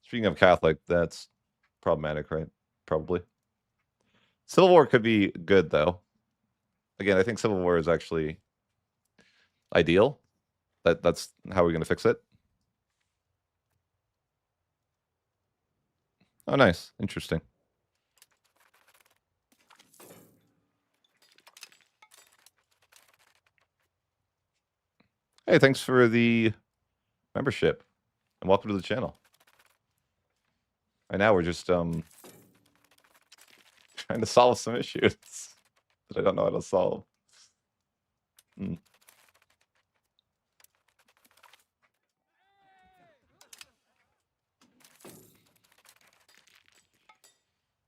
Speaking of Catholic, that's problematic, right? Probably. Civil War could be good, though. Again, I think Civil War is actually ideal. That's how we're going to fix it. Oh, nice. Interesting. Hey, thanks for the membership. And welcome to the channel. Right now, we're just trying to solve some issues that I don't know how to solve.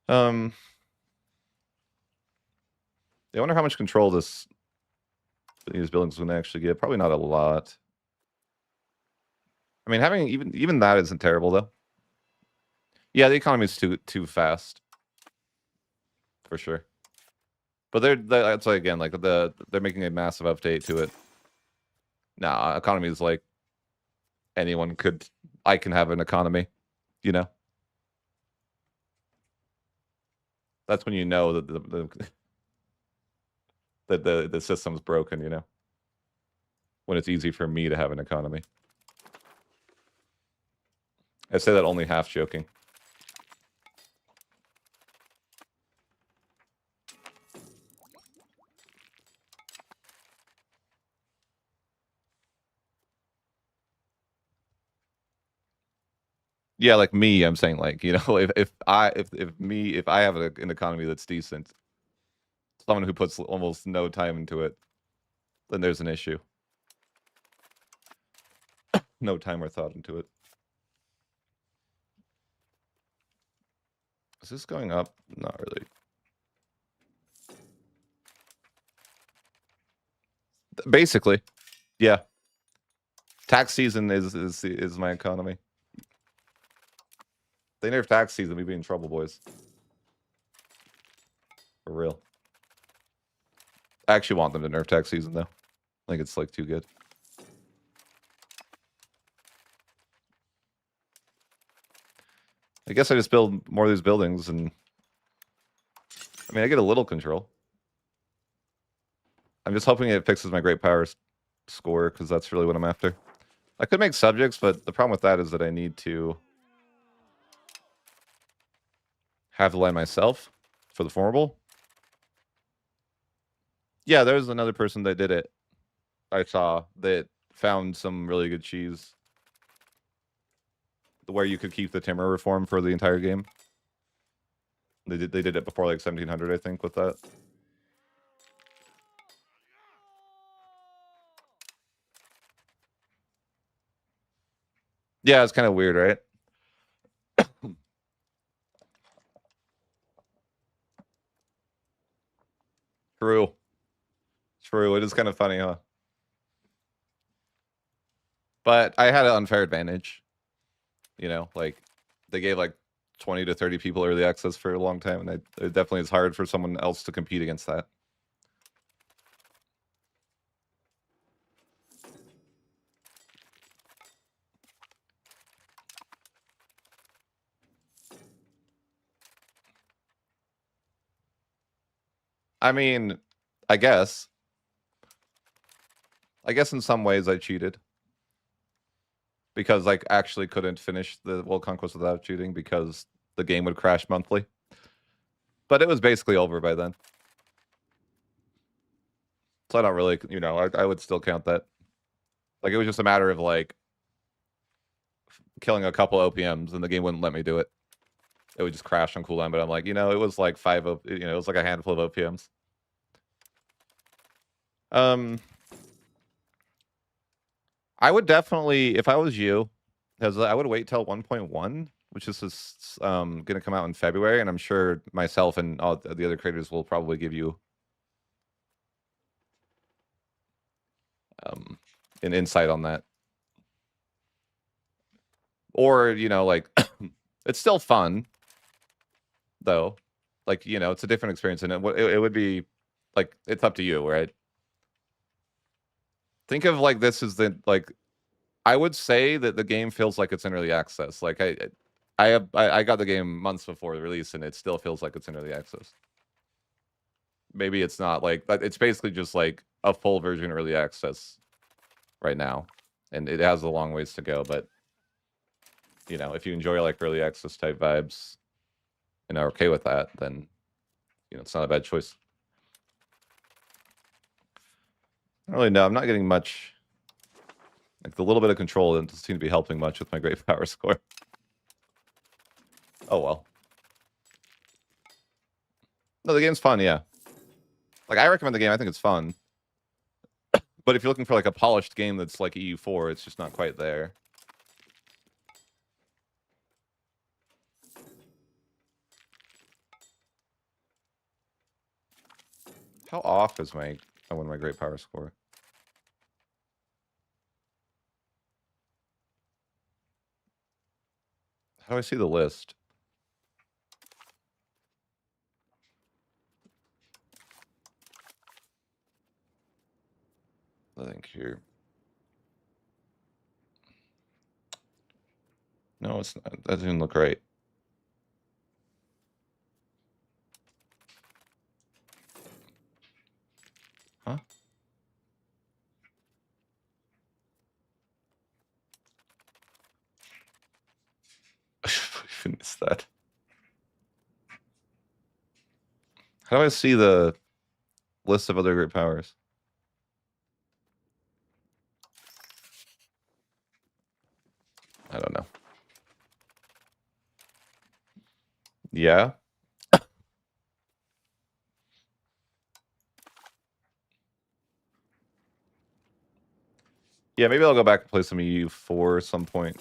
I wonder how much control these buildings would actually get. Probably not a lot. I mean, having even that isn't terrible, though. Yeah, the economy is too fast, for sure. But that's like, again, like they're making a massive update to it. Nah, economy is like I can have an economy, That's when you know that the system's broken, When it's easy for me to have an economy. I say that only half joking. Yeah, like me, I'm saying, like, if I have an economy that's decent, someone who puts almost no time into it, then there's an issue. No time or thought into it. Is this going up? Not really. Basically, yeah. Tax season is my economy. They nerf tax season, we'd be in trouble, boys. For real. I actually want them to nerf tax season, though. I think it's, like, too good. I guess I just build more of these buildings, and... I mean, I get a little control. I'm just hoping it fixes my great power score, because that's really what I'm after. I could make subjects, but the problem with that is that I need to... have the land myself for the formable. Yeah, there's another person that did it. I saw that found some really good cheese where you could keep the timber reform for the entire game. They did it before like 1700, I think, with that. Yeah, it's kind of weird, right? True. True. It is kind of funny, huh? But I had an unfair advantage. You know, like they gave like 20 to 30 people early access for a long time, and it definitely is hard for someone else to compete against that. I mean, I guess in some ways I cheated. Because like actually couldn't finish the World Conquest without cheating because the game would crash monthly. But it was basically over by then. So I don't really, you know, I would still count that. Like it was just a matter of like killing a couple OPMs and the game wouldn't let me do it. It would just crash on cooldown, but I'm like, you know, it was like it was like a handful of OPMs. I would definitely, if I was you, because I would wait till 1.1, which is going to come out in February, and I'm sure myself and all the other creators will probably give you an insight on that. Or, you know, like, it's still fun, though. Like, you know, it's a different experience, and it would be, like, it's up to you, right? Think of, like, this as the, like, I would say that the game feels like it's in early access. Like, I got the game months before the release, and it still feels like it's in early access. Maybe it's not, like, it's basically just, like, a full version early access right now. And it has a long ways to go, but, you know, if you enjoy, like, early access type vibes and are okay with that, then, you know, it's not a bad choice. I don't really know. I'm not getting much... Like, the little bit of control doesn't seem to be helping much with my great power score. Oh, well. No, the game's fun, yeah. Like, I recommend the game. I think it's fun. But if you're looking for, like, a polished game that's like EU4, it's just not quite there. How off is my great power score? How do I see the list? I think here. No, it's not. That doesn't look right. Huh? I even missed that. How do I see the list of other great powers? I don't know. Yeah. Yeah, maybe I'll go back and play some EU4 at some point.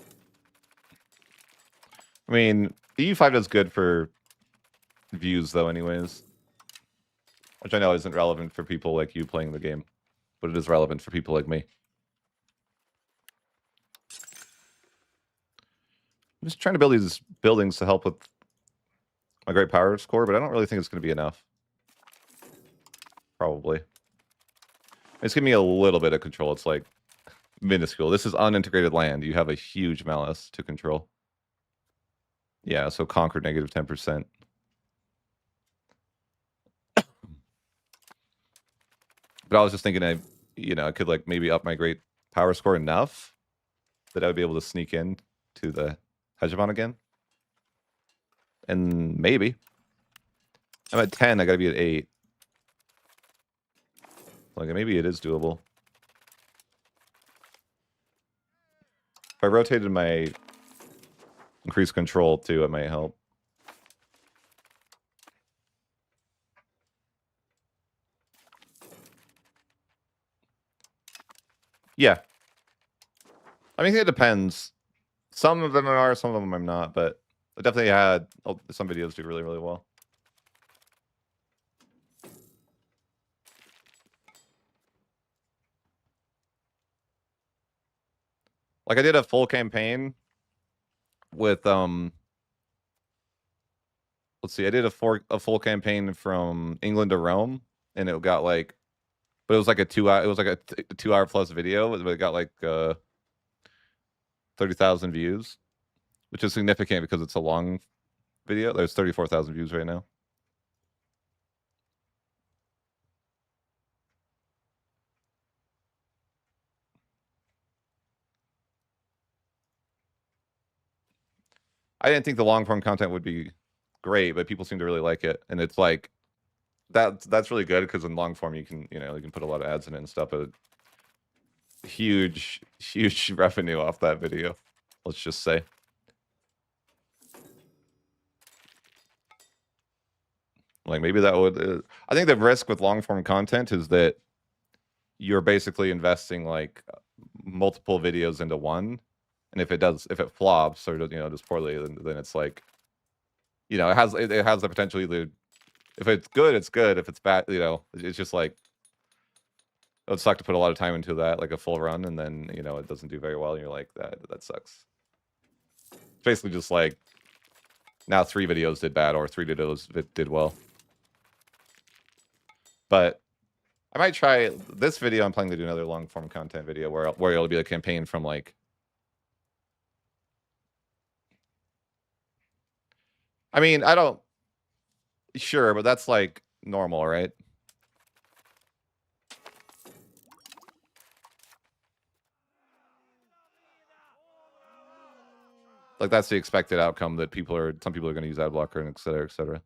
I mean, EU5 does good for views, though, anyways. Which I know isn't relevant for people like you playing the game. But it is relevant for people like me. I'm just trying to build these buildings to help with my great power score, but I don't really think it's going to be enough. Probably. It's giving me a little bit of control. It's like minuscule. This is unintegrated land. You have a huge malus to control. Yeah, so conquer negative 10%. But I was just thinking I could like maybe up my great power score enough that I would be able to sneak in to the hegemon again. And maybe. I'm at 10, I gotta be at 8. Like maybe it is doable. If I rotated my increased control too, it might help. Yeah. I mean, it depends. Some of them are, some of them I'm not, but I definitely had some videos do really, really well. Like I did a full campaign with let's see, I did a full campaign from England to Rome, and it got like, but it was like a 2 hour, it was like a 2 hour plus video, but it got like 30,000 views, which is significant because it's a long video. There's 34,000 views right now. I didn't think the long form content would be great, but people seem to really like it, and it's like that's really good because in long form you can put a lot of ads in it and stuff, but huge revenue off that video, let's just say. Like maybe that would I think the risk with long form content is that you're basically investing like multiple videos into one, and if it flops or does poorly, then it's like it has the potential either, if it's good, it's good. If it's bad, it's just like it would suck to put a lot of time into that, like a full run, and then it doesn't do very well, and you're like, that sucks. It's basically just like now 3 videos did bad or 3 videos did well. But I might try this video. I'm planning to do another long form content video where it'll be a campaign from like, I mean, I don't, sure, but that's like normal, right? Like that's the expected outcome, that some people are going to use ad blocker and et cetera, et cetera.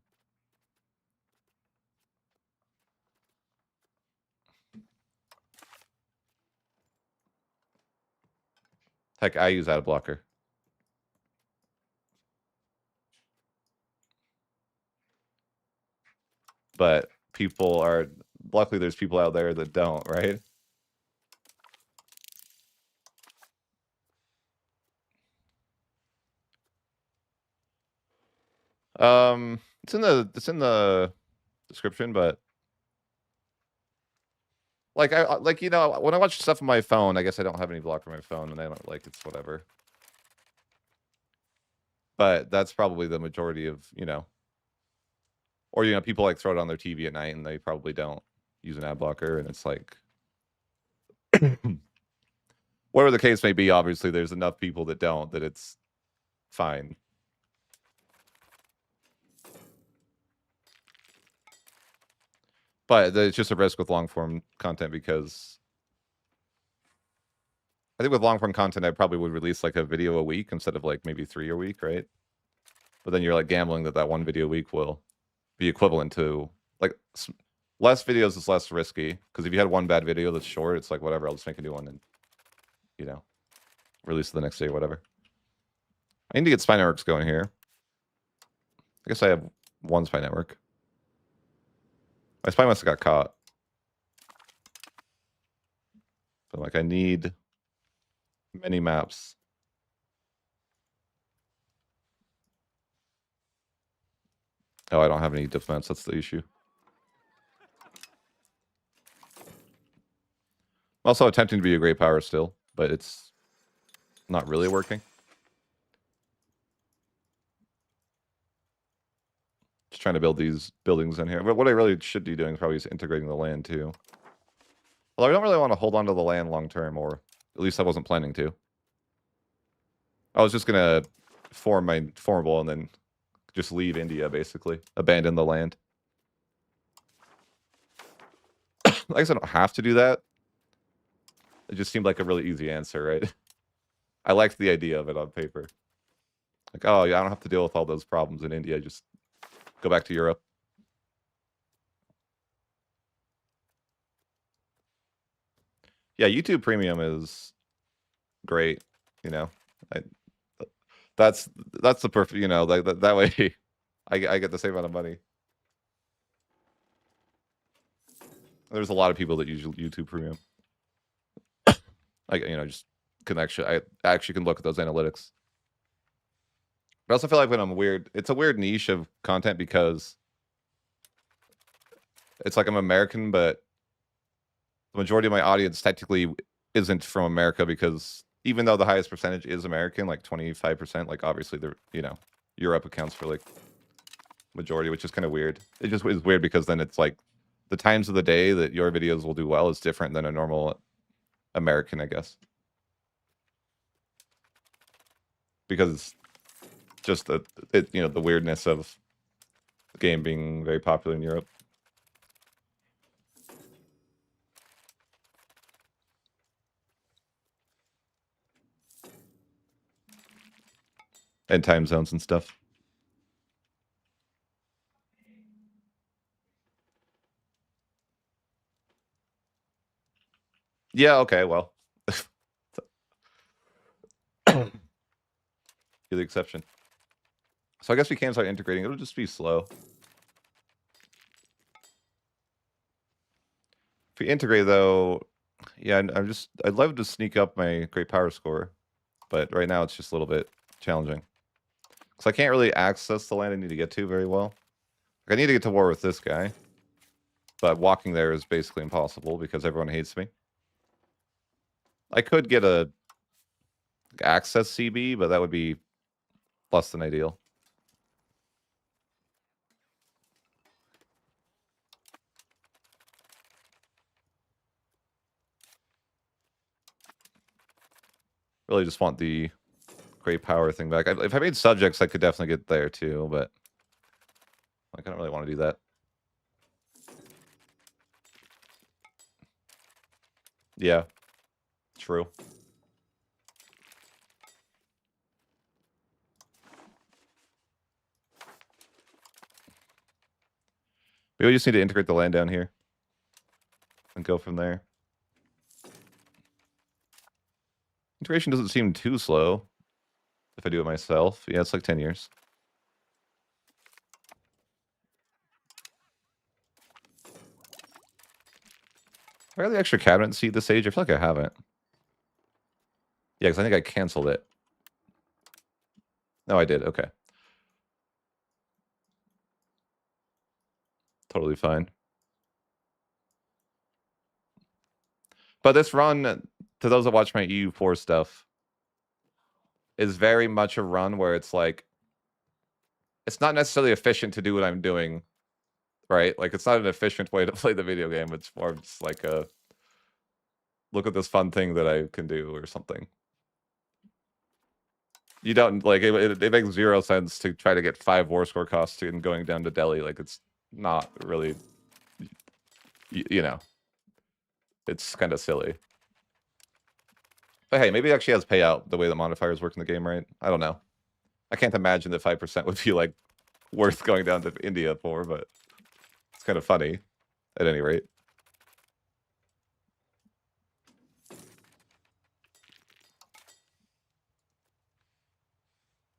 Heck, I use ad blocker. But luckily there's people out there that don't, right? It's in the description, but like when I watch stuff on my phone, I guess I don't have any block for my phone, and I don't like, it's whatever. But that's probably the majority of or people like throw it on their TV at night and they probably don't use an ad blocker, and it's like whatever the case may be, obviously there's enough people that don't, that it's fine. But it's just a risk with long form content, because I think with long form content I probably would release like a video a week instead of like maybe 3 a week, right? But then you're like gambling that one video a week will be equivalent to like less videos is less risky, because if you had one bad video that's short, it's like whatever, I'll just make a new one and release it the next day or whatever. I need to get spy networks going here. I guess I have one spy network. My spy must have got caught. But like I need many maps. Oh, I don't have any defense. That's the issue. I'm also attempting to be a great power still, but it's not really working. just trying to build these buildings in here. But what I really should be doing is probably just integrating the land too. Although I don't really want to hold on to the land long term, or at least I wasn't planning to. I was just gonna form my formable and then just leave India, basically. Abandon the land. I guess I don't have to do that. It just seemed like a really easy answer, right? I liked the idea of it on paper. Like, oh yeah, I don't have to deal with all those problems in India. Just go back to Europe. Yeah, YouTube Premium is great. You know, I, that's the perfect. You know, like that way, I get the same amount of money. There's a lot of people that use YouTube Premium. Like, you know, just connection. I actually can look at those analytics. But I also feel like when I'm weird, it's a weird niche of content because it's like I'm American, but the majority of my audience technically isn't from America because even though the highest percentage is American, like 25%, like obviously they're, you know, Europe accounts for like majority, which is kind of weird. It just is weird because then it's like the times of the day that your videos will do well is different than a normal American, I guess. Because just the you know, the weirdness of the game being very popular in Europe. And time zones and stuff. Yeah, okay, well. You're the exception. So I guess we can start integrating. It'll just be slow. If we integrate, though, yeah, I'd love to sneak up my great power score, but right now it's just a little bit challenging. Because I can't really access the land I need to get to very well. Like, I need to get to war with this guy, but walking there is basically impossible because everyone hates me. I could get a access CB, but that would be less than ideal. Really just want the great power thing back. If I made subjects, I could definitely get there too, but I don't really want to do that. Yeah, true. Maybe we just need to integrate the land down here and go from there. Integration doesn't seem too slow if I do it myself. Yeah, it's like 10 years. Have I got the extra cabinet seat this age? I feel like I haven't. Yeah, because I think I canceled it. No, I did. Okay. Totally fine. But this run, to those that watch my EU4 stuff, is very much a run where it's like, it's not necessarily efficient to do what I'm doing, right? Like, it's not an efficient way to play the video game. It's more just like a, look at this fun thing that I can do or something. You don't, like, it makes zero sense to try to get 5 Warscore costs and going down to Delhi. Like, it's not really, you know, it's kind of silly. But hey, maybe it actually has payout the way the modifiers work in the game, right? I don't know. I can't imagine that 5% would be, like, worth going down to India for, but it's kind of funny, at any rate.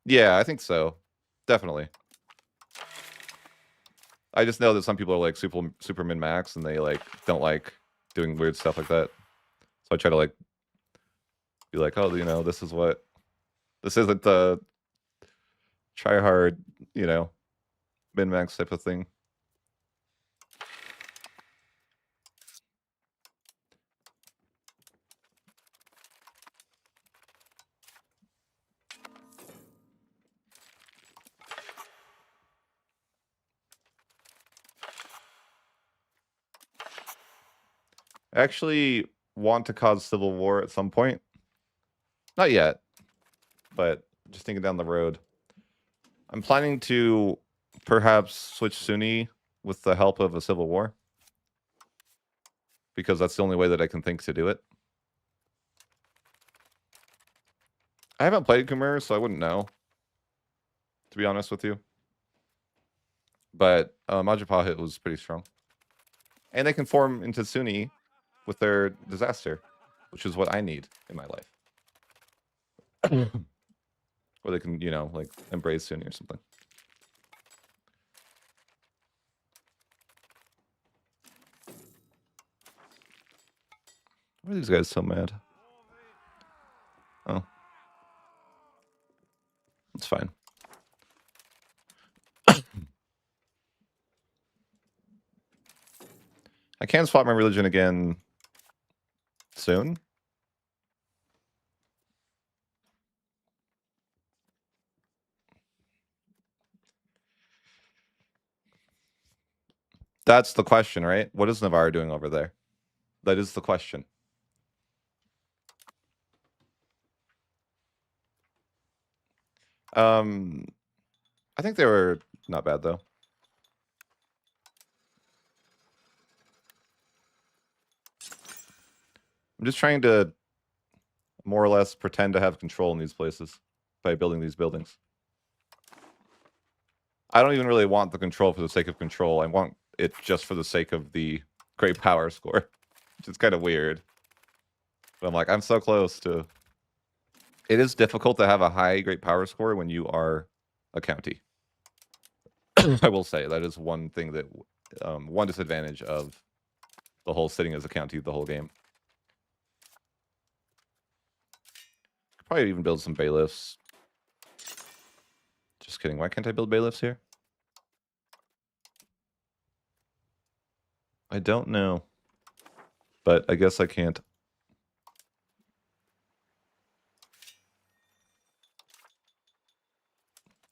Yeah, I think so. Definitely. I just know that some people are, like, super min-max, and they, like, don't like doing weird stuff like that. So I try to, like, be like, oh, you know, this isn't the try hard, you know, min-max type of thing. I actually want to cause civil war at some point. Not yet, but just thinking down the road. I'm planning to perhaps switch Sunni with the help of a civil war, because that's the only way that I can think to do it. I haven't played Khmer, so I wouldn't know, to be honest with you. But Majapahit was pretty strong. And they can form into Sunni with their disaster, which is what I need in my life. Or they can, you know, like embrace Sunni or something. Why are these guys so mad? Oh. It's fine. I can swap my religion again soon. That's the question, right? What is Navarre doing over there? That is the question. I think they were not bad though. I'm just trying to more or less pretend to have control in these places by building these buildings. I don't even really want the control for the sake of control. I want it just for the sake of the great power score, which is kind of weird. But I'm like, I'm so close to... It is difficult to have a high great power score when you are a county. I will say that is one thing that... one disadvantage of the whole sitting as a county the whole game. Probably even build some bailiffs. Just kidding. Why can't I build bailiffs here? I don't know. But I guess I can't.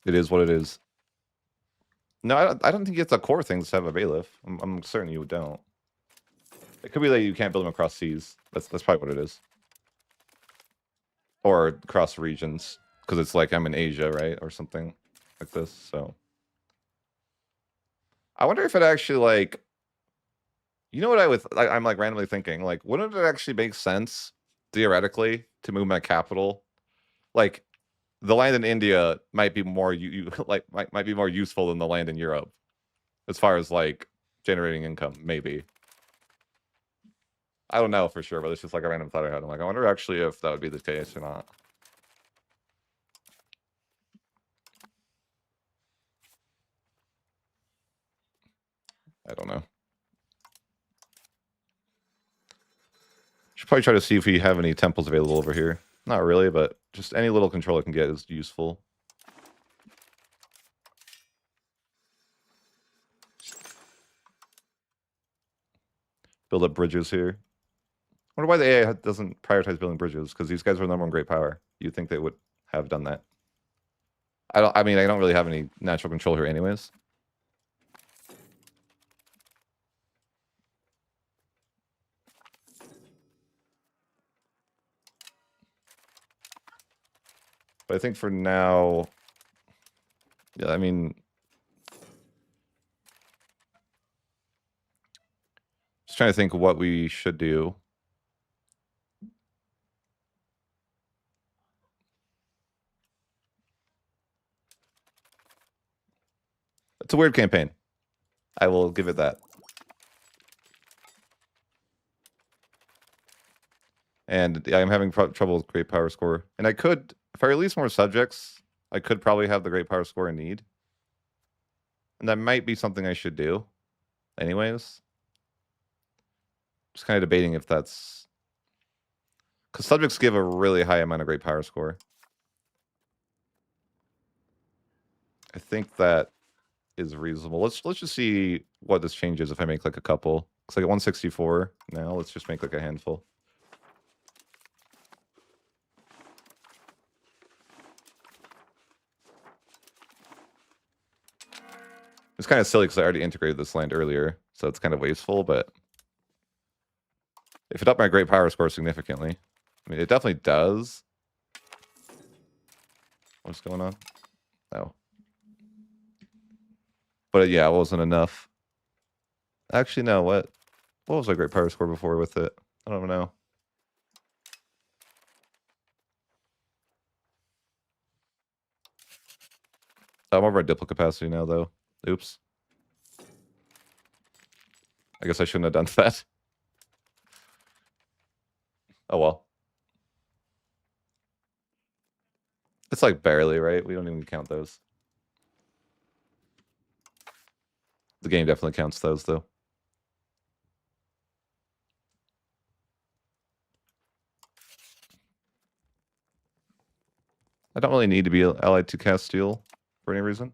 It is what it is. No, I don't think it's a core thing to have a bailiff. I'm certain you don't. It could be that you can't build them across seas. That's probably what it is. Or across regions. Because it's like I'm in Asia, right? Or something like this, so. I wonder if it actually, like... You know what I'm like randomly thinking? Like, wouldn't it actually make sense, theoretically, to move my capital? Like, the land in India might be more might be more useful than the land in Europe, as far as like generating income. Maybe, I don't know for sure, but it's just like a random thought I had. I'm like, I wonder actually if that would be the case or not. I don't know. Should probably try to see if we have any temples available over here. Not really, but just any little control I can get is useful. Build up bridges here. I wonder why the AI doesn't prioritize building bridges, because these guys are the #1 great power. You'd think they would have done that. I mean, I don't really have any natural control here anyways. But I think for now, yeah, I mean, just trying to think of what we should do. It's a weird campaign. I will give it that. And I'm having trouble with great power score. And I could, if I release more subjects, I could probably have the great power score I need. And that might be something I should do. Anyways. Just kind of debating if that's... Because subjects give a really high amount of great power score. I think that is reasonable. Let's just see what this changes if I make like a couple. Looks like at 164 now. Let's just make like a handful. It's kind of silly because I already integrated this land earlier, so it's kind of wasteful, but If it upped my great power score significantly. I mean, it definitely does. What's going on? No. But yeah, it wasn't enough. Actually, no. What was my great power score before with it? I don't know. I'm over at diplo capacity now, though. Oops. I guess I shouldn't have done that. Oh well. It's like barely, right? We don't even count those. The game definitely counts those, though. I don't really need to be allied to Castile for any reason.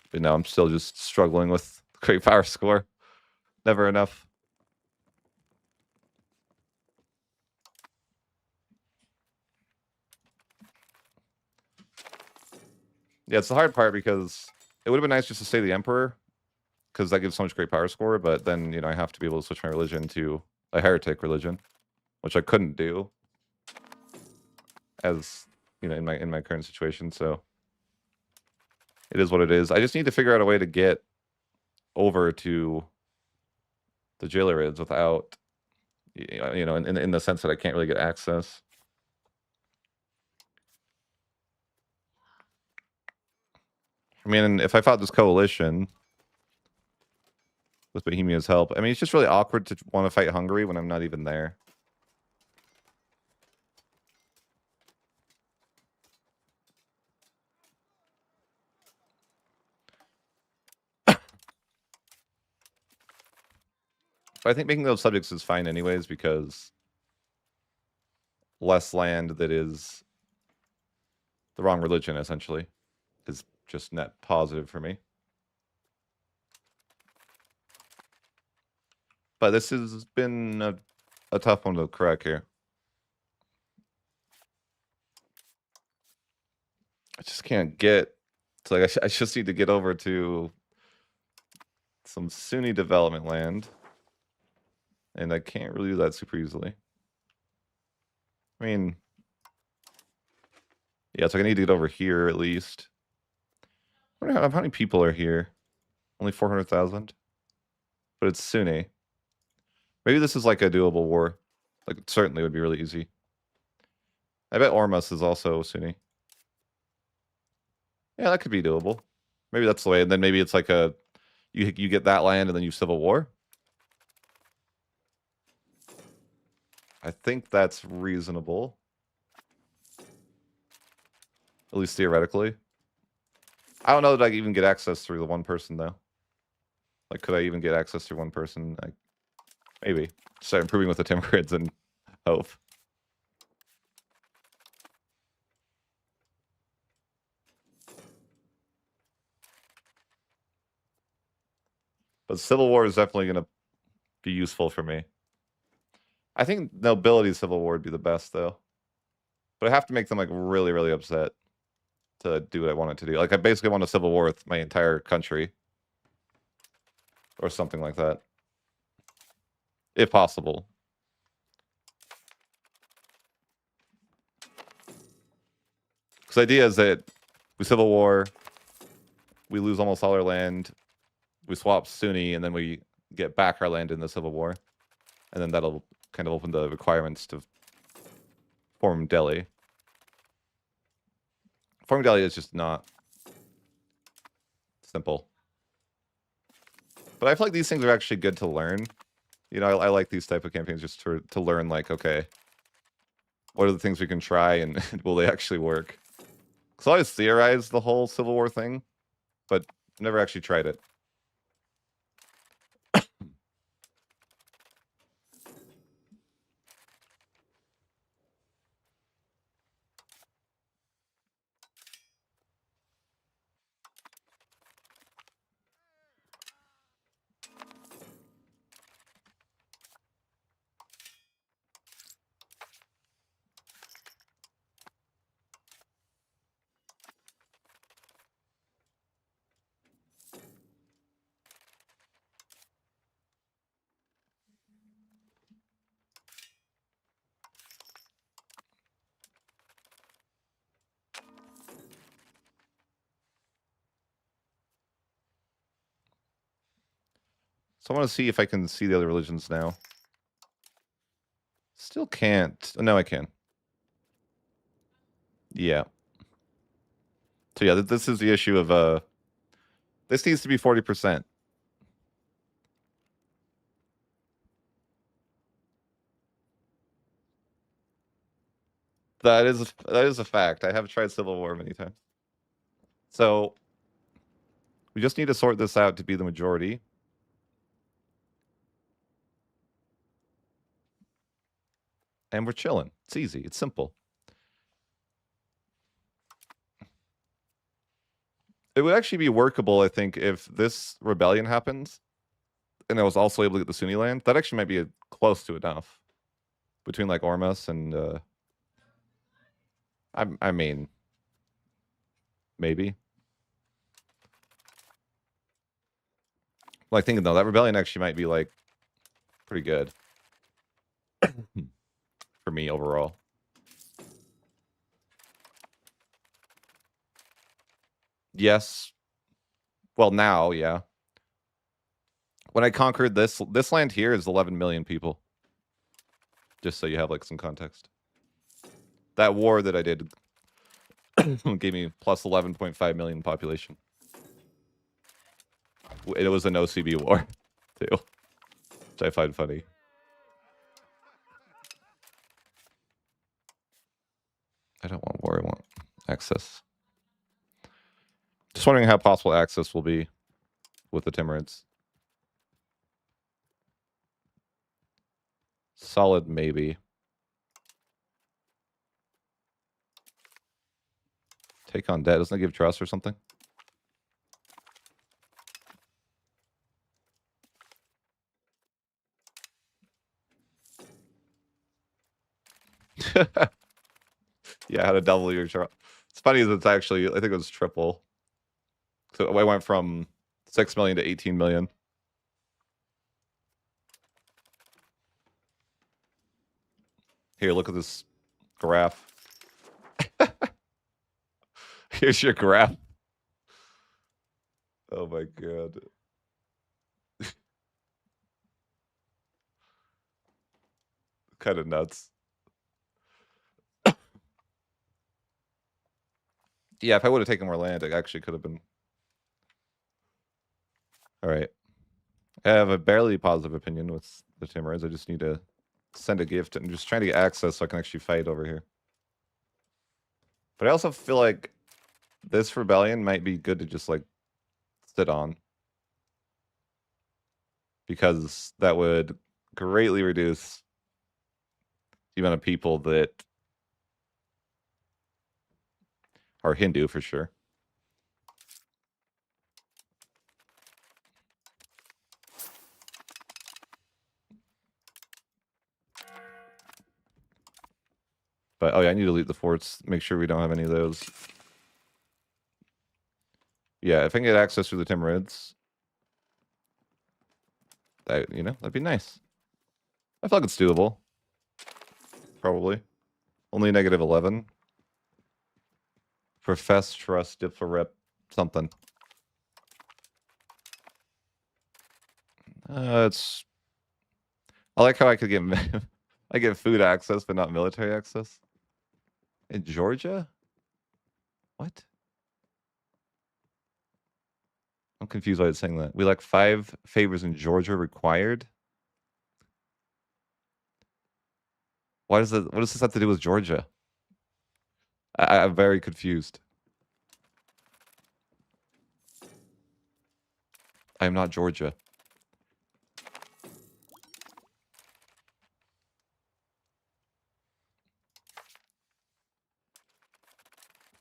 But no, I'm still just struggling with great power score. Never enough. Yeah, it's the hard part because it would have been nice just to stay the Emperor, because that gives so much great power score, but then, you know, I have to be able to switch my religion to a heretic religion, which I couldn't do as, you know, in my current situation, so it is what it is. I just need to figure out a way to get over to the Jailerids without, you know, in the sense that I can't really get access. I mean, if I fought this coalition with Bohemia's help, I mean, it's just really awkward to want to fight Hungary when I'm not even there. But I think making those subjects is fine anyways, because less land that is the wrong religion, essentially, is just net positive for me. But this has been a tough one to crack here. I just can't get... It's like I just need to get over to some Sunni development land. And I can't really do that super easily. I mean... Yeah, so I need to get over here at least. I wonder how many people are here. Only 400,000. But it's Sunni. Maybe this is like a doable war. Like, it certainly would be really easy. I bet Ormus is also Sunni. Yeah, that could be doable. Maybe that's the way. And then maybe it's like a... You get that land and then you civil war. I think that's reasonable. At least theoretically. I don't know that I can even get access through the one person, though. Like, could I even get access through one person? Maybe. Start improving with the Timurids and hope. But Civil War is definitely going to be useful for me. I think Nobility Civil War would be the best, though. But I have to make them, like, really, really upset to do what I want it to do. Like, I basically want a civil war with my entire country. Or something like that. If possible. Because the idea is that we civil war, we lose almost all our land, we swap Sunni, and then we get back our land in the civil war. And then that'll kind of open the requirements to form Delhi. Forming Delhi is just not simple. But I feel like these things are actually good to learn. You know, I like these type of campaigns just to learn, like, okay, what are the things we can try, and will they actually work? Because I always theorized the whole Civil War thing, but never actually tried it. So I want to see if I can see the other religions now. Still can't. Oh, no, I can. Yeah. So yeah, this is the issue of this needs to be 40%. That is a fact. I have tried Civil War many times. So we just need to sort this out to be the majority. And we're chilling. It's easy. It's simple. It would actually be workable, I think, if this rebellion happens and I was also able to get the Sunni land. That actually might be close to enough between like Ormus and I mean, maybe. Like thinking though, that rebellion actually might be like pretty good for me overall. Yes. Well, now, yeah. When I conquered this land here is 11 million people. Just so you have like some context. That war that I did gave me plus 11.5 million population. It was an OCB war, too, which I find funny. I don't want war, I want access. Just wondering how possible access will be with the Timurids. Solid, maybe. Take on debt. Doesn't it give trust or something? Yeah, how to double your trust. It's funny that it's actually, I think it was triple. So I went from 6 million to 18 million. Here, look at this graph. Here's your graph. Oh my god. Kind of nuts. Yeah, if I would have taken more land, it actually could have been. All right. I have a barely positive opinion with the Timurids. I just need to send a gift and just trying to get access so I can actually fight over here. But I also feel like this rebellion might be good to just like sit on. Because that would greatly reduce the amount of people that are Hindu for sure. But oh yeah, I need to loot the forts. Make sure we don't have any of those. Yeah, if I can get access through the Timurids, that'd be nice. I feel like it's doable. Probably. Only negative 11. Profess trust for rep something. It's. I like how I could get I get food access, but not military access. In Georgia? What? I'm confused why it's saying that. We like 5 favors in Georgia required. What does this have to do with Georgia? I'm very confused. I am not Georgia.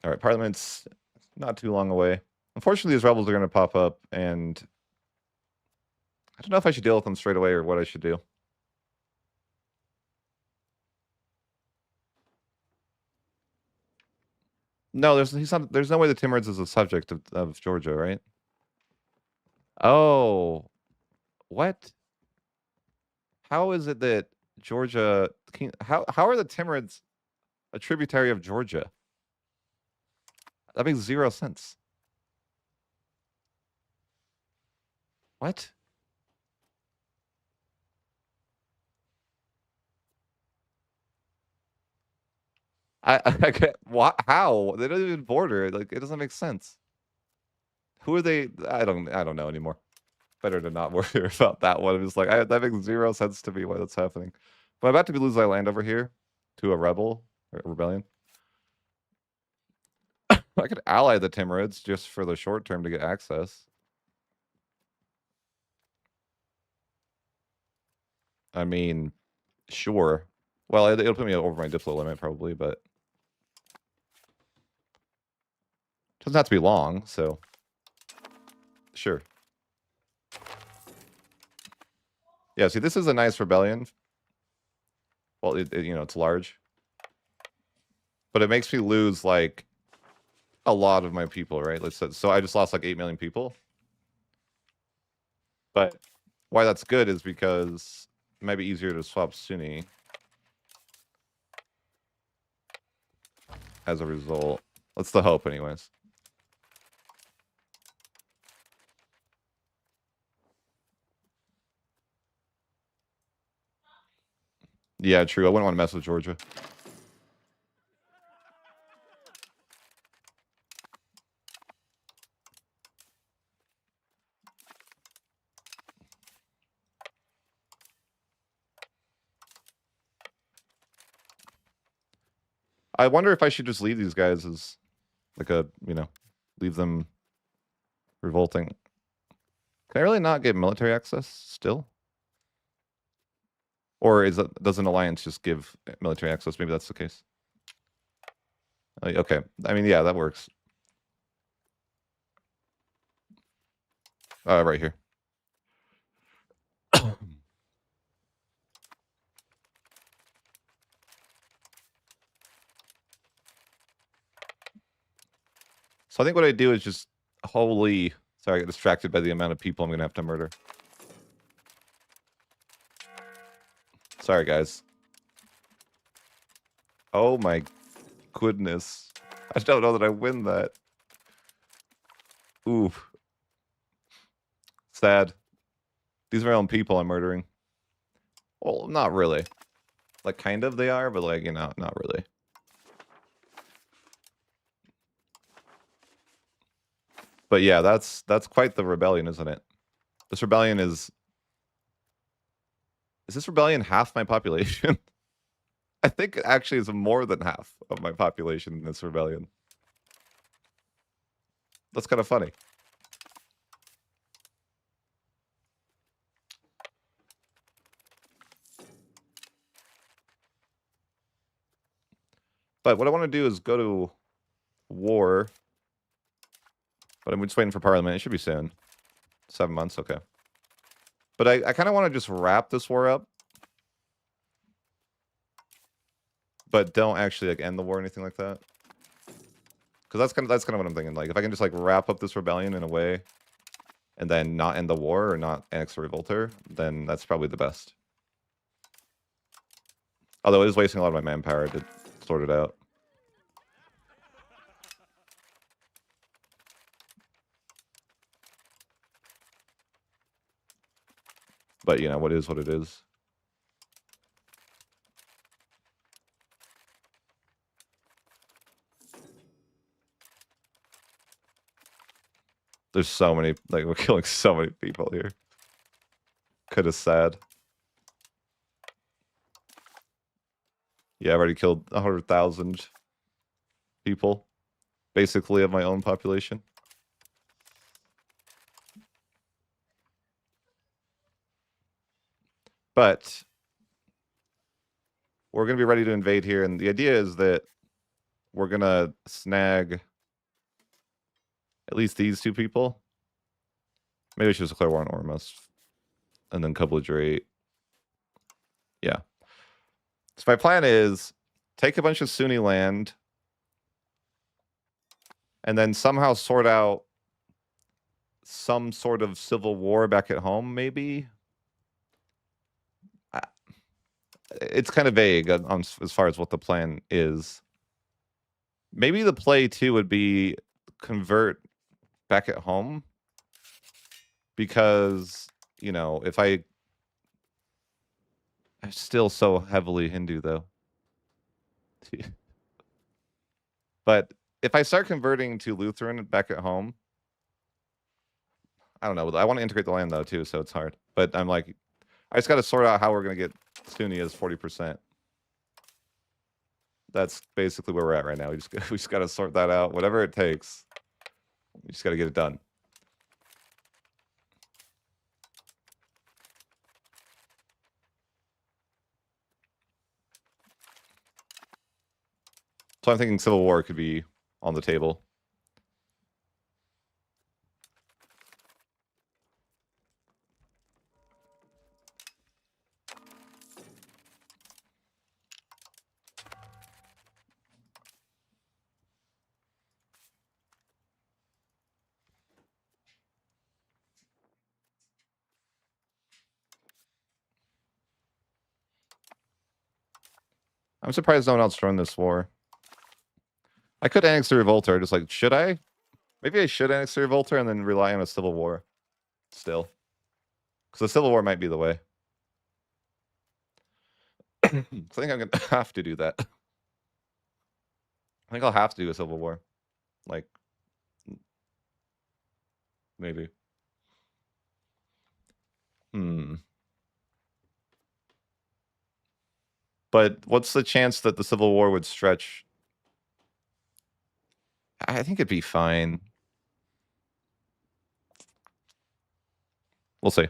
All right, Parliament's not too long away. Unfortunately, these rebels are going to pop up, and I don't know if I should deal with them straight away or what I should do. No, there's no way the Timurids is a subject of Georgia, right? Oh, what? How is it that Georgia? How are the Timurids a tributary of Georgia? That makes 0 sense. What? I get what? How? They don't even border. Like it doesn't make sense. Who are they? I don't know anymore. Better to not worry about that one. It's like that makes zero sense to me why that's happening. But I'm about to be losing my land over here to a rebel or a rebellion. I could ally the Timurids just for the short term to get access. I mean, sure. Well, it'll put me over my diplo limit probably, but it doesn't have to be long, so sure. Yeah, see, this is a nice rebellion. Well, it's large. But it makes me lose, like, a lot of my people, right? So I just lost, like, 8 million people. But why that's good is because it might be easier to swap Sunni as a result. That's the hope, anyways. Yeah, true. I wouldn't want to mess with Georgia. I wonder if I should just leave these guys as, like, leave them revolting. Can I really not get military access still? Or does an alliance just give military access? Maybe that's the case. Okay. I mean, yeah, that works. Right here. So I think what I do is just sorry, I get distracted by the amount of people I'm gonna have to murder. Sorry, guys. Oh my goodness. I don't know that I win that. Ooh. Sad. These are my own people I'm murdering. Well, not really. Like, kind of they are, but like, not really. But yeah, that's quite the rebellion, isn't it? This rebellion is this rebellion half my population? I think it actually is more than half of my population in this rebellion. That's kind of funny. But what I want to do is go to war. But I'm just waiting for Parliament. It should be soon. 7 months, okay. But I kind of want to just wrap this war up. But don't actually like end the war or anything like that. Because that's kind of what I'm thinking. Like if I can just like wrap up this rebellion in a way and then not end the war or not annex the revolter, then that's probably the best. Although it is wasting a lot of my manpower to sort it out. But what is what it is. There's so many, like we're killing so many people here. Kinda sad. Yeah, I've already killed 100,000 people, basically of my own population. But we're going to be ready to invade here, and the idea is that we're going to snag at least these two people. Maybe we should just declare war on Ormus. And then Kubla-Drate. Yeah. So my plan is take a bunch of Sunni land and then somehow sort out some sort of civil war back at home, maybe? It's kind of vague on as far as what the plan is. Maybe the play, too, would be convert back at home. Because, if I'm still so heavily Hindu, though. But if I start converting to Lutheran back at home, I don't know. I want to integrate the land though too, so it's hard. But I'm like, I just got to sort out how we're gonna get Sunni as 40%. That's basically where we're at right now. We just got to sort that out, whatever it takes. We just got to get it done. So I'm thinking civil war could be on the table. I'm surprised no one else joined this war. I could annex the revolter. Just like, should I? Maybe I should annex the revolter and then rely on a civil war still. Because the civil war might be the way. I think I'm going to have to do that. I think I'll have to do a civil war. Like, maybe. But what's the chance that the civil war would stretch? I think it'd be fine. We'll see.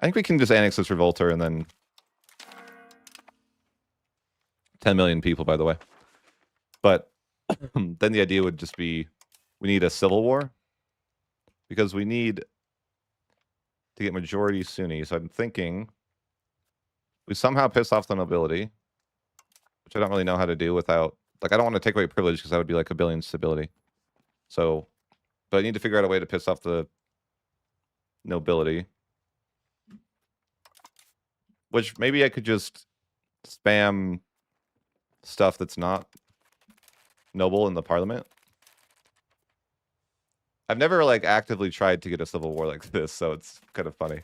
I think we can just annex this revolter and then 10 million people, by the way. But then the idea would just be we need a civil war because we need to get majority Sunni. So I'm thinking we somehow piss off the nobility, which I don't really know how to do without, like, I don't want to take away privilege because that would be like a billion stability. So, but I need to figure out a way to piss off the nobility, which maybe I could just spam stuff that's not noble in the parliament. I've never like actively tried to get a civil war like this, so it's kind of funny.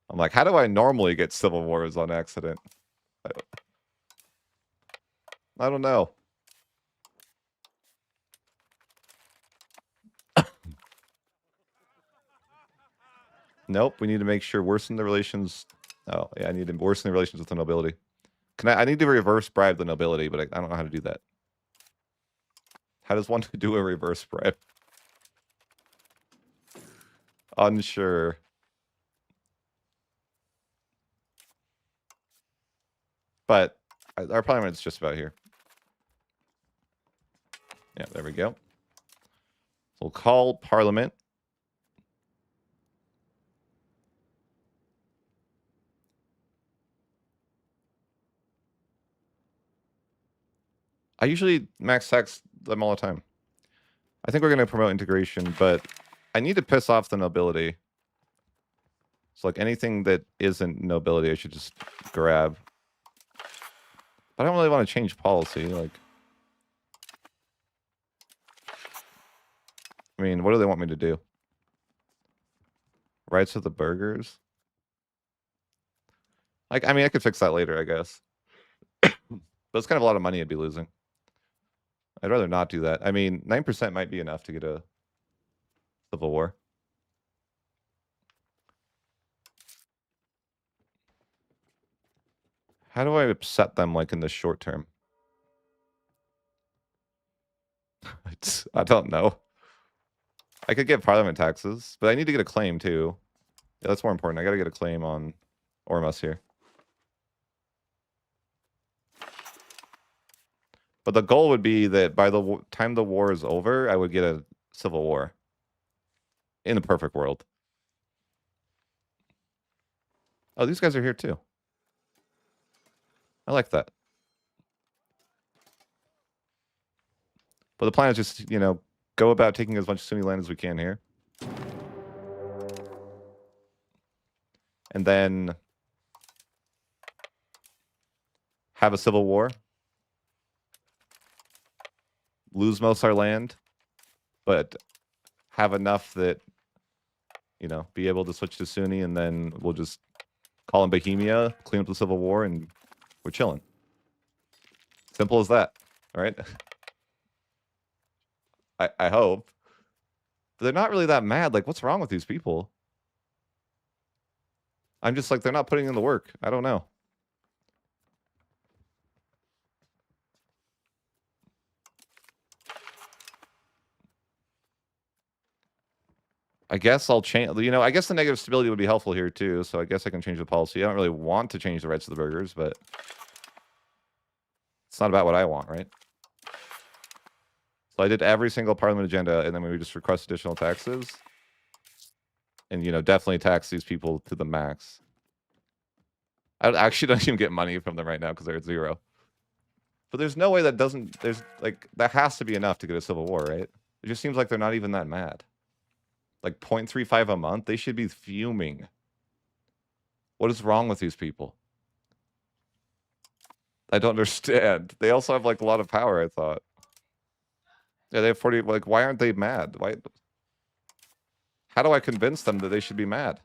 I'm like, how do I normally get civil wars on accident? I don't know. Nope, we need to make sure worsen the relations. Oh, yeah, I need to worsen the relations with the nobility. I need to reverse bribe the nobility, but I don't know how to do that. How does one do a reverse bribe? Unsure. But our parliament's just about here. Yeah, there we go. So we'll call parliament. I usually max tax them all the time. I think we're going to promote integration, but I need to piss off the nobility. So like anything that isn't nobility, I should just grab. But I don't really want to change policy. Like, I mean, what do they want me to do? Rights of the burghers? Like, I mean, I could fix that later, I guess. But it's kind of a lot of money I'd be losing. I'd rather not do that. I mean, 9% might be enough to get a civil war. How do I upset them, like, in the short term? I don't know. I could get parliament taxes, but I need to get a claim, too. Yeah, that's more important. I gotta get a claim on Ormus here. But the goal would be that by the time the war is over, I would get a civil war. In the perfect world. Oh, these guys are here too. I like that. But the plan is just, you know, go about taking as much Sunni land as we can here. And then have a civil war. Lose most of our land. But have enough that, you know, be able to switch to Sunni, and then we'll just call in Bohemia, clean up the civil war, and we're chilling. Simple as that, right? I hope. But they're not really that mad. Like, what's wrong with these people? I'm just like, they're not putting in the work. I don't know. I guess I'll change, you know, I guess the negative stability would be helpful here too, so I guess I can change the policy. I don't really want to change the rights of the burgers, but it's not about what I want, right? So I did every single parliament agenda, and then we just request additional taxes. And, you know, definitely tax these people to the max. I actually don't even get money from them right now because they're at 0. But there's no way that doesn't, there's, like, that has to be enough to get a civil war, right? It just seems like they're not even that mad. Like 0.35 a month, they should be fuming. What is wrong with these people? I don't understand. They also have like a lot of power, I thought. Yeah, they have 40, like, why aren't they mad? Why? How do I convince them that they should be mad?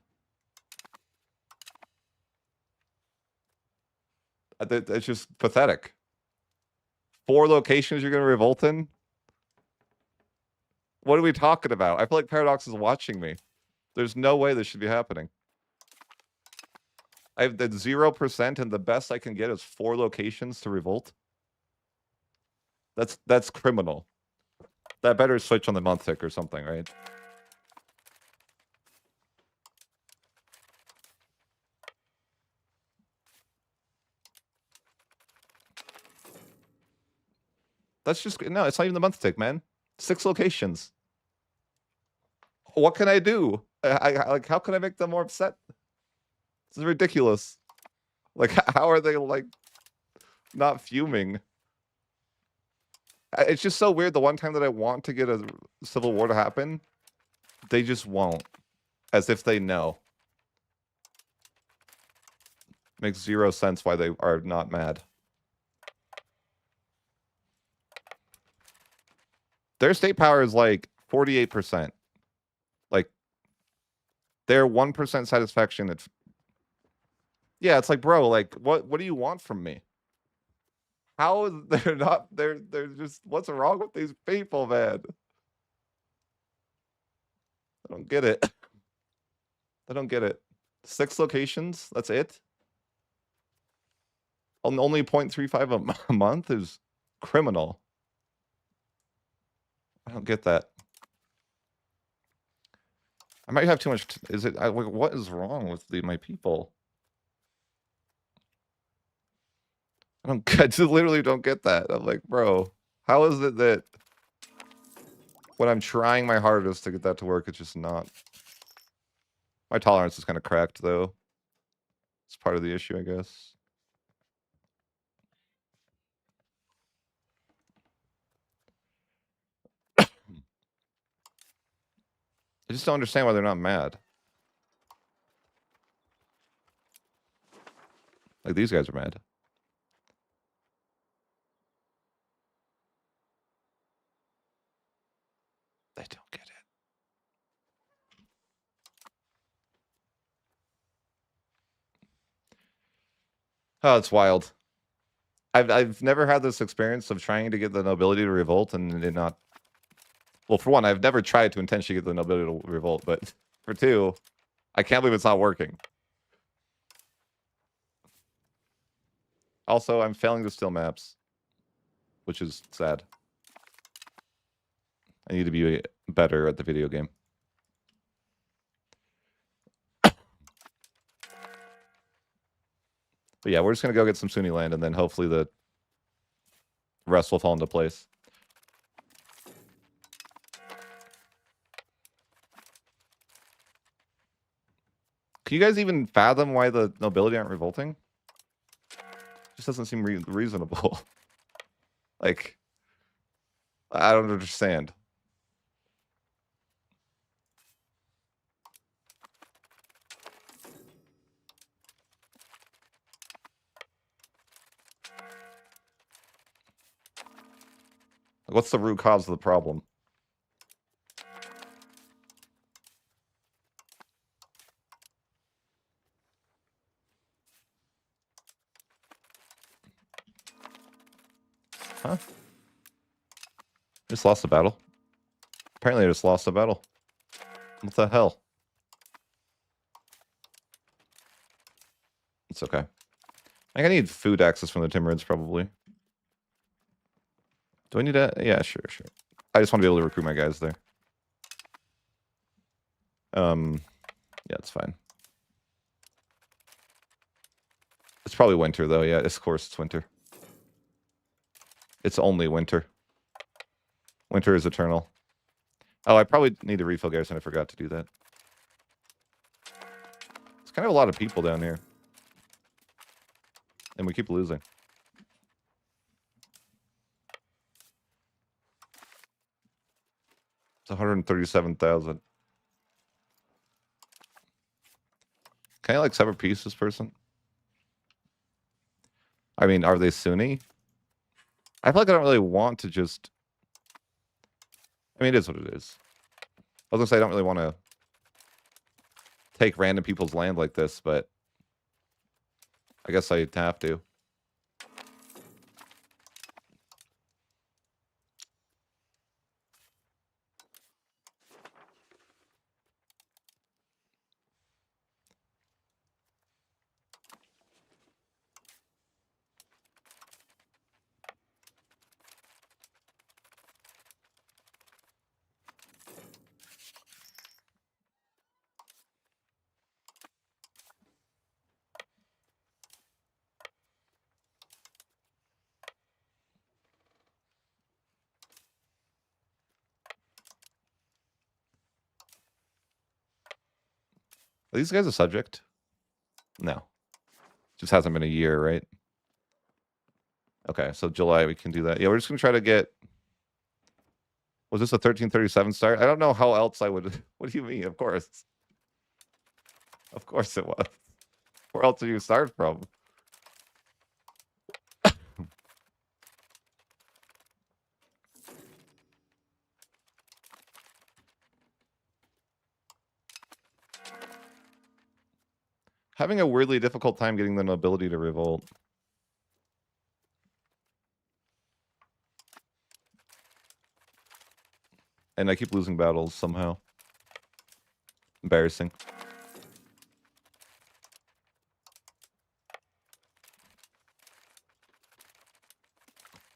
It's just pathetic. 4 locations you're going to revolt in? What are we talking about? I feel like Paradox is watching me. There's no way this should be happening. I have the 0%, and the best I can get is 4 locations to revolt. That's criminal. That better switch on the month tick or something, right? That's just, no, it's not even the month tick, man. 6 locations. What can I do? I like, how can I make them more upset? This is ridiculous. Like, how are they, like, not fuming? It's just so weird. The one time that I want to get a civil war to happen, they just won't. As if they know. Makes 0 sense why they are not mad. Their state power is like 48%. Like, their 1% satisfaction. It's, yeah, it's like, bro, like, what do you want from me? How is they're not, they're just, what's wrong with these people, man? I don't get it. I don't get it. 6 locations, that's it? Only 0.35 a month is criminal. I don't get that. I might have too much. Is it? What is wrong with my people? I just literally don't get that. I'm like, bro, how is it that when I'm trying my hardest to get that to work, it's just not? My tolerance is kind of cracked, though. It's part of the issue, I guess. I just don't understand why they're not mad. Like, these guys are mad. They don't get it. Oh, it's wild. I've never had this experience of trying to get the nobility to revolt and it not. Well, for one, I've never tried to intentionally get the nobility to revolt, but for 2, I can't believe it's not working. Also, I'm failing to steal maps, which is sad. I need to be better at the video game. But yeah, we're just going to go get some Sunni land, and then hopefully the rest will fall into place. Can you guys even fathom why the nobility aren't revolting? Just doesn't seem reasonable. Like, I don't understand. What's the root cause of the problem? Huh? Just lost the battle. Apparently I just lost the battle. What the hell? It's okay. I need food access from the Timurids, probably. Do I need that? Yeah, sure. I just want to be able to recruit my guys there. Yeah, it's fine. It's probably winter, though. Yeah, of course it's winter. It's only winter. Winter is eternal. Oh, I probably need to refill garrison. I forgot to do that. It's kind of a lot of people down here. And we keep losing. It's 137,000. Can I, like, sever peace this person? I mean, are they Sunni? I feel like I don't really want to just... I mean, it is what it is. I was gonna say I don't really want to take random people's land like this, but I guess I have to. Are these guys a subject? No. Just hasn't been a year, right? Okay, so July we can do that. Yeah, we're just gonna try to get... Was this a 1337 start? I don't know how else I would... What do you mean? Of course. Of course it was. Where else did you start from? Having a weirdly difficult time getting the nobility to revolt. And I keep losing battles somehow. Embarrassing.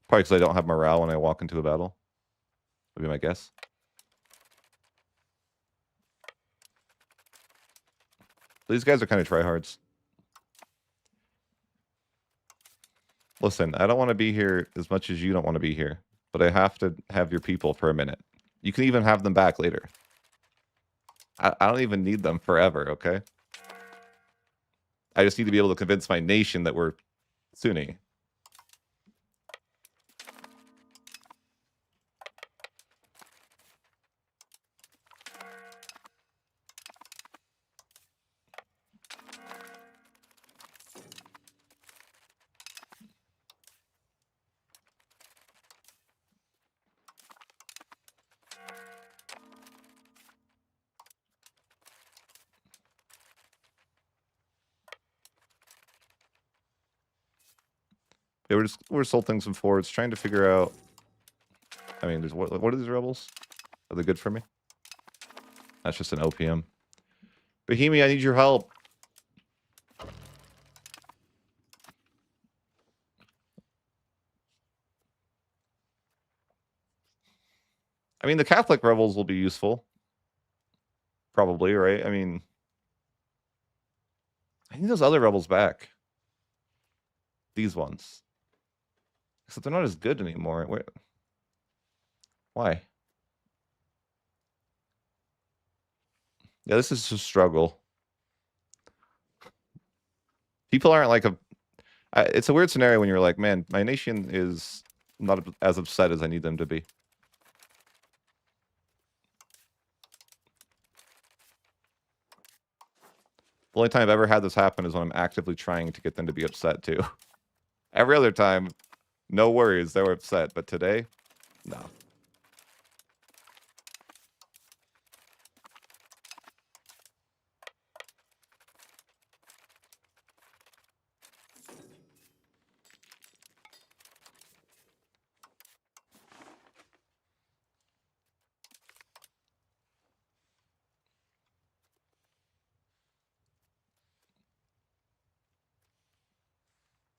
Probably because I don't have morale when I walk into a battle. Would be my guess. These guys are kind of tryhards. Listen, I don't want to be here as much as you don't want to be here, but I have to have your people for a minute. You can even have them back later. I don't even need them forever, okay? I just need to be able to convince my nation that we're Sunni. Yeah, we're salting some forwards, trying to figure out. I mean, there's what are these rebels? Are they good for me? That's just an OPM. Bohemia, I need your help. I mean, the Catholic rebels will be useful. Probably, right? I mean, I need those other rebels back. These ones. Except they're not as good anymore. Why? Yeah, this is a struggle. People aren't like it's a weird scenario when you're like, man, my nation is not as upset as I need them to be. The only time I've ever had this happen is when I'm actively trying to get them to be upset too. Every other time, no worries, they were upset. But today, no.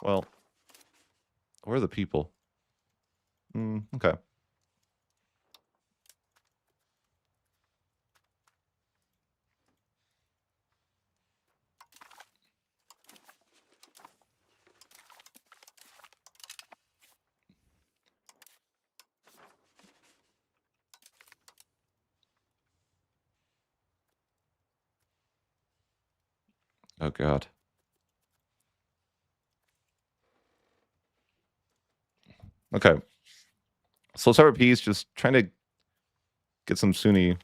Well, where are the people? Okay. Oh, God. Okay. So let's have a piece just trying to get some Sunni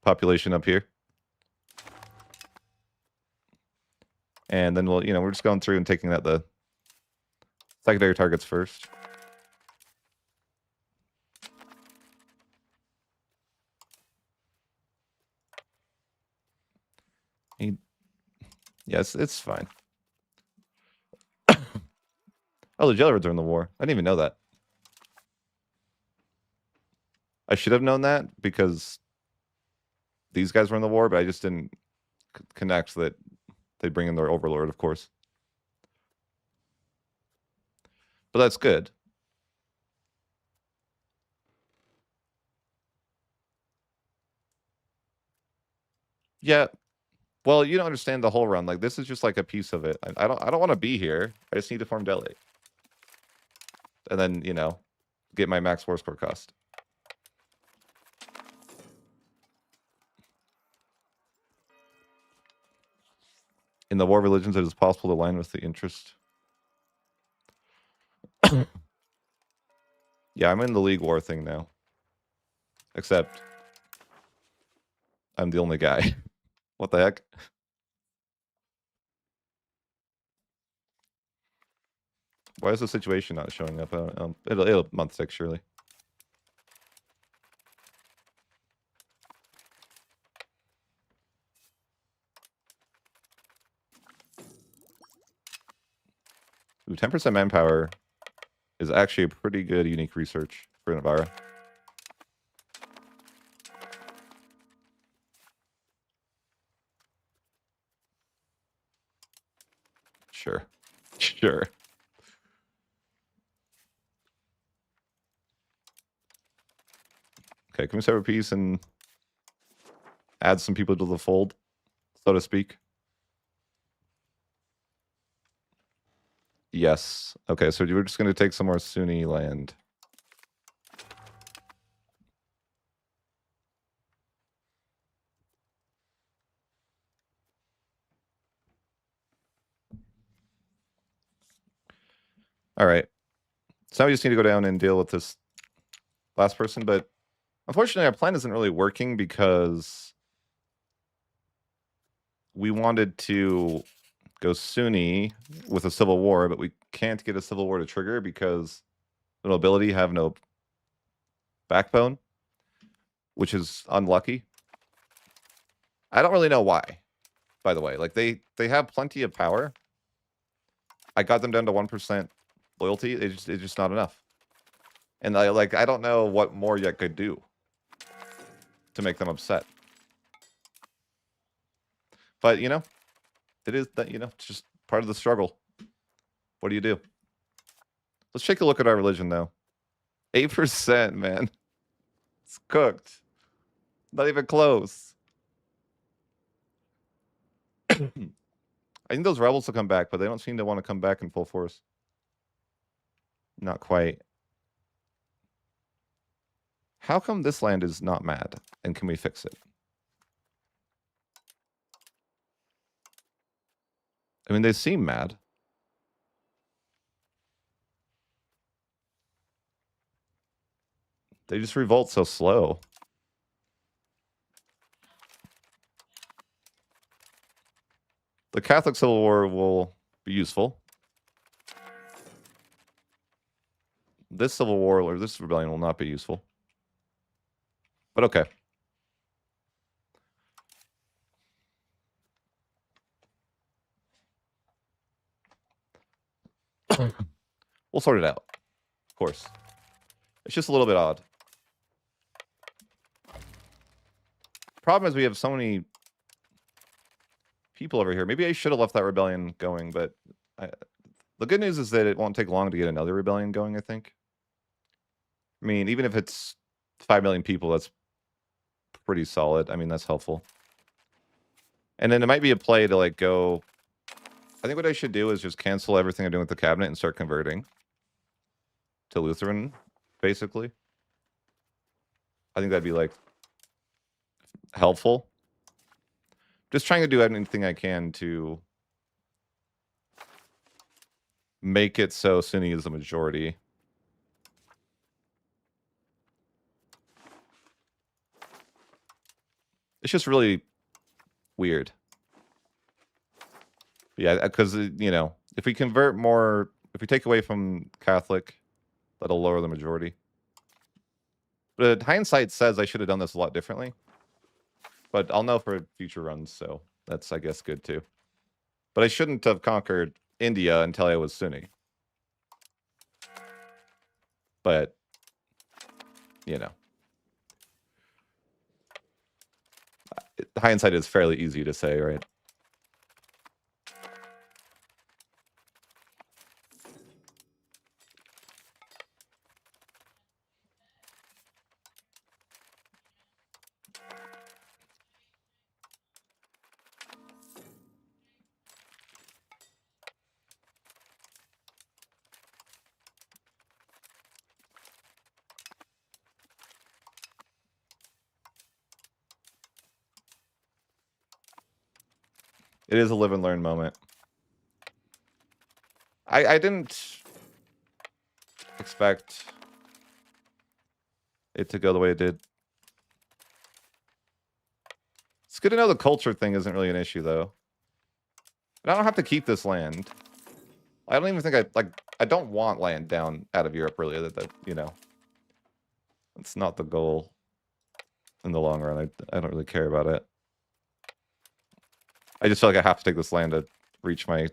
population up here. And then we'll, we're just going through and taking out the secondary targets first. Yes, it's fine. Oh, the jailbirds are in the war. I didn't even know that. I should have known that because these guys were in the war, but I just didn't connect that they bring in their overlord, of course. But that's good. Yeah. Well, you don't understand the whole run. Like, this is just like a piece of it. I don't want to be here. I just need to farm Delhi. And then, get my max Warscore cost. In the war religions, it is possible to align with the interest. Yeah, I'm in the League War thing now. Except I'm the only guy. What the heck? Why is the situation not showing up? It'll month 6 surely. Ooh, 10% manpower is actually a pretty good unique research for Navarra. Sure. Sure. Okay, can we set a piece and add some people to the fold, so to speak? Yes. Okay, so we're just going to take some more Sunni land. All right. So now we just need to go down and deal with this last person, but unfortunately our plan isn't really working because we wanted to go Sunni with a civil war, but we can't get a civil war to trigger because the nobility have no backbone, which is unlucky. I don't really know why, by the way. Like, they have plenty of power. I got them down to 1% loyalty. It's just not enough. And I don't know what more you could do to make them upset. But, it is that, it's just part of the struggle. What do you do? Let's take a look at our religion, though. 8%, man. It's cooked. Not even close. I think those rebels will come back, but they don't seem to want to come back in full force. Not quite. How come this land is not mad? And can we fix it? I mean, they seem mad. They just revolt so slow. The Catholic Civil War will be useful. This civil war or this rebellion will not be useful. But okay. We'll sort it out. Of course. It's just a little bit odd. Problem is we have so many people over here. Maybe I should have left that rebellion going, but The good news is that it won't take long to get another rebellion going, I think. I mean, even if it's 5 million people, that's pretty solid. I mean, that's helpful. And then it might be a play to like go. I think what I should do is just cancel everything I'm doing with the cabinet and start converting to Lutheran, basically. I think that'd be like helpful. Just trying to do anything I can to make it so Sunni is the majority. It's just really weird. Yeah, because, you know, if we convert more, if we take away from Catholic, that'll lower the majority. But hindsight says I should have done this a lot differently. But I'll know for future runs, so that's, I guess, good too. But I shouldn't have conquered India until I was Sunni. But, you know. Hindsight is fairly easy to say, right? It is a live and learn moment. I didn't expect it to go the way it did. It's good to know the culture thing isn't really an issue, though. But I don't have to keep this land. I don't even think I don't want land down out of Europe, really. That you know, it's not the goal in the long run. I don't really care about it. I just feel like I have to take this land to reach my...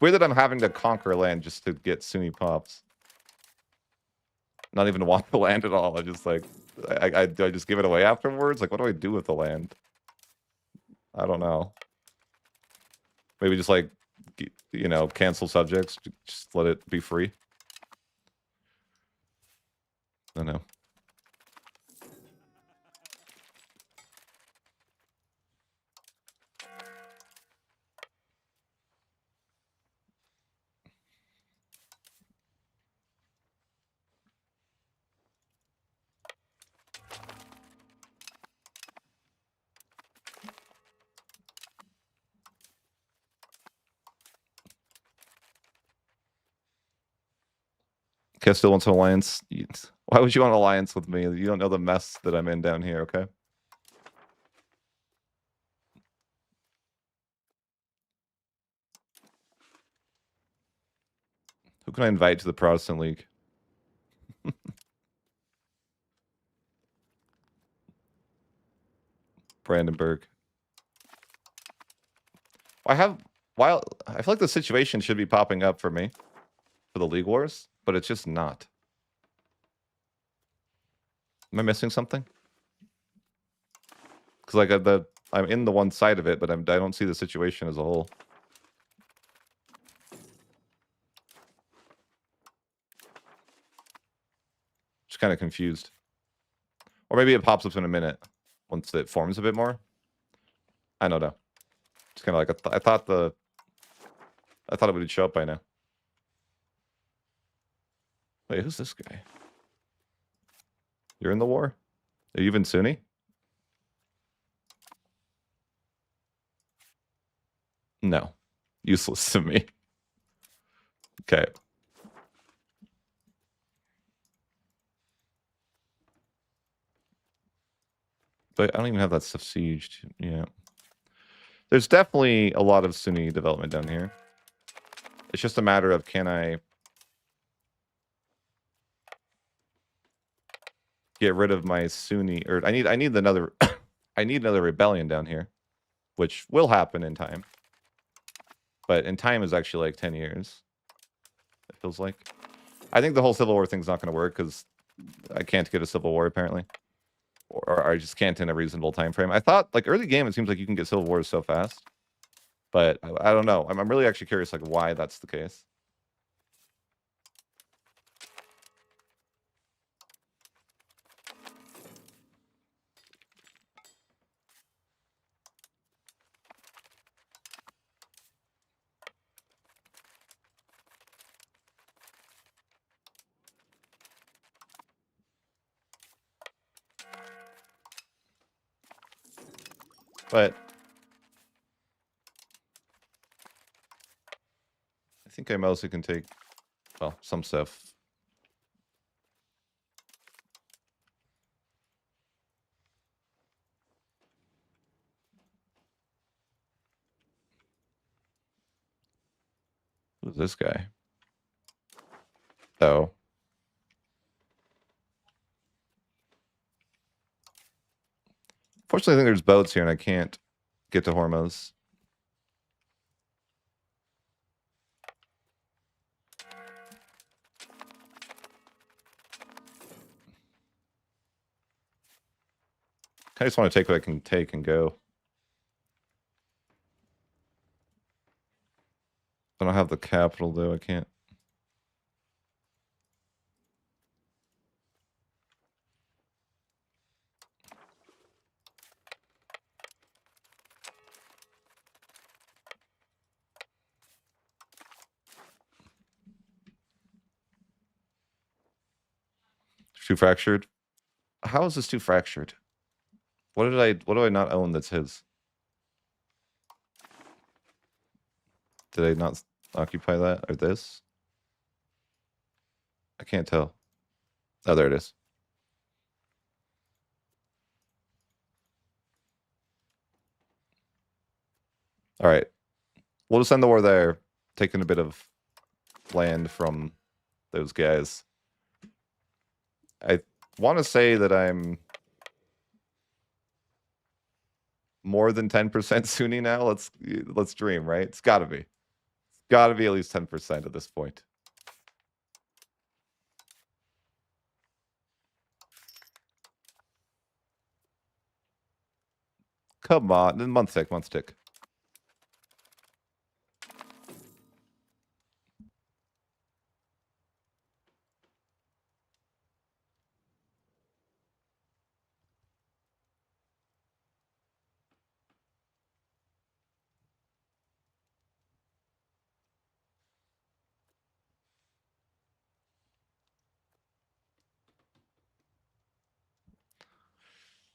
Weird that I'm having to conquer land just to get Sunni pops. Not even want the land at all. I just like... do I just give it away afterwards? Like, what do I do with the land? I don't know. Maybe just like, you know, cancel subjects. Just let it be free. I don't know. Okay, still wants an alliance. Why would you want an alliance with me? You don't know the mess that I'm in down here, okay? Who can I invite to the Protestant League? Brandenburg. I feel like the situation should be popping up for me for the League Wars, but it's just not. Am I missing something? Because like I'm in the one side of it, but I don't see the situation as a whole. Just kind of confused. Or maybe it pops up in a minute once it forms a bit more. I don't know. It's kind of like I thought it would show up by now. Wait, who's this guy? You're in the war? Are you even Sunni? No. Useless to me. Okay. But I don't even have that stuff sieged. Yeah. There's definitely a lot of Sunni development down here. It's just a matter of can I get rid of my Sunni, or I need another I need another rebellion down here, which will happen in time. But in time is actually like 10 years. It feels like. I think the whole Civil War thing's not going to work because I can't get a Civil War apparently. Or I just can't in a reasonable time frame. I thought, like, early game, it seems like you can get Civil Wars so fast. But I don't know. I'm really actually curious, like, why that's the case. But I think I mostly can take, well, some stuff. Who's this guy? Oh. Fortunately, I think there's boats here and I can't get to Hormuz. I just want to take what I can take and go. I don't have the capital, though. I can't. Too fractured? How is this too fractured? What do I not own that's his? Did I not occupy that or this? I can't tell. Oh, there it is. All right. We'll just end the war there, taking a bit of land from those guys. I want to say that I'm more than 10% Sunni now. Let's dream, right? It's got to be. It's got to be at least 10% at this point. Come on. Then month tick.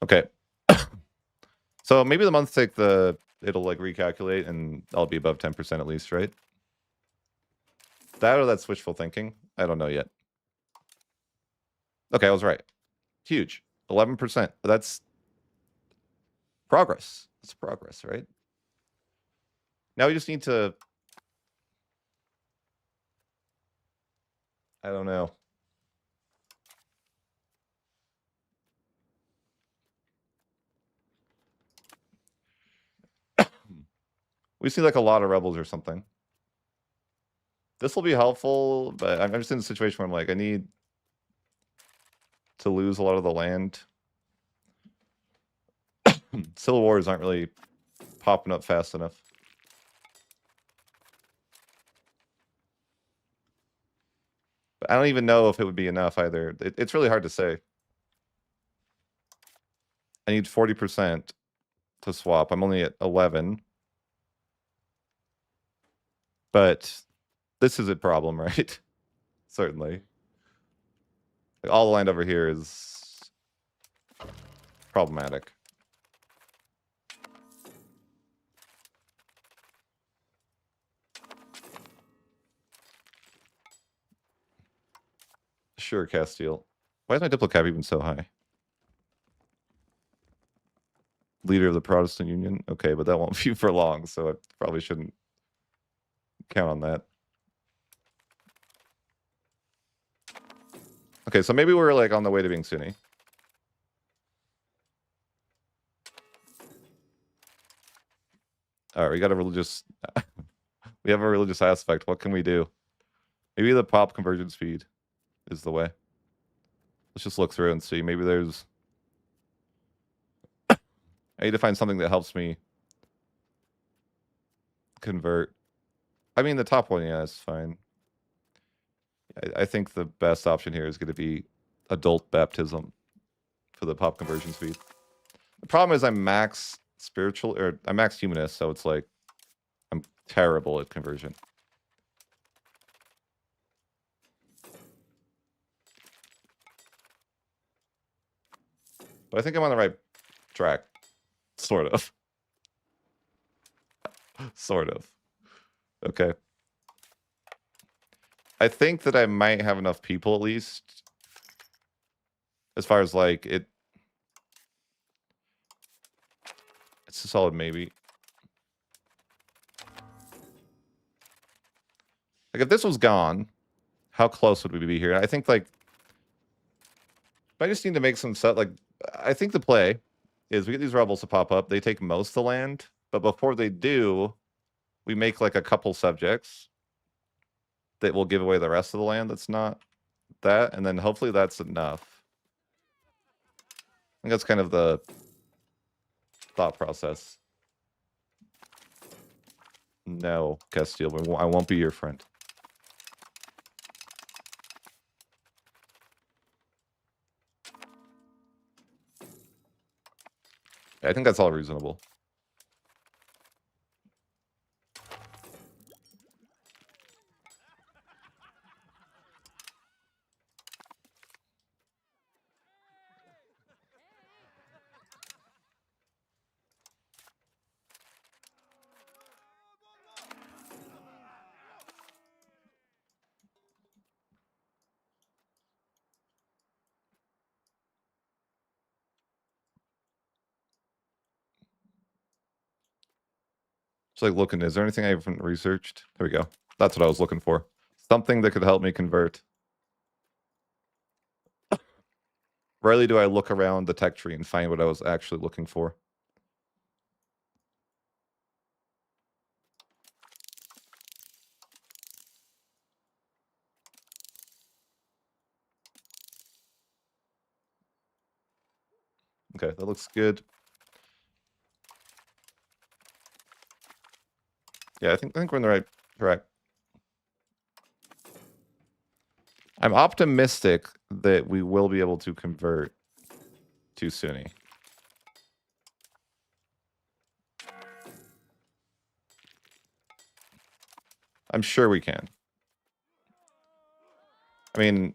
Okay. So maybe the month tick, it'll like recalculate and I'll be above 10% at least, right? That or that's wishful thinking? I don't know yet. Okay, I was right. Huge. 11%. That's progress. It's progress, right? Now we just need to... I don't know. We see like a lot of rebels or something. This will be helpful, but I'm just in a situation where I'm like, I need to lose a lot of the land. Civil wars aren't really popping up fast enough. But I don't even know if it would be enough either. It's really hard to say. I need 40% to swap. I'm only at 11. But this is a problem, right? Certainly. Like, all the land over here is problematic. Sure, Castile. Why is my diplocap even so high? Leader of the Protestant Union? Okay, but that won't be for long, so I probably shouldn't count on that. Okay, so maybe we're like on the way to being Sunni. All right, we got a religious... we have a religious aspect. What can we do? Maybe the pop conversion speed is the way. Let's just look through and see. Maybe there's... I need to find something that helps me convert. I mean, the top one, yeah, is fine. I think the best option here is going to be adult baptism for the pop conversion speed. The problem is I'm max spiritual, or I'm max humanist, so it's like I'm terrible at conversion. But I think I'm on the right track, sort of. Sort of. Okay. I think that I might have enough people at least. As far as like it. It's a solid maybe. Like if this was gone, how close would we be here? I think like I just need to make some set like I think the play is we get these rebels to pop up, they take most of the land, but before they do, we make like a couple subjects that will give away the rest of the land that's not that, and then hopefully that's enough. I think that's kind of the thought process. No, Castile, I won't be your friend. I think that's all reasonable. It's like looking, is there anything I haven't researched? There we go. That's what I was looking for. Something that could help me convert. Rarely do I look around the tech tree and find what I was actually looking for. Okay, that looks good. Yeah, I think we're in the right track. I'm optimistic that we will be able to convert to Sunni. I'm sure we can. I mean,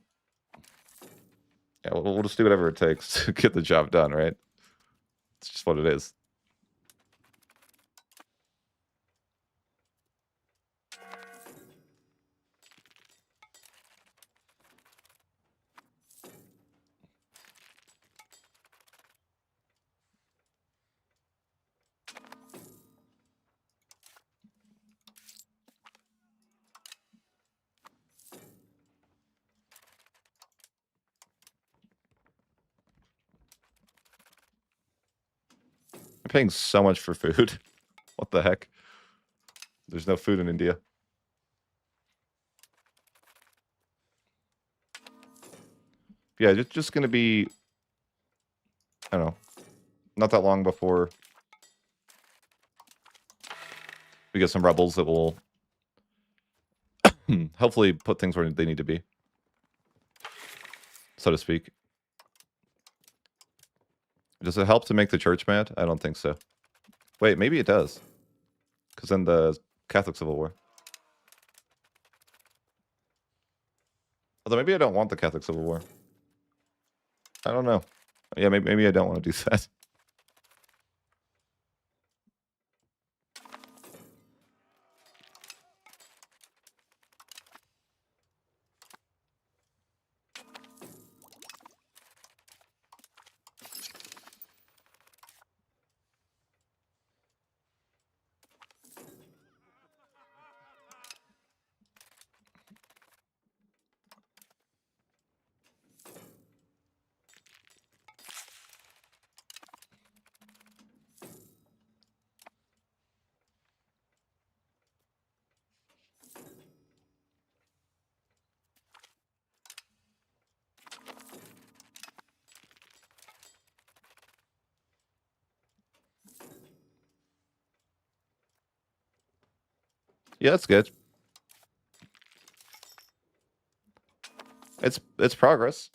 yeah, we'll just do whatever it takes to get the job done, right? It's just what it is. I'm paying so much for food. What the heck? There's no food in India. Yeah, just gonna be, I don't know, not that long before we get some rebels that will hopefully put things where they need to be, so to speak. Does it help to make the church mad? I don't think so. Wait, maybe it does. Because then the Catholic Civil War. Although maybe I don't want the Catholic Civil War. I don't know. Yeah, maybe I don't want to do that. Yeah, that's good. It's progress.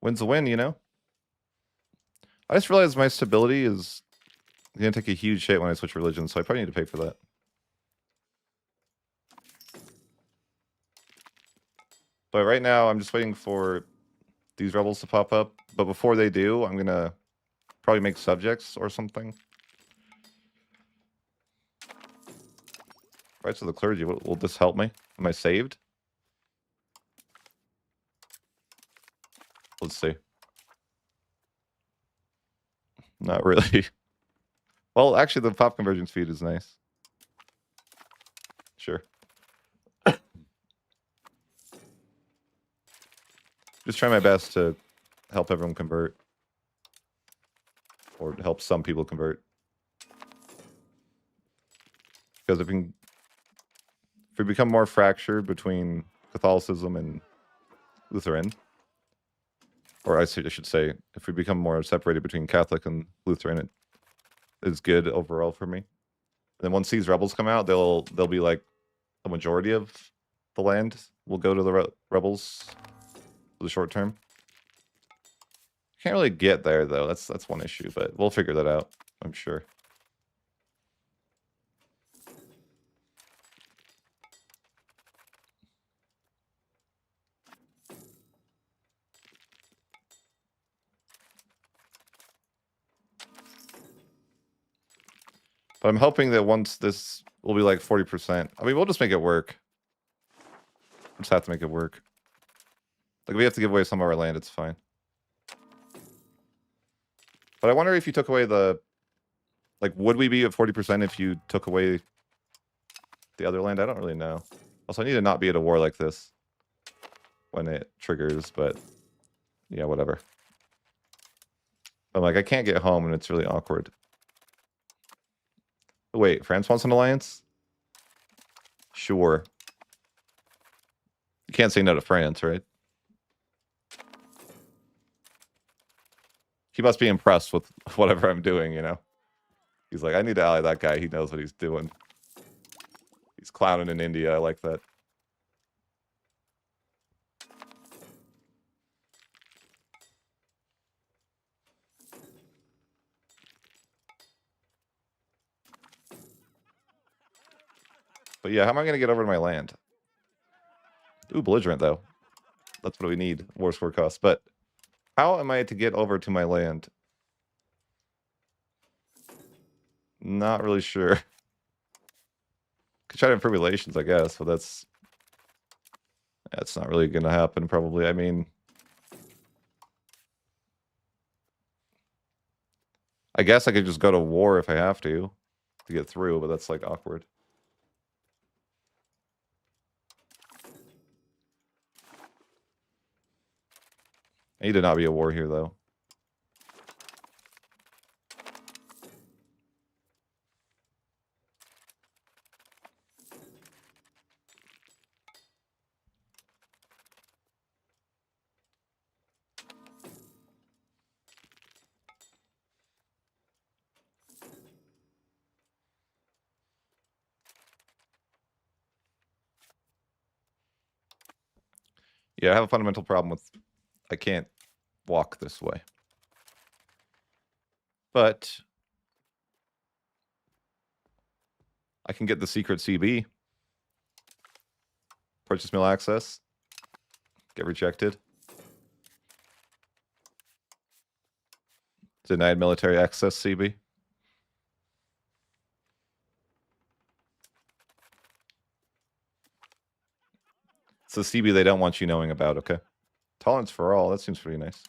Win's a win, you know? I just realized my stability is going to take a huge hit when I switch religions, so I probably need to pay for that. But right now, I'm just waiting for these rebels to pop up. But before they do, I'm going to probably make subjects or something. Rights of the clergy. Will this help me? Am I saved? Let's see. Not really. Well, actually, the pop conversion speed is nice. Sure. Just try my best to help everyone convert. Or help some people convert. Because if we become more fractured between Catholicism and Lutheran, or I should say, if we become more separated between Catholic and Lutheran, it is good overall for me. And then once these rebels come out, they'll be like a majority of the land will go to the rebels for the short term. Can't really get there though. That's one issue, but we'll figure that out, I'm sure. But I'm hoping that once this will be like 40%. I mean, we'll just make it work. We'll just have to make it work. Like, we have to give away some of our land, it's fine. But I wonder if you took away the... Like, would we be at 40% if you took away the other land? I don't really know. Also, I need to not be at a war like this when it triggers, but... Yeah, whatever. I'm like, I can't get home, and it's really awkward. Wait, France wants an alliance? Sure. You can't say no to France, right? He must be impressed with whatever I'm doing, you know? He's like, I need to ally that guy. He knows what he's doing. He's clowning in India. I like that. But yeah, how am I going to get over to my land? Ooh, belligerent, though. That's what we need. Warscore costs. But how am I to get over to my land? Not really sure. Could try to improve relations, I guess, but that's not really going to happen, probably. I mean... I guess I could just go to war if I have to get through, but that's, like, awkward. I need to not be a war here, though. Yeah, I have a fundamental problem with... I can't walk this way. But... I can get the secret CB. Purchase mill access. Get rejected. Denied military access CB. It's a CB they don't want you knowing about, okay? Tolerance for all, that seems pretty nice.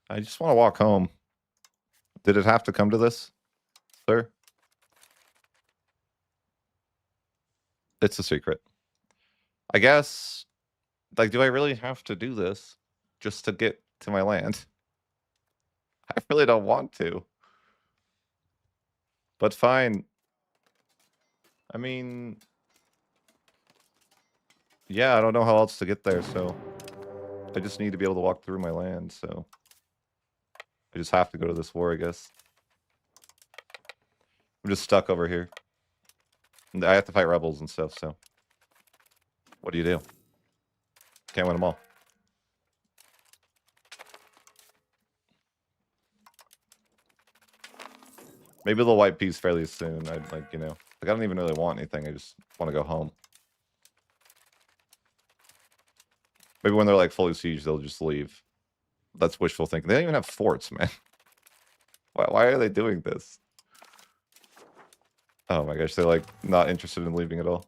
I just want to walk home. Did it have to come to this, sir? It's a secret. I guess, like, do I really have to do this just to get to my land? I really don't want to. But fine. I mean... Yeah, I don't know how else to get there, so... I just need to be able to walk through my land, so... I just have to go to this war, I guess. I'm just stuck over here. And I have to fight rebels and stuff, so... What do you do? Can't win them all. Maybe they'll wipe peace fairly soon. I like, you know, like I don't even really want anything. I just want to go home. Maybe when they're like fully siege, they'll just leave. That's wishful thinking. They don't even have forts, man. Why are they doing this? Oh my gosh, they're like not interested in leaving at all.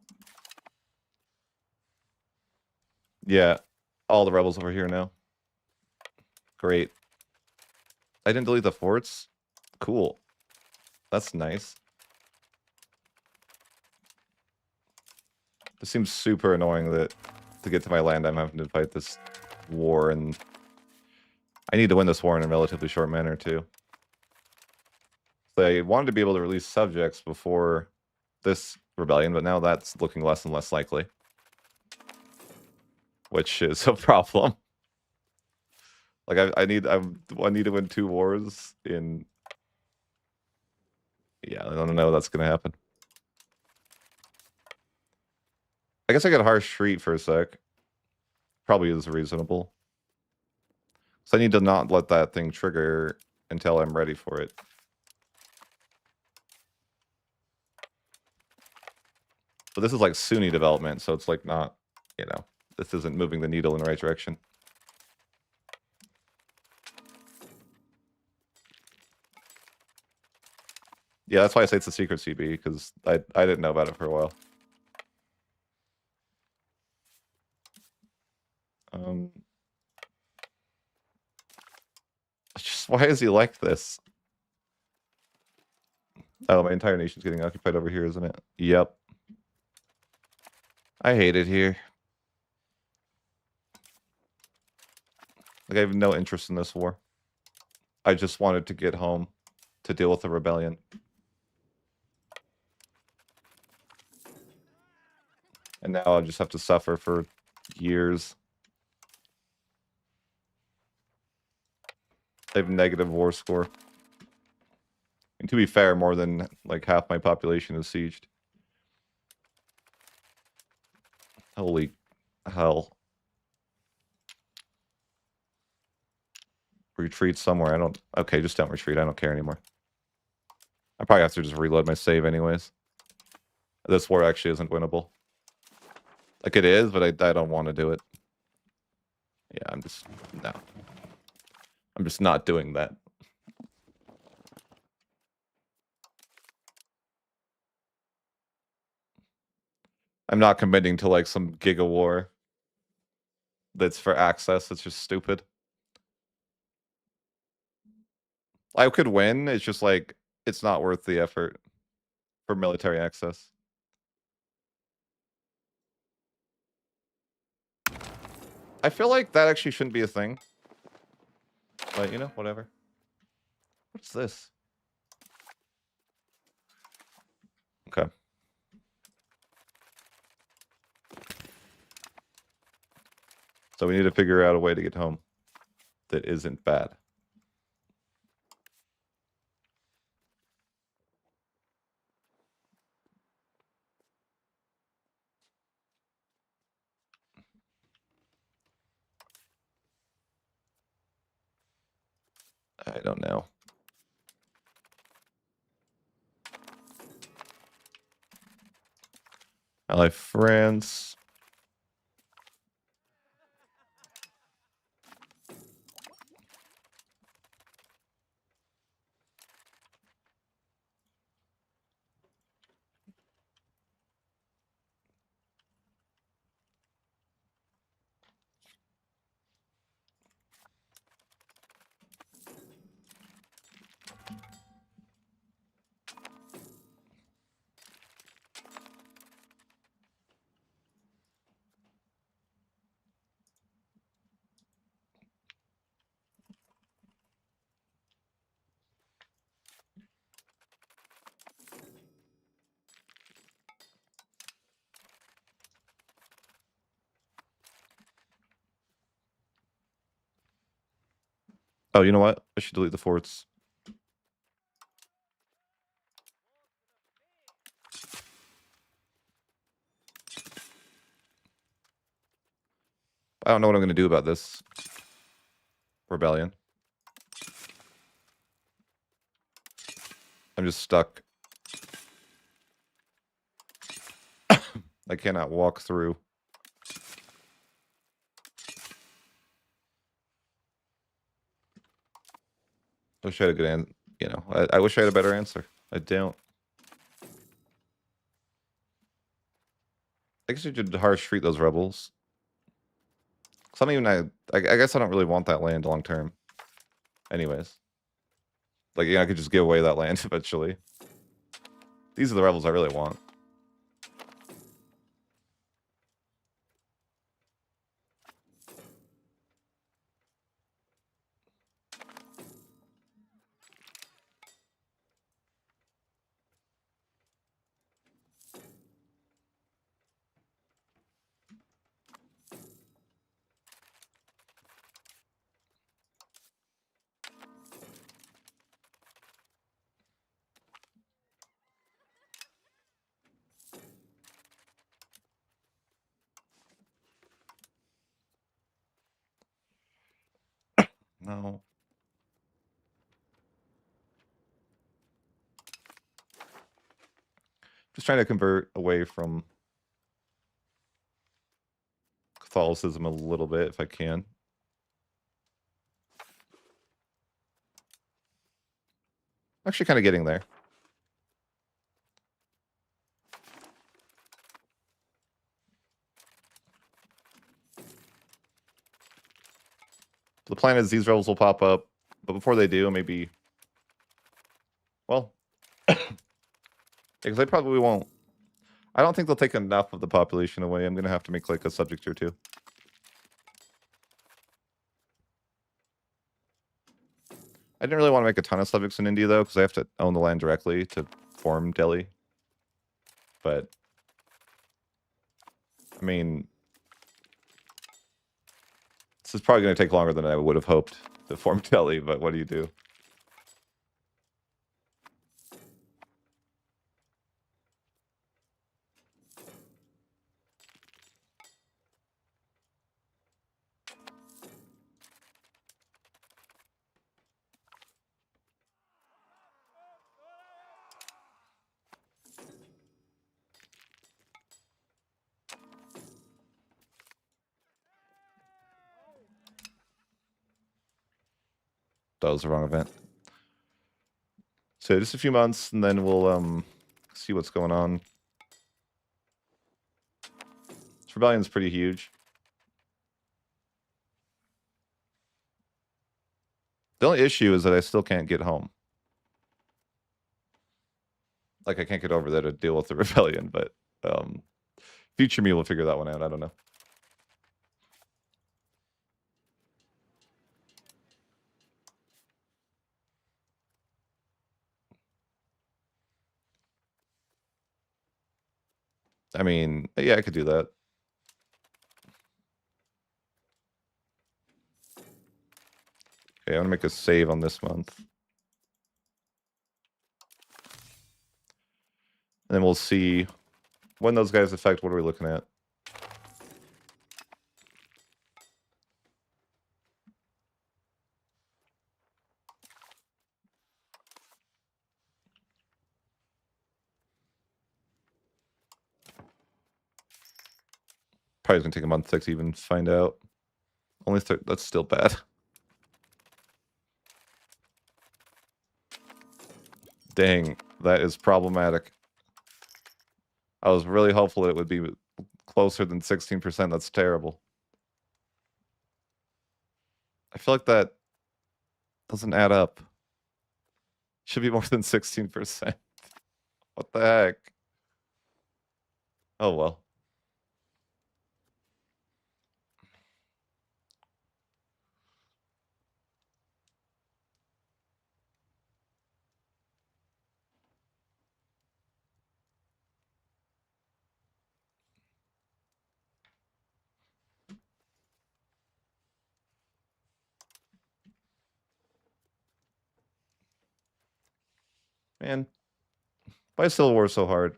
Yeah, all the rebels over here now. Great. I didn't delete the forts. Cool. That's nice. This seems super annoying that to get to my land, I'm having to fight this war, and I need to win this war in a relatively short manner too. So I wanted to be able to release subjects before this rebellion, but now that's looking less and less likely, which is a problem. Like I need to win 2 wars in. Yeah, I don't know that's gonna happen. I guess I got harsh street for a sec. Probably is reasonable. So I need to not let that thing trigger until I'm ready for it. But this is like Sunni development, so it's like not, you know, this isn't moving the needle in the right direction. Yeah, that's why I say it's a secret CB, because I didn't know about it for a while. Just why is he like this? Oh, my entire nation's getting occupied over here, isn't it? Yep. I hate it here. Like, I have no interest in this war. I just wanted to get home to deal with the rebellion. And now I'll just have to suffer for years. I have negative war score. And to be fair, more than like half my population is sieged. Holy hell. Retreat somewhere. I don't... Okay, just don't retreat. I don't care anymore. I probably have to just reload my save anyways. This war actually isn't winnable. Like, it is, but I don't want to do it. Yeah, I'm just... No. I'm just not doing that. I'm not committing to, like, some giga war that's for access. It's just stupid. I could win. It's just, like, it's not worth the effort for military access. I feel like that actually shouldn't be a thing. But, you know, whatever. What's this? Okay. So we need to figure out a way to get home that isn't bad. I don't know. Ally France. Oh, you know what? I should delete the forts. I don't know what I'm going to do about this rebellion. I'm just stuck. I cannot walk through. I wish I had a good answer. You know, I wish I had a better answer. I don't. I guess you should harsh treat those rebels. Cause I don't even. I guess I don't really want that land long term. Anyways, like yeah, I could just give away that land eventually. These are the rebels I really want. No. Just trying to convert away from Catholicism a little bit if I can. Actually kind of getting there. The plan is these rebels will pop up, but before they do, maybe... Well... because they probably won't. I don't think they'll take enough of the population away. I'm going to have to make like a subject or two. I didn't really want to make a ton of subjects in India, though, because I have to own the land directly to form Delhi. But... I mean... This is probably going to take longer than I would have hoped to form Delhi, but what do you do? That was the wrong event. So just a few months, and then we'll see what's going on. This rebellion's pretty huge. The only issue is that I still can't get home. Like, I can't get over there to deal with the rebellion, but future me will figure that one out. I don't know. I mean, yeah, I could do that. Okay, I'm gonna make a save on this month. And then we'll see when those guys affect. What are we looking at? Probably gonna take a month to even find out. Only that's still bad. Dang, that is problematic. I was really hopeful it would be closer than 16%. That's terrible. I feel like that doesn't add up. Should be more than 16%. What the heck? Oh well. Man, why is Civil War so hard?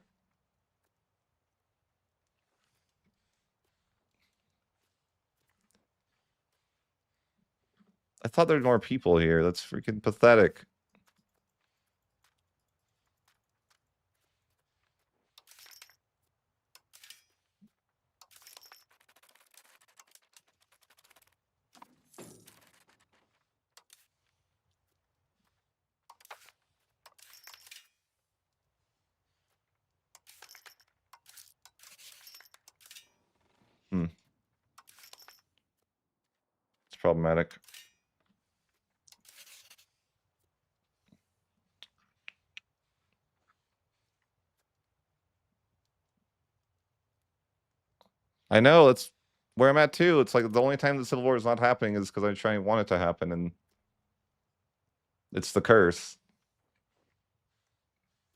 I thought there were more people here. That's freaking pathetic. problematic. I know, that's where I'm at too. It's like the only time the Civil War is not happening is because I try and want it to happen, and it's the curse.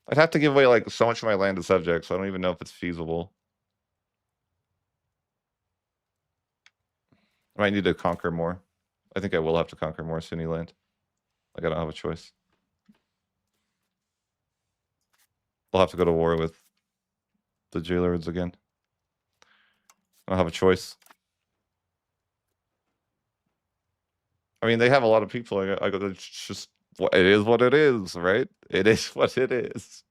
I'd have to give away like so much of my land to subjects, so I don't even know if it's feasible. I might need to conquer more. I think I will have to conquer more Sunni land. Like I don't have a choice. I'll have to go to war with the jailers again. I don't have a choice. I mean, they have a lot of people. I go, it's just, it is what it is, right? It is what it is.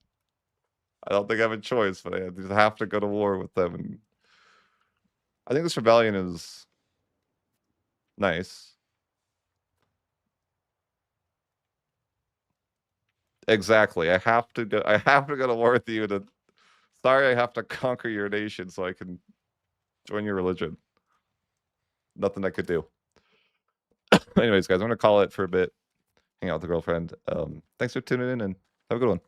I don't think I have a choice, but I just have to go to war with them. And I think this rebellion is nice. Exactly. I have to go to war with you to, sorry, I have to conquer your nation so I can join your religion. Nothing I could do. Anyways, guys, I'm gonna call it for a bit. Hang out with the girlfriend. Thanks for tuning in and have a good one.